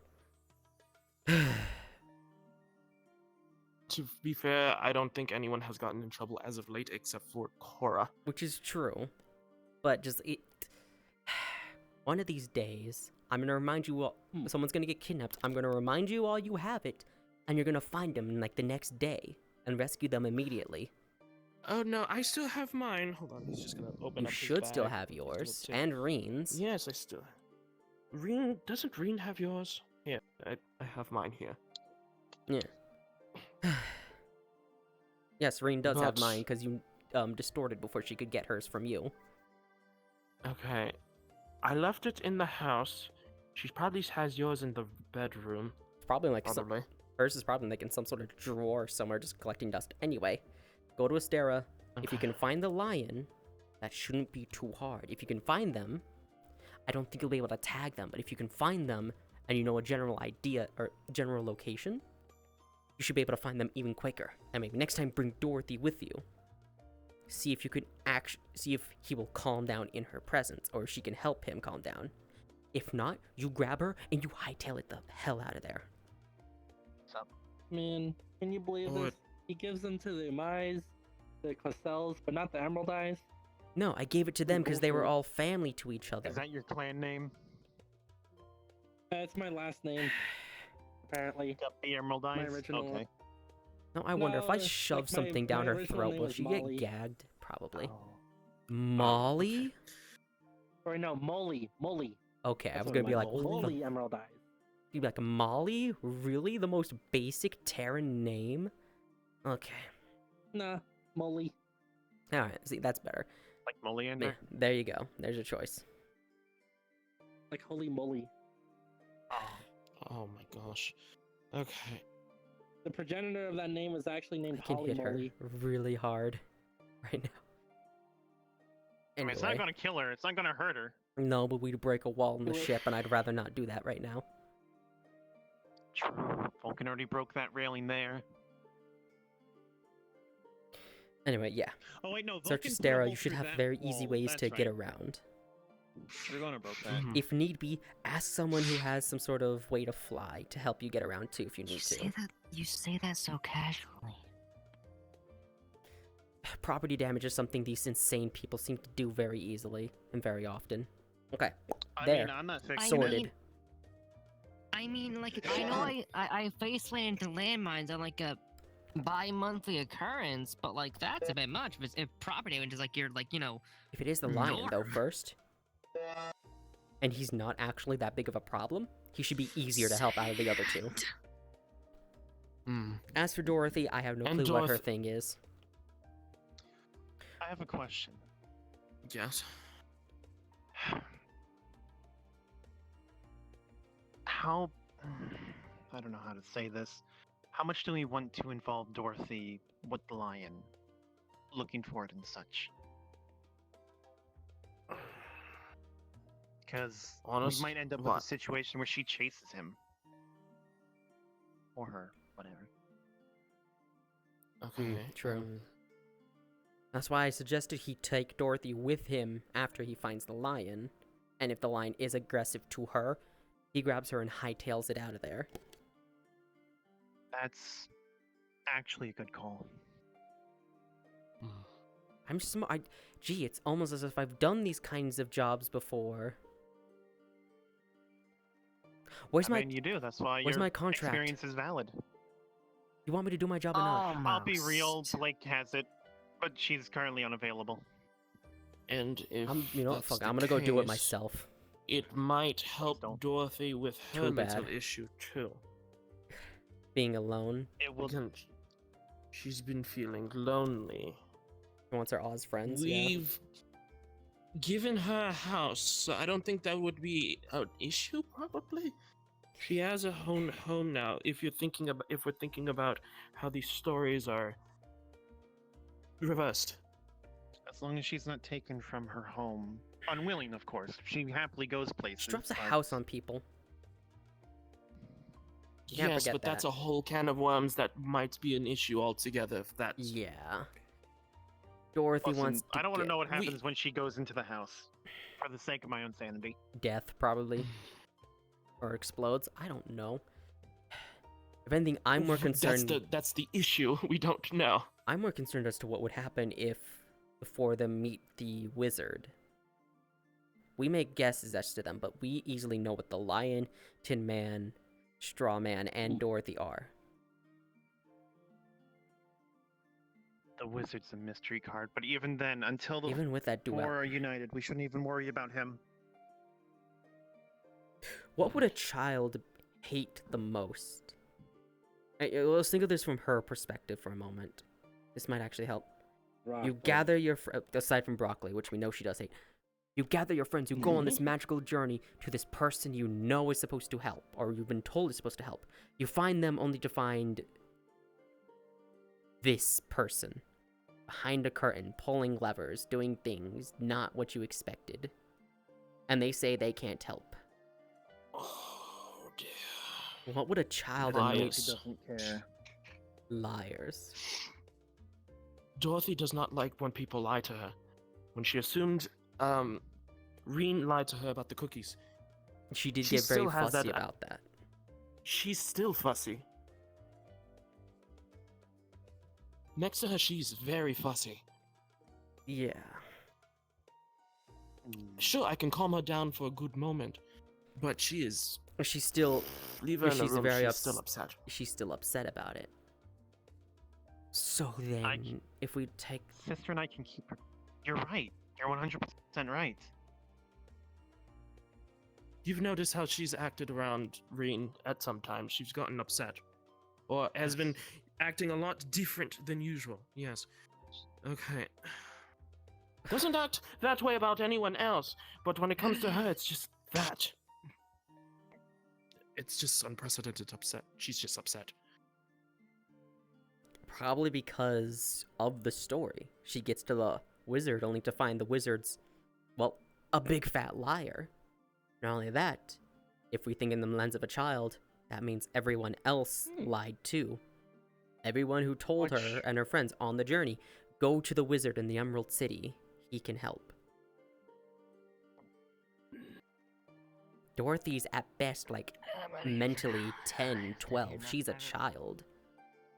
To be fair, I don't think anyone has gotten in trouble as of late except for Cora. Which is true. But just one of these days, I'm gonna remind you all. Someone's gonna get kidnapped. I'm gonna remind you all you have it, and you're gonna find them in like the next day and rescue them immediately. Oh no, I still have mine. Hold on, he's just gonna open You up his should still bag. have yours Let's see. and Reen's. Yes, I still. Reen, doesn't Reen have yours? Yeah, I have mine here. Yeah. Yes, Serene does have But- mine because you distorted before she could get hers from you. Okay. I left it in the house. She probably has yours in the bedroom. It's probably like Probably. hers is probably like in some sort of drawer somewhere, just collecting dust. Anyway, go to Astera. If you can find the lion, that shouldn't be too hard. If you can find them, I don't think you'll be able to tag them, but if you can find them and you know a general idea or general location, you should be able to find them even quicker. And maybe next time bring Dorothy with you. See if you can see if he will calm down in her presence, or she can help him calm down. If not, you grab her and you hightail it the hell out of there. Man, can you believe Or- this? He gives them to the Mize, the Costels, but not the Emerald Eyes. No, I gave it to them because they were all family to each other. Is that your clan name? That's my last name, apparently. The Emerald Eyes? My original. Okay. No, I wonder if I No, shove like something down my her original throat, name will was she Molly. get gagged? Probably. Oh. Molly? Or no, Molly. Okay, I That's was what gonna be my like, Molly Emerald Eyes. you'd be like, Molly? Really? The most basic Terran name? Okay. Nah, Molly. Alright, see, that's better. Like Moliander? Yeah, there you go. There's a choice. Like holy moly. Oh my gosh. Okay. The progenitor of that name was actually named I can Holly hit her Moly. really hard right now. I mean, it's not Anyway. gonna kill her. It's not gonna hurt her. No, but we'd break a wall in the Do it. ship, and I'd rather not do that right now. Vulcan already broke that railing there. Anyway, yeah. Oh wait, no. Search Vulcan put a Astera, hole you should through have that very easy wall. ways That's to get right. around. We're gonna broke that. If need be, ask someone who has some sort of way to fly to help you get around too if you need to. You say that so casually. Property damage is something these insane people seem to do very easily and very often. Okay, I there. mean, I'm not fixing Sorted. it. I mean, like, I know I face land into landmines on like a bi-monthly occurrence, but like that's a bit much. If property damage is like you're like, you know, If it is the lion though first, and he's not actually that big of a problem, he should be easier to help out of the other two. As for Dorothy, I have no And clue what her Dorothy- thing is. I have a question. Yes. How? I don't know how to say this. How much do we want to involve Dorothy with the lion? Looking for it and such. Because we might end up with a situation where she chases him. Or her, whatever. Okay. True. That's why I suggested he take Dorothy with him after he finds the lion, and if the lion is aggressive to her, he grabs her and hightails it out of there. That's actually a good call. I'm smart. Gee, it's almost as if I've done these kinds of jobs before. Where's I mean, you do. That's why where's your my contract? experience is valid. You want me to do my job or not? I'll be real. Blake has it, but she's currently unavailable. And if You know what? that's Fuck, the I'm gonna go do it case, myself. It might help Dorothy with her Too mental bad. issue too. Being alone. It will. She's been feeling lonely. She wants her Oz friends. Yeah. We've given her a house, so I don't think that would be an issue. Probably, she has a home now. If we're thinking about how these stories are reversed. As long as she's not taken from her home. Unwilling, of course. She happily goes places. She drops a but- house on people. Can't Yes, forget but that's that. a whole can of worms that might be an issue altogether. If that's Yeah. Dorothy Listen, wants to I don't want to get know what happens when she goes into the house. For the sake of my own sanity. death, probably. Or explodes. I don't know. If anything, I'm more concerned. That's the issue. We don't know. I'm more concerned as to what would happen if the four of them meet the wizard. We make guesses as to them, but we easily know what the Lion, Tin Man, Straw Man, and Dorothy are. The wizard's a mystery card, but even then, until the Even with that duel. four are united, we shouldn't even worry about him. What would a child hate the most? Let's think of this from her perspective for a moment. This might actually help. You gather your aside from broccoli, which we know she does hate. You gather your friends, you go on this magical journey to this person you know is supposed to help, or you've been told is supposed to help. You find them only to find this person behind a curtain, pulling levers, doing things not what you expected. And they say they can't help. Oh dear. What would a child Liars. Doesn't care. Liars. Dorothy does not like when people lie to her. When she assumed Reen lied to her about the cookies. She did She get very still has fussy that- about that. She's still fussy. Next to her, she's very fussy. Yeah. Sure, I can calm her down for a good moment, but she is. She's still. Leave her in the she's room. very She's still upset. She's still upset about it. So then, if we take Sister and I can keep her. You're right. You're 100% right. You've noticed how she's acted around Reen at some times. She's gotten upset. Or has been acting a lot different than usual. Yes. Okay. Doesn't act that way about anyone else, but when it comes to her, it's just that. It's just unprecedented upset. She's just upset. Probably because of the story. She gets to the wizard only to find the wizard's, well, a big fat liar. Not only that, if we think in the lens of a child, that means everyone else lied too. Everyone who told her and her friends on the journey, go to the wizard in the Emerald City. He can help. Dorothy's at best like mentally 10, 12. She's a child.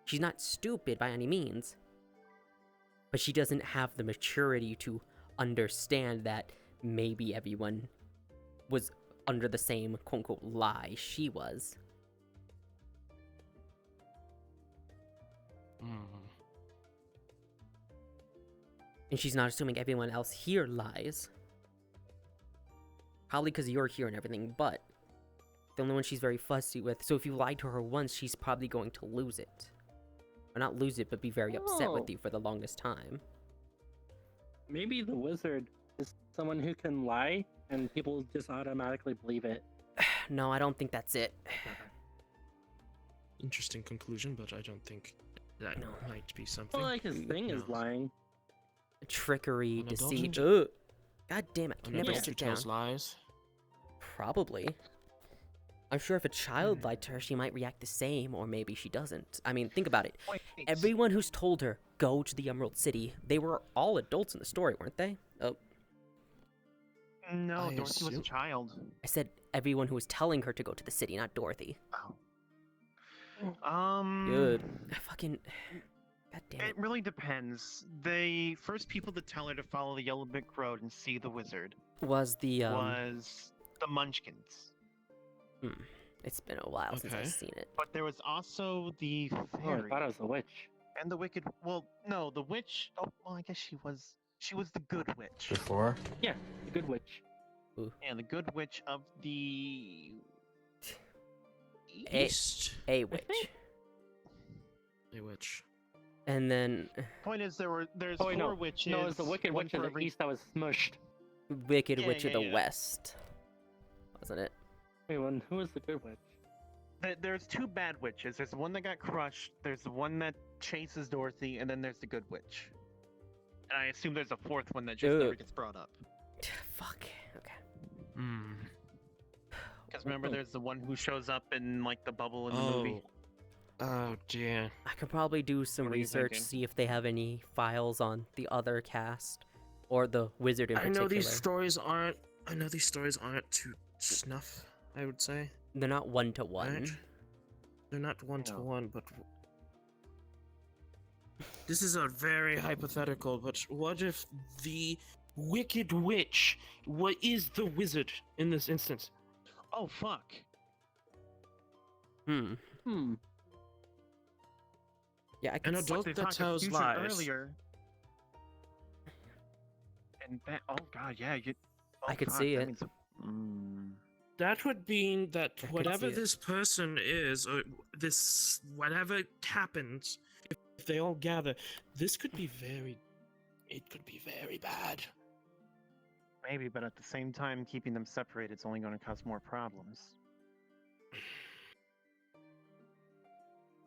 She's not stupid by any means. But she doesn't have the maturity to understand that maybe everyone was under the same quote-unquote lie she was. And she's not assuming everyone else here lies. Probably because you're here and everything, but the only one she's very fussy with. So if you lie to her once, she's probably going to lose it. Or not lose it, but be very upset with you for the longest time. Maybe the wizard is someone who can lie and people just automatically believe it. No, I don't think that's it. Interesting conclusion, but I don't think that might be something. Well, like his thing is lying. Trickery, An deceit. adult- Ugh. God damn it! I can An never adult who sit down. tells lies. Probably. I'm sure if a child lied to her, she might react the same, or maybe she doesn't. I mean, think about it. Everyone who's told her, go to the Emerald City, they were all adults in the story, weren't they? Oh. No, Dorothy was a child. I said everyone who was telling her to go to the city, not Dorothy. Good. I fucking... God damn it. It really depends. The first people to tell her to follow the Yellow Brick Road and see the wizard Was the, was the Munchkins. It's been a while since I've seen it. But there was also the Oh, fairy. I thought it was a witch. And the wicked. Well, no, the witch. Oh, well, I guess she was. She was the good witch. Before? Yeah, the good witch. And the good witch of the A east. witch. A witch. And then... Point is, there's Oh, wait, four no. witches. No, it's the wicked one witch of for the every- east that was smushed. Wicked Yeah, Witch of yeah, the yeah. West. Wasn't it? Wait, who was the good witch? There's two bad witches. There's the one that got crushed. There's the one that chases Dorothy, and then there's the good witch. And I assume there's a fourth one that just never gets brought up. Fuck. Okay. Because remember, there's the one who shows up in like the bubble in the movie. Oh dear. I could probably do some What are you research, thinking? see if they have any files on the other cast. Or the wizard in I particular. know these stories aren't. I know these stories aren't to snuff. I would say They're not one-to-one. Right. They're not one-to-one, but this is a very hypothetical. But what if the Wicked Witch is the wizard in this instance? Oh fuck. Hmm. Yeah, I An can adult They that talked tells future lies. earlier. And that, oh god, yeah, you. Oh, I could fuck, see that it. means- That would mean that could whatever see it. this person is, or this whatever happens, if they all gather, this could be very. It could be very bad. Maybe, but at the same time, keeping them separated is only going to cause more problems.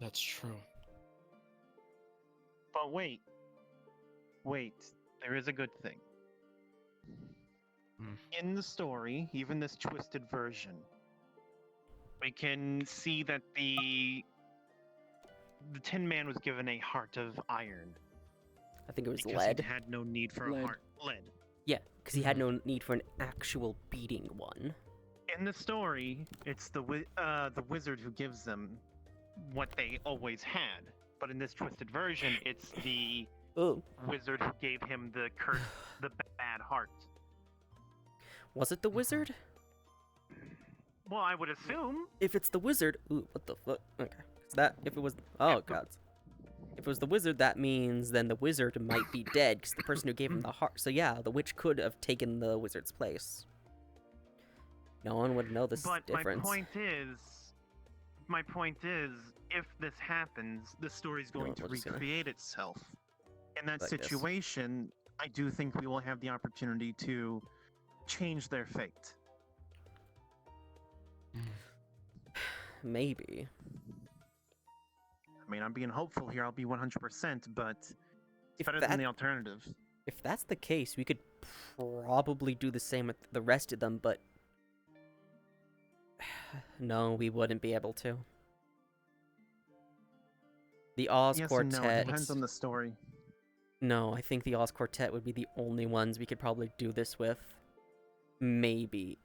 That's true. But wait, there is a good thing. In the story, even this twisted version, we can see that the Tin Man was given a heart of iron. I think it was because lead. He had no need for a heart. Lead. Yeah, because he had no need for an actual beating one. In the story, it's the wizard who gives them what they always had. But in this twisted version, it's the wizard who gave him the bad heart. Was it the wizard? Well, I would assume. If it's the wizard, ooh, what the fuck? Okay, if it was, oh god, if it was the wizard, that means then the wizard might be dead because the person who gave him the heart. So yeah, the witch could have taken the wizard's place. No one would know this difference. My point is, if this happens, the story's going to recreate itself. In that situation, I do think we will have the opportunity to change their fate. Maybe. I mean, I'm being hopeful here. I'll be 100%, but it's better than the alternative. If that's the case, we could probably do the same with the rest of them, but no, we wouldn't be able to. The Oz Quartet. No, it depends on the story. No, I think the Oz Quartet would be the only ones we could probably do this with. Maybe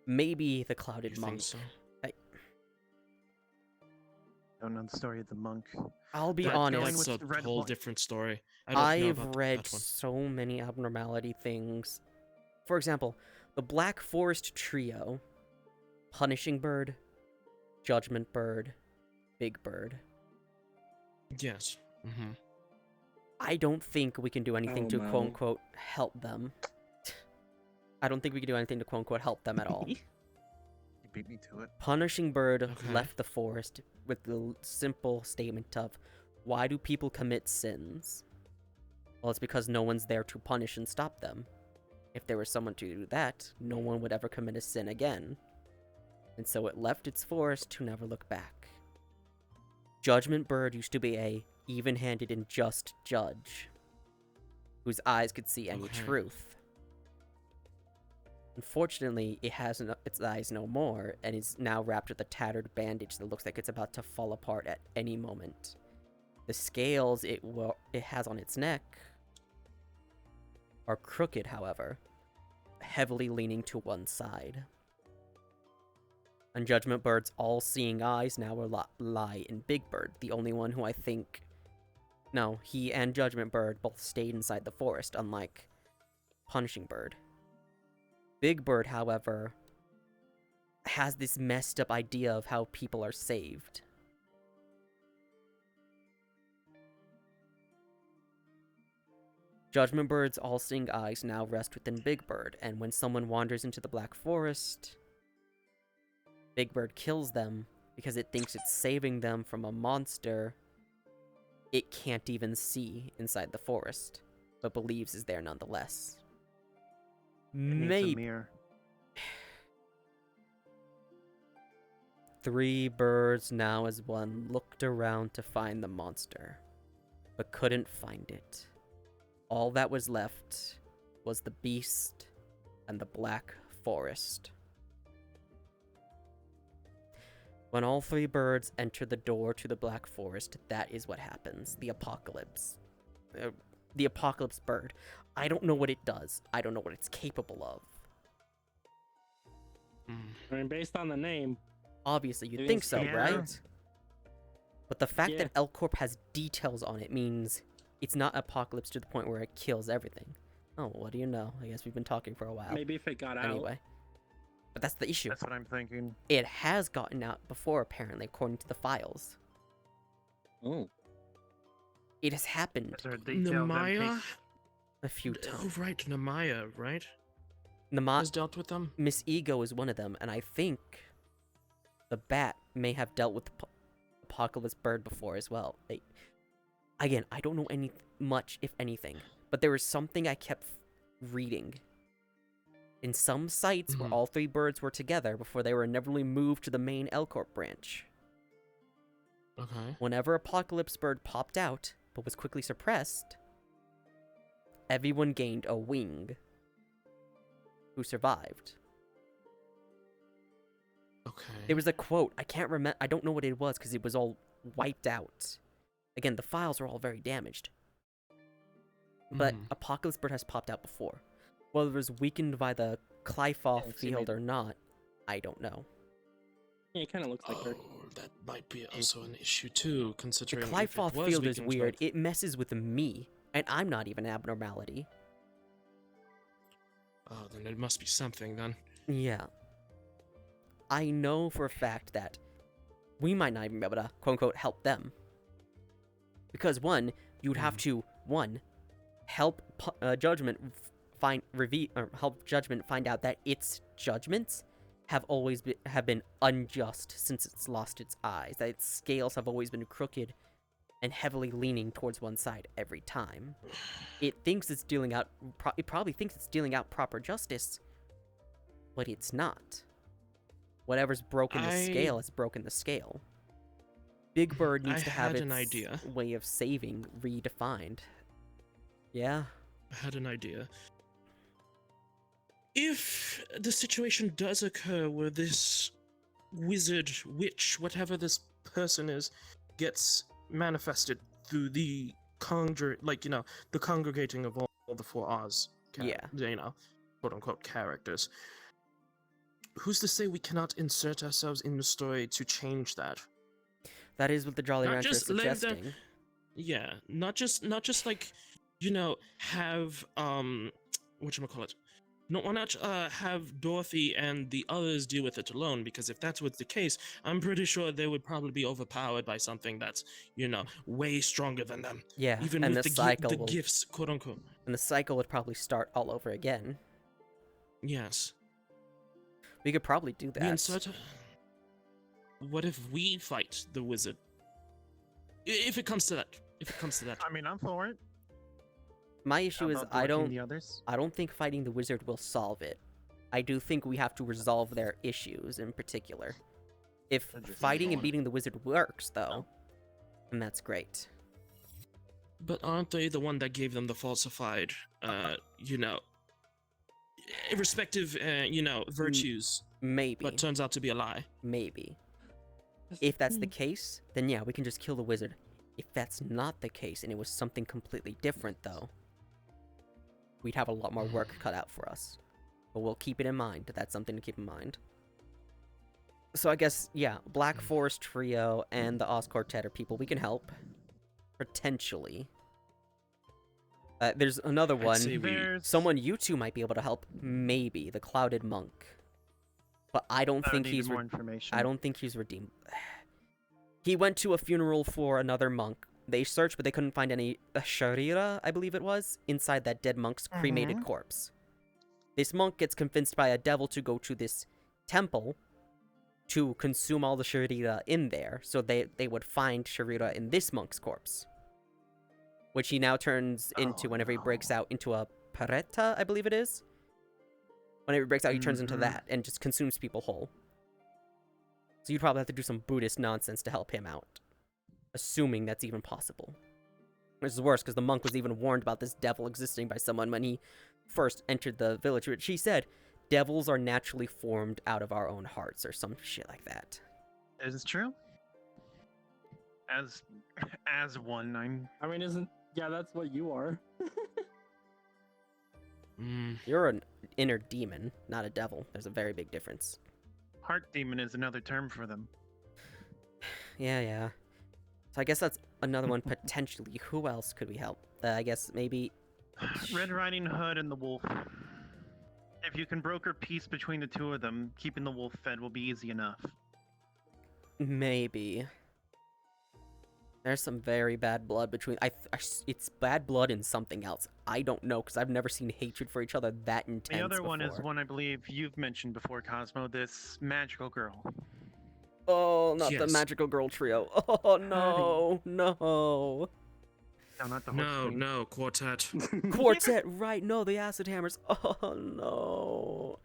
the Clouded Monk. So? I don't know the story of the monk. I'll be honest. That's a whole different story. I've read so many abnormality things. For example, the Black Forest Trio, Punishing Bird, Judgment Bird, Big Bird. Yes. Mm-hmm. I don't think we can do anything to quote-unquote help them. I don't think we can do anything to quote-unquote help them at all. You beat me to it. Punishing Bird left the forest with the simple statement of, why do people commit sins? Well, it's because no one's there to punish and stop them. If there was someone to do that, no one would ever commit a sin again. And so it left its forest to never look back. Judgment Bird used to be a even-handed and just judge, whose eyes could see any truth. Unfortunately, it has its eyes no more, and is now wrapped with a tattered bandage that looks like it's about to fall apart at any moment. The scales it has on its neck are crooked, however, heavily leaning to one side. And Judgment Bird's all-seeing eyes now lie in Big Bird, the only one who I think... No, he and Judgment Bird both stayed inside the forest, unlike Punishing Bird. Big Bird, however, has this messed up idea of how people are saved. Judgment Bird's all-seeing eyes now rest within Big Bird, and when someone wanders into the Black Forest, Big Bird kills them because it thinks it's saving them from a monster it can't even see inside the forest, but believes is there nonetheless. Maybe. Three birds now as one looked around to find the monster, but couldn't find it. All that was left was the beast and the Black Forest. When all three birds enter the door to the Black Forest, that is what happens. The apocalypse. The apocalypse bird. I don't know what it does. I don't know what it's capable of. I mean, based on the name... Obviously, you'd think so, right? But the fact that L Corp has details on it means it's not apocalypse to the point where it kills everything. Oh, what do you know? I guess we've been talking for a while. Maybe if it got out. Anyway. But that's the issue. That's what I'm thinking. It has gotten out before, apparently, according to the files. Oh. It has happened. Nemaya? A few times. Oh, right, Nemaya, right? has dealt with them. Miss Ego is one of them, and I think the bat may have dealt with Apocalypse Bird before as well. Again, I don't know much, if anything, but there was something I kept reading. In some sites where all three birds were together before they were inevitably moved to the main L-Corp branch. Okay. Whenever Apocalypse Bird popped out, but was quickly suppressed, everyone gained a wing who survived. Okay. There was a quote, I can't remember, I don't know what it was because it was all wiped out. Again, the files are all very damaged. But Apocalypse Bird has popped out before. Whether it was weakened by the Clyfoth field or not, I don't know. Yeah, it kind of looks like her. That might be also an issue too, The considering if it Clyfoth was field is weakened, weird. It messes with me, and I'm not even an abnormality. Oh, then it must be something then. Yeah. I know for a fact that we might not even be able to, quote-unquote, help them. Because, one, you'd have to, help Judgment help Judgment find out that its judgments have been unjust since it's lost its eyes, that its scales have always been crooked and heavily leaning towards one side every time. It thinks it's dealing out, it probably thinks it's dealing out proper justice, but it's not. Whatever's broken the scale has broken the scale. Big Bird needs to have its way of saving redefined. Yeah? I had an idea. If the situation does occur where this wizard, witch, whatever this person is, gets manifested through the the congregating of all the 4 Oz, quote-unquote characters, who's to say we cannot insert ourselves in the story to change that? That is what the Jolly Rancher is suggesting. Not just like, have whatchamacallit. Why not have Dorothy and the others deal with it alone? Because if that's what's the case, I'm pretty sure they would probably be overpowered by something that's, way stronger than them. Yeah, even and with the the cycle gifts, quote unquote. And the cycle would probably start all over again. Yes. We could probably do that. What if we fight the wizard? If it comes to that. I mean, I'm for it. My issue is about blocking the others? I don't think fighting the wizard will solve it. I do think we have to resolve their issues in particular. If fighting and beating the wizard works, though, then that's great. But aren't they the one that gave them the falsified, irrespective, virtues? Maybe. But turns out to be a lie. Maybe. If that's the case, then yeah, we can just kill the wizard. If that's not the case, and it was something completely different, though, we'd have a lot more work cut out for us. But we'll keep it in mind. That's something to keep in mind. So I guess, yeah, Black Forest Trio and the Oz Quartet are people we can help. Potentially. There's another one. Someone you two might be able to help. Maybe. The Clouded Monk. But I don't think he's... more information. I don't think he's redeemed. He went to a funeral for another monk. They searched, but they couldn't find any Sharira, I believe it was, inside that dead monk's cremated corpse. This monk gets convinced by a devil to go to this temple to consume all the Sharira in there, so they would find Sharira in this monk's corpse. Which he now turns into whenever he breaks out into a Paretta, I believe it is. Whenever he breaks out, he turns into that and just consumes people whole. So you'd probably have to do some Buddhist nonsense to help him out. Assuming that's even possible. Which is worse, because the monk was even warned about this devil existing by someone when he first entered the village, which he said, devils are naturally formed out of our own hearts, or some shit like that. Is it true? As one, I mean, that's what you are. You're an inner demon, not a devil. There's a very big difference. Heart demon is another term for them. Yeah. So I guess that's another one potentially. Who else could we help? I guess maybe... Red Riding Hood and the wolf. If you can broker peace between the two of them, keeping the wolf fed will be easy enough. Maybe. There's some very bad blood between. It's bad blood and something else. I don't know because I've never seen hatred for each other that intense. The other one is before. one I believe you've mentioned before, Cosmo. This magical girl. Oh, not the magical girl trio. Oh no, no. No, not the No, quartet. Quartet, right? No, the acid hammers. Oh no.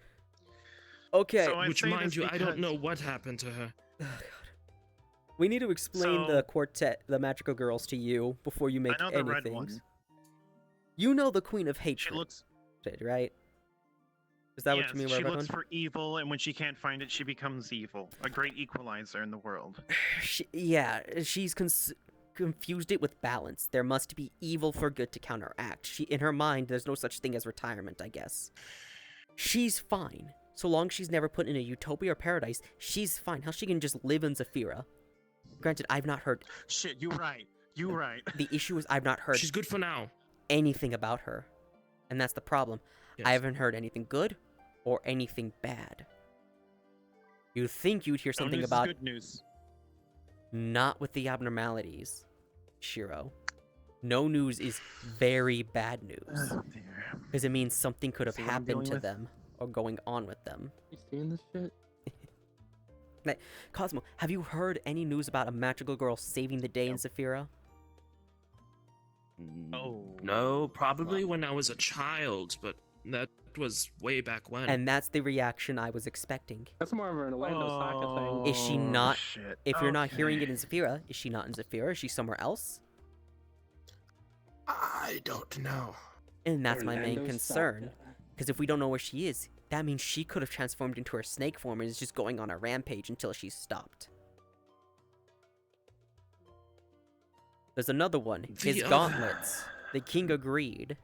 Okay. So I Which, say mind this you, I don't because- know what happened to her. We need to explain the quartet, the magical girls, to you before you make I know the red anything. one. You know the Queen of Hatred, She looks. right? Is that what Yes, you mean by she red looks one? for evil, and when she can't find it, she becomes evil. A great equalizer in the world. She's confused it with balance. There must be evil for good to counteract. In her mind, there's no such thing as retirement, I guess. She's fine. So long as she's never put in a utopia or paradise, she's fine. How she can just live in Zafira? Granted, I've not heard... Shit, you right. You right. The issue is I've not heard... She's good for now. ...anything about her. And that's the problem. Yes. I haven't heard anything good or anything bad. You'd think you'd hear something about... good news. Not with the abnormalities, Shiro. No news is very bad news. Because it means something could have See what I'm happened dealing to with? them or going on with them. You seeing this shit? Cosmo, have you heard any news about a magical girl saving the day in Zafira? Oh. No, probably when I was a child, but that was way back when. And that's the reaction I was expecting. That's more of an Orlando Saka thing. Is she not... shit. If you're not hearing it Okay. in Zafira, is she not in Zafira? Is she somewhere else? I don't know. And that's my main Orlando concern. Saka. Because if we don't know where she is, that means she could have transformed into her snake form and is just going on a rampage until she's stopped. There's another one. His gauntlets. The king agreed.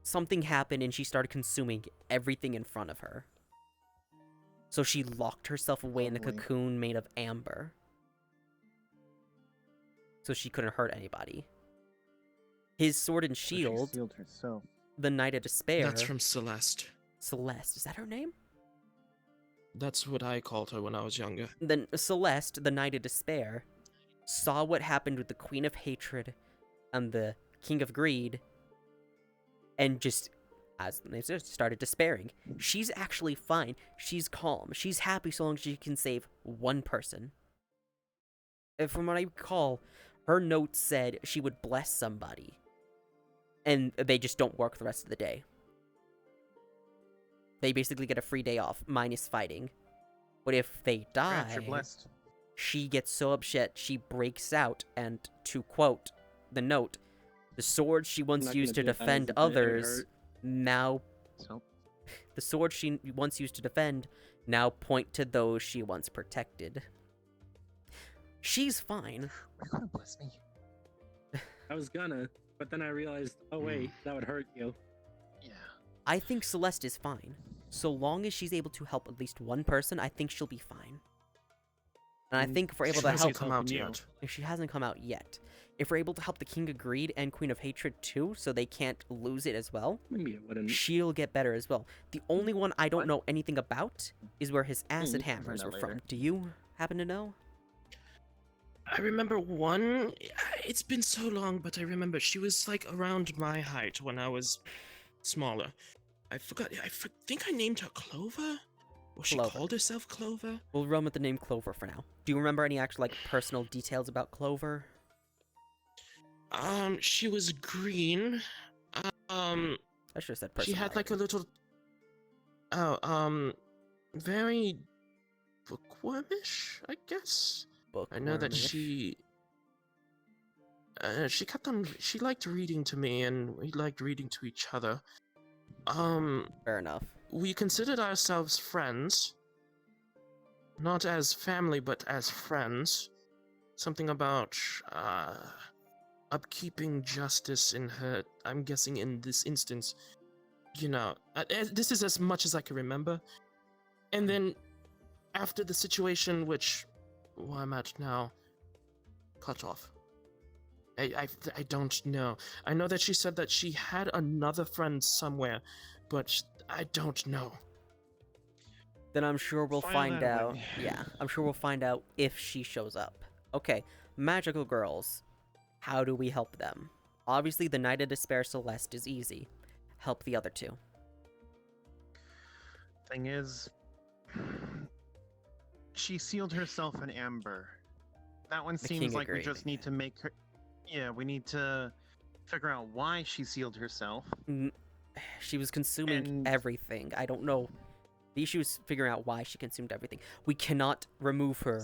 Something happened and she started consuming everything in front of her. So she locked herself away in the cocoon made of amber. So she couldn't hurt anybody. His sword and shield, Sealed herself. the Knight of Despair. That's from Celeste. Celeste, is that her name? That's what I called her when I was younger. Then Celeste, the Knight of Despair, saw what happened with the Queen of Hatred and the King of Greed, and just, as they started despairing. She's actually fine. She's calm. She's happy so long as she can save one person. And from what I recall, her note said she would bless somebody, and they just don't work the rest of the day. They basically get a free day off, minus fighting. But if they die, Congrats, you're blessed. she gets so upset she breaks out, and to quote the note, the sword she once not used to gonna do that, defend it's gonna others hurt. now... So? The sword she once used to defend now point to those she once protected. She's fine. Are you gonna bless me? I was gonna, but then I realized, oh wait, that would hurt you. Yeah. I think Celeste is fine. So long as she's able to help at least one person, I think she'll be fine. And I think if we're able She to hasn't help... come out yet. If she hasn't come out yet. If we're able to help the King of Greed and Queen of Hatred too, so they can't lose it as well, Maybe it wouldn't. she'll get better as well. The only one I don't know anything about is where his acid you can find hammers out were from. later. Do you happen to know? I remember one. It's been so long, but I remember she was like around my height when I was smaller. I forgot. Think I named her Clover? Or she Clover. called herself Clover? We'll run with the name Clover for now. Do you remember any actual like personal details about Clover? She was green. I should have said She personal. had like a little. Very bookwormish, I guess. I know that Bookwormish. she kept on. She liked reading to me, and we liked reading to each other. Fair enough. We considered ourselves friends. Not as family, but as friends. Something about, upkeeping justice in her, I'm guessing in this instance. You know, this is as much as I can remember. And then, after the situation which, where I'm at now, cut off. I don't know. I know that she said that she had another friend somewhere, but I don't know. Then I'm sure we'll File find that out. away. Yeah, I'm sure we'll find out if she shows up. Okay, magical girls. How do we help them? Obviously, the Knight of Despair Celeste is easy. Help the other two. Thing is, she sealed herself in amber. That one The seems king like we agreed. just need to make her. Yeah, we need to figure out why she sealed herself. She was consuming everything. I don't know. The issue is figuring out why she consumed everything. We cannot remove her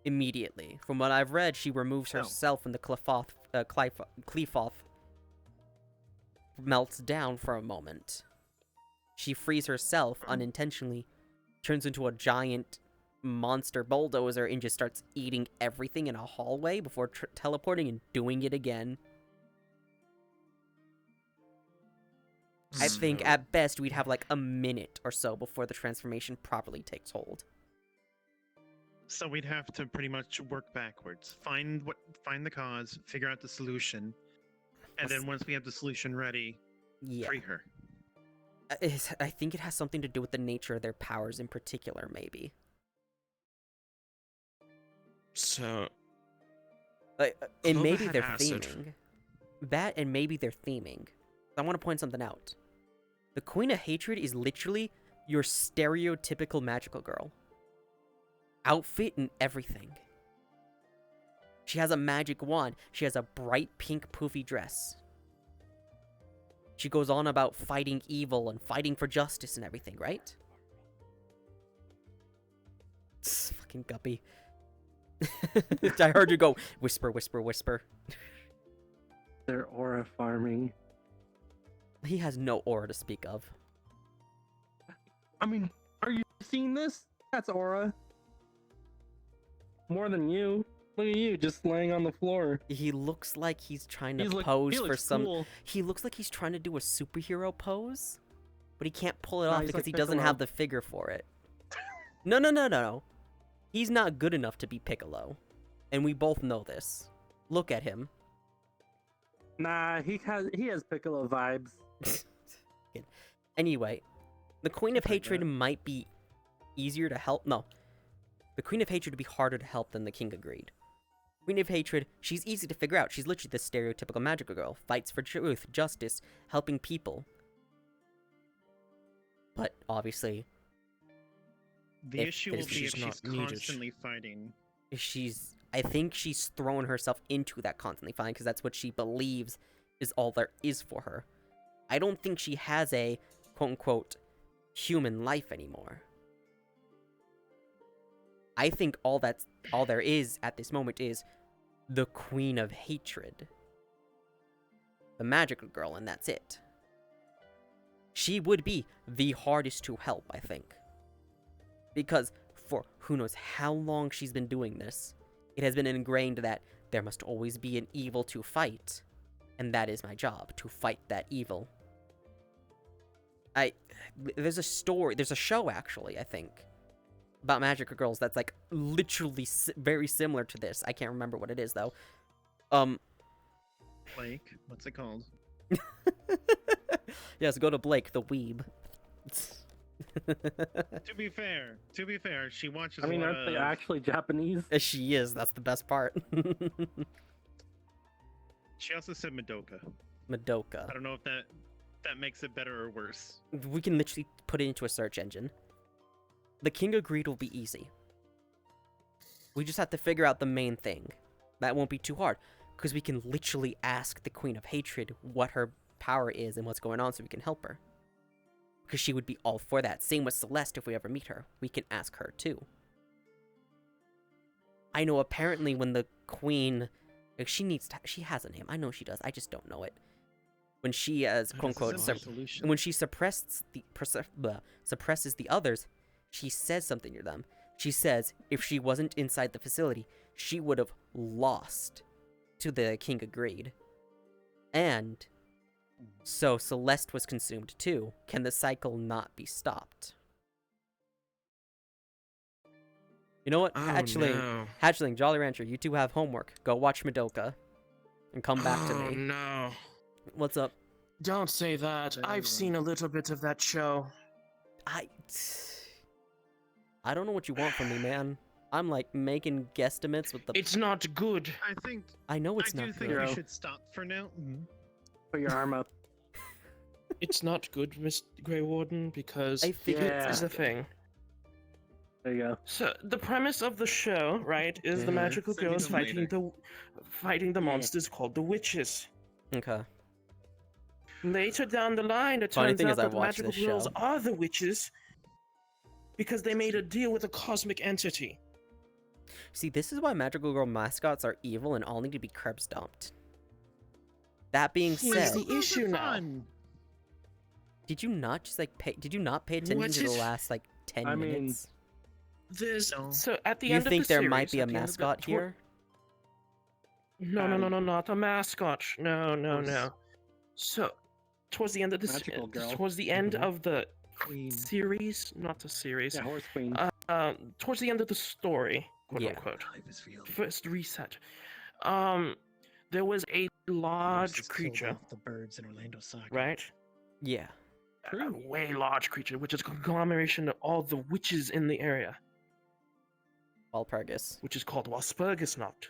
immediately. From what I've read, she removes herself and the Clefoth melts down for a moment. She frees herself unintentionally, turns into a giant monster bulldozer, and just starts eating everything in a hallway before teleporting and doing it again. I think at best we'd have like a minute or so before the transformation properly takes hold. So we'd have to pretty much work backwards. Find the cause, figure out the solution, and then once we have the solution ready, free her. I think it has something to do with the nature of their powers in particular, maybe. So... and Clover maybe had they're acid. theming. That and maybe they're theming. I want to point something out. The Queen of Hatred is literally your stereotypical magical girl. Outfit and everything. She has a magic wand. She has a bright pink poofy dress. She goes on about fighting evil and fighting for justice and everything, right? Fucking Guppy. I heard you go, whisper, whisper, whisper. They're aura farming. He has no aura to speak of. I mean, are you seeing this? That's aura. More than you. Look at you, just laying on the floor. He looks like he's trying to He pose for looks some... cool. He looks like he's trying to do a superhero pose, but he can't pull it No, off he's because like he doesn't Piccolo. have the figure for it. No. He's not good enough to be Piccolo. And we both know this. Look at him. Nah, he has Piccolo vibes. Anyway, the Queen of Hatred might be easier to help. No. The Queen of Hatred would be harder to help than the King of Greed. Queen of Hatred, she's easy to figure out. She's literally the stereotypical magical girl. Fights for truth, justice, helping people. But, obviously... The issue will be if she's constantly fighting. I think she's thrown herself into that constantly fighting because that's what she believes is all there is for her. I don't think she has a, quote-unquote, human life anymore. I think all there is at this moment is the Queen of Hatred. The magical girl, and that's it. She would be the hardest to help, I think. Because for who knows how long she's been doing this, it has been ingrained that there must always be an evil to fight. And that is my job, to fight that evil. There's a show actually, I think, about magical girls that's like literally very similar to this. I can't remember what it is though. Blake, what's it called? Yes, go to Blake, the weeb. To be fair, she watches. I mean, aren't they actually Japanese? She is. That's the best part. She also said Madoka. Madoka. I don't know if that makes it better or worse. We can literally put it into a search engine. The King of Greed will be easy. We just have to figure out the main thing. That won't be too hard, because we can literally ask the Queen of Hatred what her power is and what's going on so we can help her. Because she would be all for that. Same with Celeste if we ever meet her. We can ask her too. I know apparently when the Queen... Like, she has a name. I know she does. I just don't know it. When she, as quote-unquote... when she suppresses the others, she says something to them. She says if she wasn't inside the facility, she would have lost to the King of Greed. And... so Celeste was consumed too. Can the cycle not be stopped? You know what? Oh, Hatchling, Hatchling, Jolly Rancher, you two have homework. Go watch Madoka. And come back to me. Oh no. What's up? Don't say that. I've seen a little bit of that show. I don't know what you want from me, man. I'm like making guesstimates with the. It's not good. I know it's I do not think good. we should stop for now. Put your arm up. It's not good, Miss Greywarden, because I think here's the thing. There you go. So the premise of the show, right, is the magical Send me girls them later. fighting the monsters called the witches. Okay. Later down the line, it Funny turns thing out is I that the watched magical this girls show. are the witches because they made a deal with a cosmic entity. See, this is why magical girl mascots are evil and all need to be curb stomped. That being Here's said, the issue now. did you not just like pay? Did you not pay attention What to the is- last like 10 I mean, minutes? There's so at the You end of think the there series, might be a at the end of the- mascot here? No, not a mascot. No. So, towards the end of the Magical girl. towards the end of the series, not the series. Yeah, horse queen. Towards the end of the story, quote Yeah. unquote. First reset. There was a large creature, The birds in Orlando Saga. right? Yeah. A way large creature, which is a conglomeration of all the witches in the area, Walpurgis. which is called Walpurgisnacht.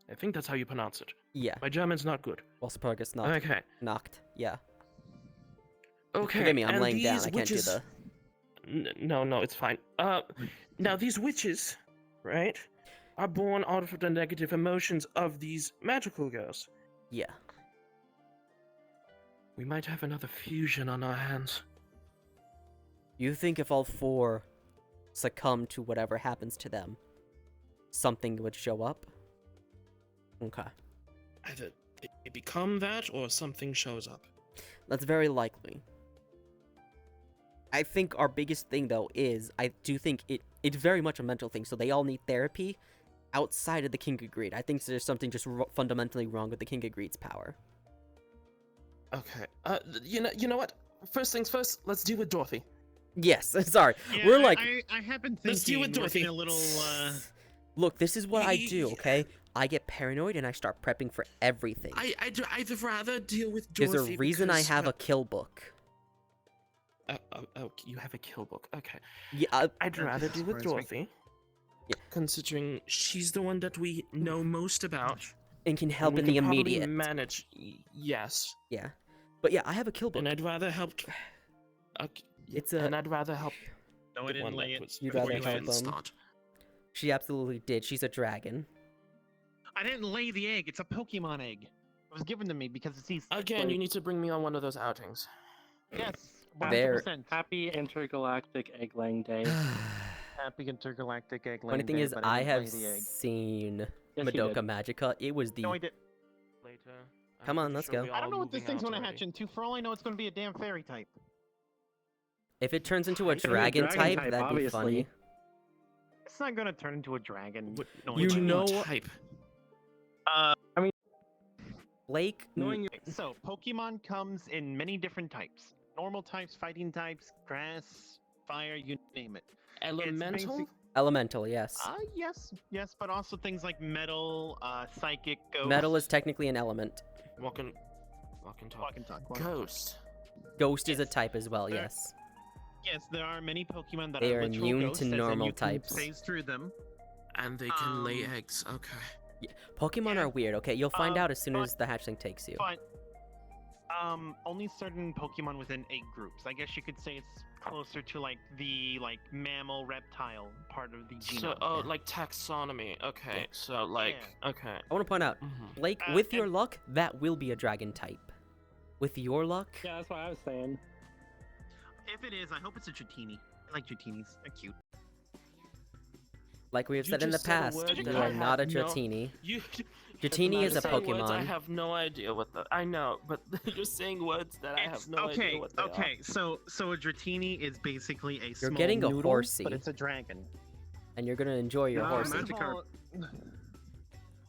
I think that's how you pronounce it. Yeah. My German's not good. Walpurgis knocked. Okay. Knocked. Yeah. Okay. Forgive me, I'm and laying down. these I can't do witches... the. No, it's fine. Now these witches, right, are born out of the negative emotions of these magical girls. Yeah. We might have another fusion on our hands. You think if all four succumb to whatever happens to them, something would show up? Okay. Either they become that, or something shows up. That's very likely. I think our biggest thing, though, is I do think it's very much a mental thing, so they all need therapy outside of the King of Greed. I think there's something just fundamentally wrong with the King of Greed's power. Okay. You know what? First things first. Let's deal with Dorothy. Yes, sorry. Yeah, We're like, I have been Let's deal with thinking, Dorothy. working a little. look, this is what I do, okay? I get paranoid and I start prepping for everything. I'd rather deal with There's Dorothy. a reason I because, have a kill book. Oh, you have a kill book. Okay. Yeah, I'd rather deal with surprised me. Dorothy. Yeah. Considering she's the one that we know most about. and can help we in the can probably immediate. manage. Yes. Yeah, but yeah, I have a kill book. And I'd rather help. It's a. And I'd rather help. No, I the didn't one lay that it. was You'd before rather you help even them. start. She absolutely did. She's a dragon. I didn't lay the egg. It's a Pokemon egg. It was given to me because it's easy. Again, you need to bring me on one of those outings. Yes. There. 100%. Happy Intergalactic Egg Laying Day. Happy intergalactic egg Funny laying thing day, is, but I didn't have lay the egg. seen Yes, you Madoka did. Magica. It was the. No, I did. Later. Come on, let's go. I don't know what this thing's gonna hatch into. For all I know, it's gonna be a damn fairy type. If it turns into a It's gonna be a dragon dragon type, type, that'd be obviously. funny. It's not gonna turn into a dragon. You knowing know what- what- type. Blake, Knowing you, So, Pokemon comes in many different types. Normal types, fighting types, grass, fire, you name it. Elemental. basic- elemental, yes. Yes, but also things like metal, psychic, ghost. Metal is technically an element. Walk and talk. Walk and talk. Ghost. Ghost is a type as well, There- yes. Yes, there are many Pokemon that They are are literal immune ghosts, to as in normal you can types. phase through them. And they can lay eggs. Okay. Yeah. Pokemon are weird, okay? You'll find out as soon but- as the hatchling takes you. But only certain Pokemon within egg groups. I guess you could say it's closer to like the mammal reptile part of the genome. So, like taxonomy. Okay. So, like, okay. I want to point out, Blake, with your luck, that will be a dragon type. With your luck, yeah, that's what I was saying. If it is, I hope it's a Dratini. I like Dratinis. They're cute. like we have You said in the just said a past, word they that are I not a have no- Dratini. You. Dratini is a You're saying words I Pokemon. have no idea what the. I know, but you're saying words that I have no idea what they are. Okay. So a Dratini is basically a small getting a noodle, horsey. but it's a dragon. And you're gonna enjoy your No, horsey. Magikarp.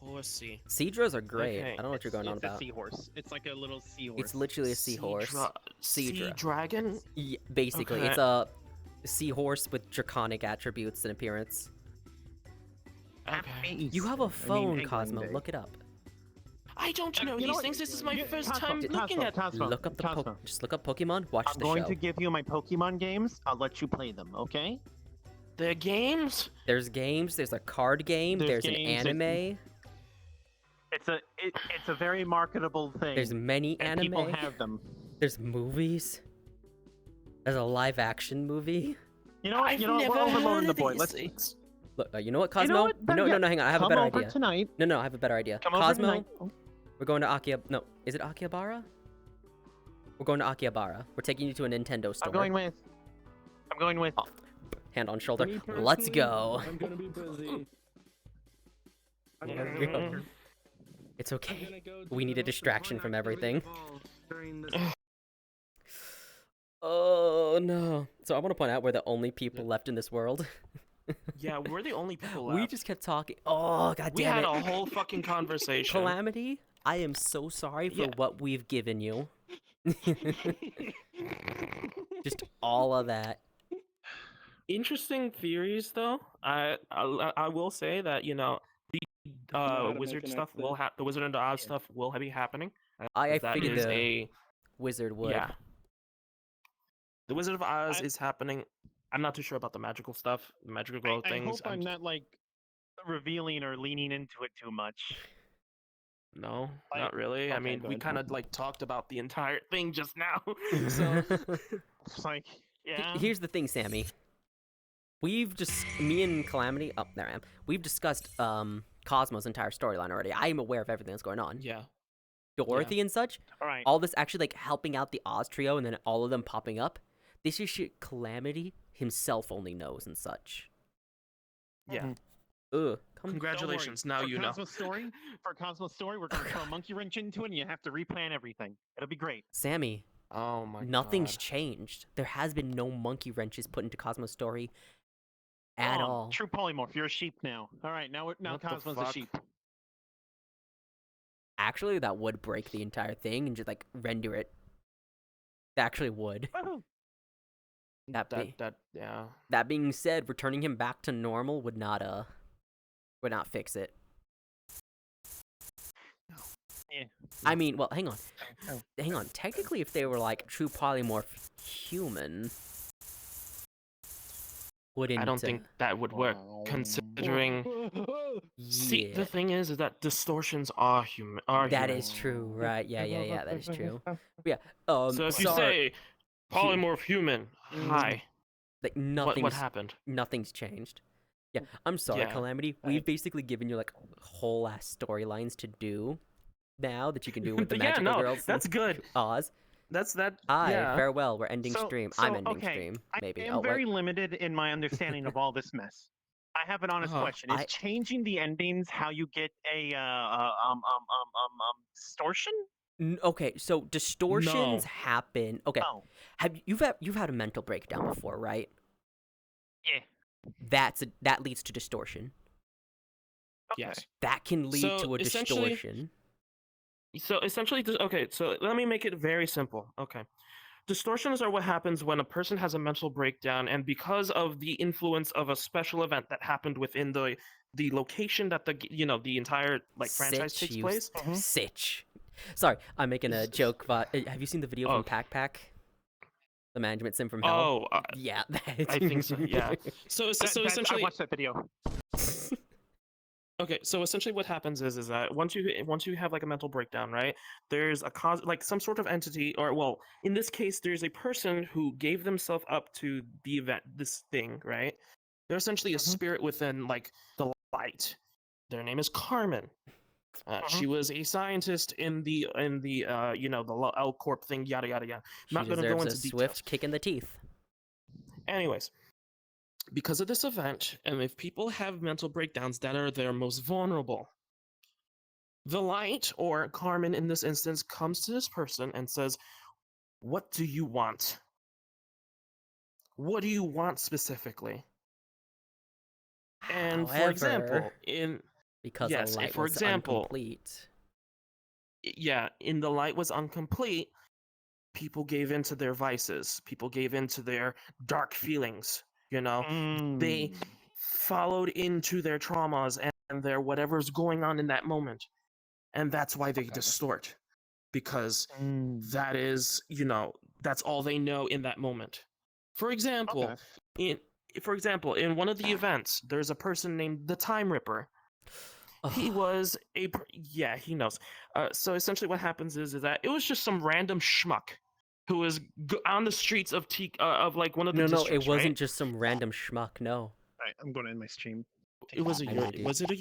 Horsey. Seadras are great. Okay. I don't know what you're going on It's a about. seahorse. It's like a little seahorse. It's literally a seahorse. Sea Seadra. dragon. Yeah, basically, Okay. it's a seahorse with draconic attributes and appearance. Okay. You have a phone, Egg Cosmo. Laying Day. Look it up. I don't know You these know what? things. This is my You- first Cosmo, time Cosmo, looking at. Cosmo, Look up the Cosmo. just look up Pokemon. Watch I'm the going show. to give you my Pokemon games. I'll let you play them, okay? There are games. There's games. There's a card game. There's an games, anime. It's a very marketable thing. There's many and anime. people have them. There's movies. There's a live action movie. You know what? We're overloading the boy. Let's. Look, you know what, Cosmo? You know what? No, hang on. I have a Come better over idea. tonight. No, I have a better idea. Come over Cosmo, tonight. we're going to No, is it Akihabara? We're going to Akihabara. We're taking you to a Nintendo store. I'm going with. Oh, hand on shoulder. Me Let's go. I'm gonna be busy. It's okay. We need a distraction from everything. Oh no. So I want to point out we're the only people left in this world. Yeah, we're the only people left. We just kept talking. Oh, god We damn had it. a whole fucking conversation. Calamity, I am so sorry for what we've given you. Just all of that. Interesting theories, though. I will say that the wizard stuff will the Wizard and Oz stuff will be happening. I That figured is the wizard would. Yeah. The Wizard of Oz is happening. I'm not too sure about the magical stuff, the magical things. I hope I'm not like revealing or leaning into it too much. No, not really. I okay, mean, we good. kind of like talked about the entire thing just now. So It's like, yeah. Here's the thing, Sammy. Me and Calamity, oh, there I am. We've discussed Cosmo's entire storyline already. I am aware of everything that's going on. Yeah. Dorothy and such. All right. All this actually like helping out the Oz trio and then all of them popping up. This is shit Calamity himself only knows and such. Yeah. Ugh. Congratulations, now you know. For Cosmo's story, we're gonna throw a monkey wrench into it, and you have to replan everything. It'll be great. Sammy. Oh my Nothing's God. changed. There has been no monkey wrenches put into Cosmo's story at all. True polymorph. You're a sheep now. All right, now What the Cosmo's a fuck? sheep. Actually, that would break the entire thing and just like render it. That actually would. Yeah. That being said, returning him back to normal would not fix it. Yeah. I mean, well, hang on. Technically, if they were like true polymorph human, wouldn't I don't think that would work, considering. See, the thing is that distortions are human. That is true, right? Yeah. That is true. Yeah. So if you say polymorph human, hi. Like nothing. What happened? Nothing's changed. Yeah, I'm sorry, Yeah. Calamity. We've basically given you like whole ass storylines to do now that you can do with the magical girls. That's good. Oz. That. Hi, Yeah. farewell. We're ending stream. I'm ending okay, stream. Maybe. I am very limited in my understanding of all this mess. I have an honest question. Is changing the endings how you get a distortion? Okay, so distortions No. happen. Okay, you've had a mental breakdown before, right? Yeah. That leads to distortion. Yes. That can lead So, to a essentially- distortion. So essentially, okay. So let me make it very simple. Okay. Distortions are what happens when a person has a mental breakdown, and because of the influence of a special event that happened within the location that the entire like franchise takes place. Sitch. Sorry, I'm making a joke, but have you seen the video from Pack Pack? The management sim from Hell? Oh, yeah. I think so. Yeah. So essentially, I watched that video. Okay, so essentially what happens is that once you have like a mental breakdown, right? There's a cause, like some sort of entity, or well, in this case, there's a person who gave themselves up to the event, this thing, right? They're essentially a spirit within like the light. Their name is Carmen. She was a scientist in the the L Corp thing, yada yada yada. Not She going to go deserves into a detail. swift kick in the teeth. Anyways, because of this event, and if people have mental breakdowns that are their most vulnerable, the light, or Carmen in this instance, comes to this person and says, "What do you want? What do you want specifically?" And for example, because the light for was example, incomplete. yeah, in the light was incomplete, people gave in to their vices. People gave in to their dark feelings. You know, they followed into their traumas and their whatever's going on in that moment. And that's why they distort. Because that is, that's all they know in that moment. For example, for example, in one of the events, there's a person named the Time Ripper. He was yeah, he knows. So essentially, what happens is that it was just some random schmuck who was on the streets of of like one of the No, districts. it wasn't right? just some random schmuck. No. Alright, I'm going to end my stream. It was a I know, dude. was it a